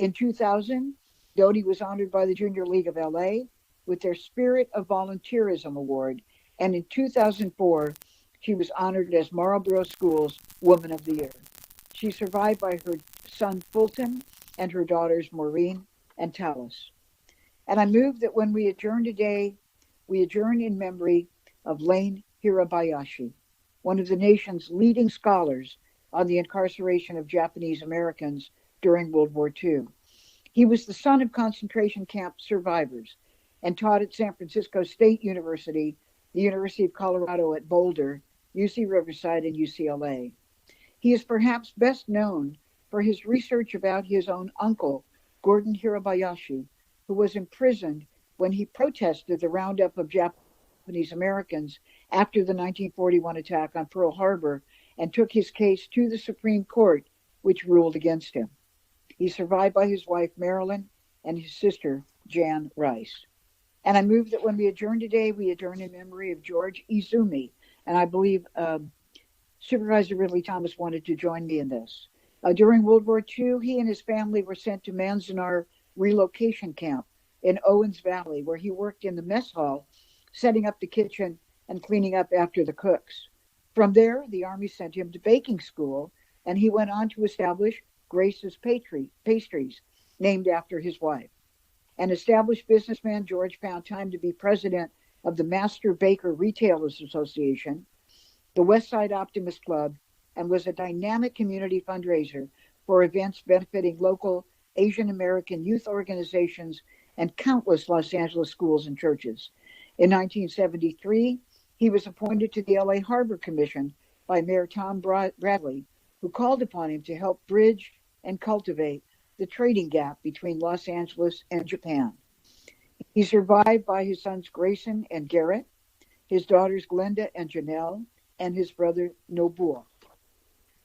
In 2000, Dodie was honored by the Junior League of LA with their Spirit of Volunteerism Award, and in 2004, she was honored as Marlborough School's Woman of the Year. She's survived by her son Fulton and her daughters Maureen and Tallis. And I move that when we adjourn today, we adjourn in memory of Lane Hirabayashi, one of the nation's leading scholars on the incarceration of Japanese Americans during World War II. He was the son of concentration camp survivors and taught at San Francisco State University, the University of Colorado at Boulder, UC Riverside, and UCLA. He is perhaps best known for his research about his own uncle, Gordon Hirabayashi, who was imprisoned when he protested the roundup of Japanese Americans after the 1941 attack on Pearl Harbor and took his case to the Supreme Court, which ruled against him. He's survived by his wife, Marilyn, and his sister, Jan Rice. And I move that when we adjourn today, we adjourn in memory of George Izumi. And I believe Supervisor Ridley Thomas wanted to join me in this. During World War II, he and his family were sent to Manzanar relocation camp in Owens Valley, where he worked in the mess hall, setting up the kitchen and cleaning up after the cooks. From there, the Army sent him to baking school, and he went on to establish Grace's Pastries, named after his wife. An established businessman, George found time to be president of the Master Baker Retailers Association, the West Side Optimist Club, and was a dynamic community fundraiser for events benefiting local Asian American youth organizations and countless Los Angeles schools and churches. In 1973, he was appointed to the LA Harbor Commission by Mayor Tom Bradley, who called upon him to help bridge and cultivate the trading gap between Los Angeles and Japan. He's survived by his sons Grayson and Garrett, his daughters Glenda and Janelle, and his brother Nobuo.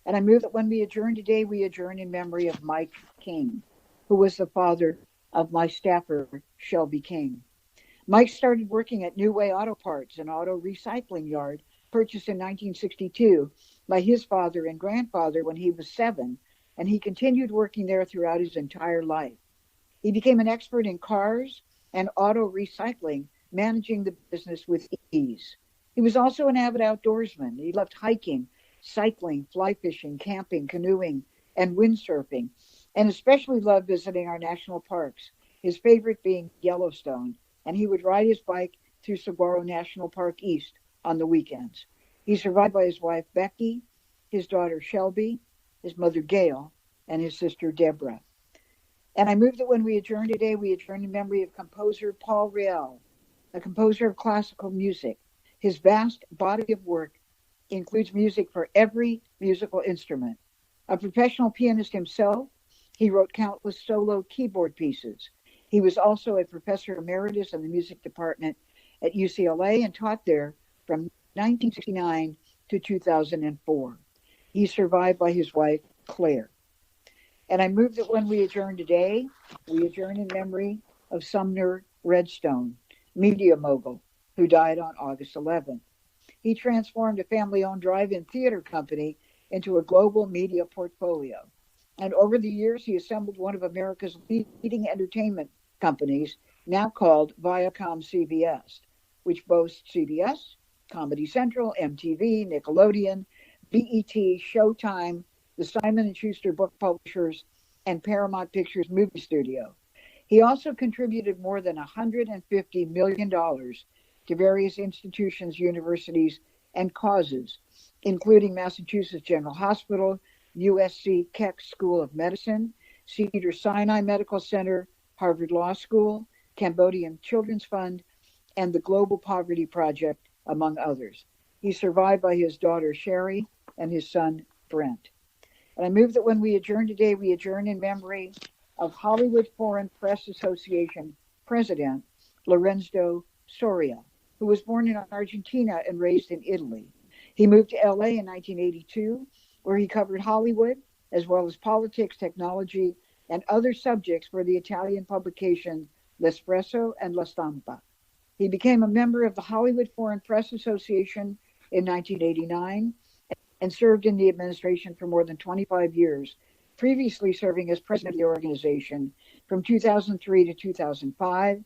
And I move that when we adjourn today, we adjourn in memory of Mike King, who was the father of my staffer, Shelby King. Mike started working at New Way Auto Parts, an auto recycling yard purchased in 1962 by his father and grandfather when he was 7, and he continued working there throughout his entire life. He became an expert in cars and auto recycling, managing the business with ease. He was also an avid outdoorsman. He loved hiking, cycling, fly fishing, camping, canoeing, and windsurfing, and especially loved visiting our national parks, his favorite being Yellowstone, and he would ride his bike through Saguaro National Park East on the weekends. He's survived by his wife, Becky, his daughter, Shelby, his mother, Gail, and his sister, Deborah. And I move that when we adjourn today, we adjourn in memory of composer Paul Riel, a composer of classical music. His vast body of work includes music for every musical instrument. A professional pianist himself, he wrote countless solo keyboard pieces. He was also a professor emeritus in the music department at UCLA and taught there from 1969 to 2004. He's survived by his wife, Claire. And I move that when we adjourn today, we adjourn in memory of Sumner Redstone, media mogul, who died on August 11th. He transformed a family-owned drive-in theater company into a global media portfolio. And over the years, he assembled one of America's leading entertainment companies, now called Viacom CBS, which boasts CBS, Comedy Central, MTV, Nickelodeon, BET, Showtime, the Simon & Schuster Book Publishers, and Paramount Pictures Movie Studio. He also contributed more than $150 million to various institutions, universities, and causes, including Massachusetts General Hospital, USC Keck School of Medicine, Cedars-Sinai Medical Center, Harvard Law School, Cambodian Children's Fund, and the Global Poverty Project, among others. He's survived by his daughter Sherry and his son Brent. And I move that when we adjourn today, we adjourn in memory of Hollywood Foreign Press Association President Lorenzo Soria, who was born in Argentina and raised in Italy. He moved to LA in 1982, where he covered Hollywood, as well as politics, technology, and other subjects for the Italian publication L'Espresso and La Stampa. He became a member of the Hollywood Foreign Press Association in 1989 and served in the administration for more than 25 years, previously serving as president of the organization from 2003 to 2005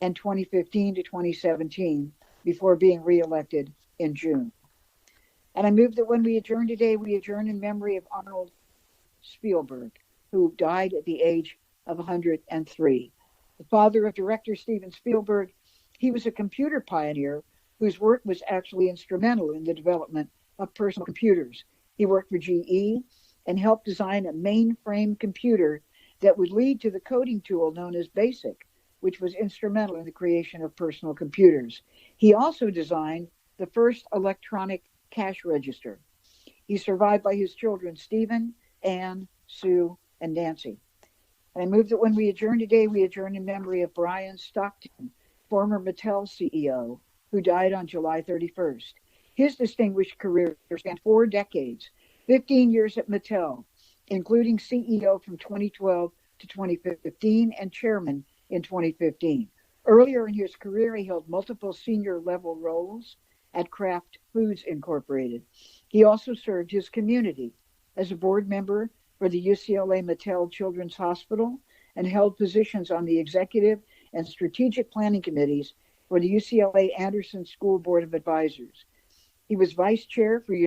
and 2015 to 2017 before being reelected in June. And I move that when we adjourn today, we adjourn in memory of Arnold Spielberg, who died at the age of 103. The father of director Steven Spielberg, he was a computer pioneer whose work was actually instrumental in the development of personal computers. He worked for GE and helped design a mainframe computer that would lead to the coding tool known as BASIC, which was instrumental in the creation of personal computers. He also designed the first electronic cash register. He's survived by his children, Stephen, Anne, Sue, and Nancy. And I move that when we adjourn today, we adjourn in memory of Brian Stockton, former Mattel CEO, who died on July 31st. His distinguished career spanned 4 decades, 15 years at Mattel, including CEO from 2012 to 2015 and chairman in 2015. Earlier in his career, he held multiple senior level roles at Kraft Foods Incorporated. He also served his community as a board member for the UCLA Mattel Children's Hospital and held positions on the executive and strategic planning committees for the UCLA Anderson School Board of Advisors. He was vice chair for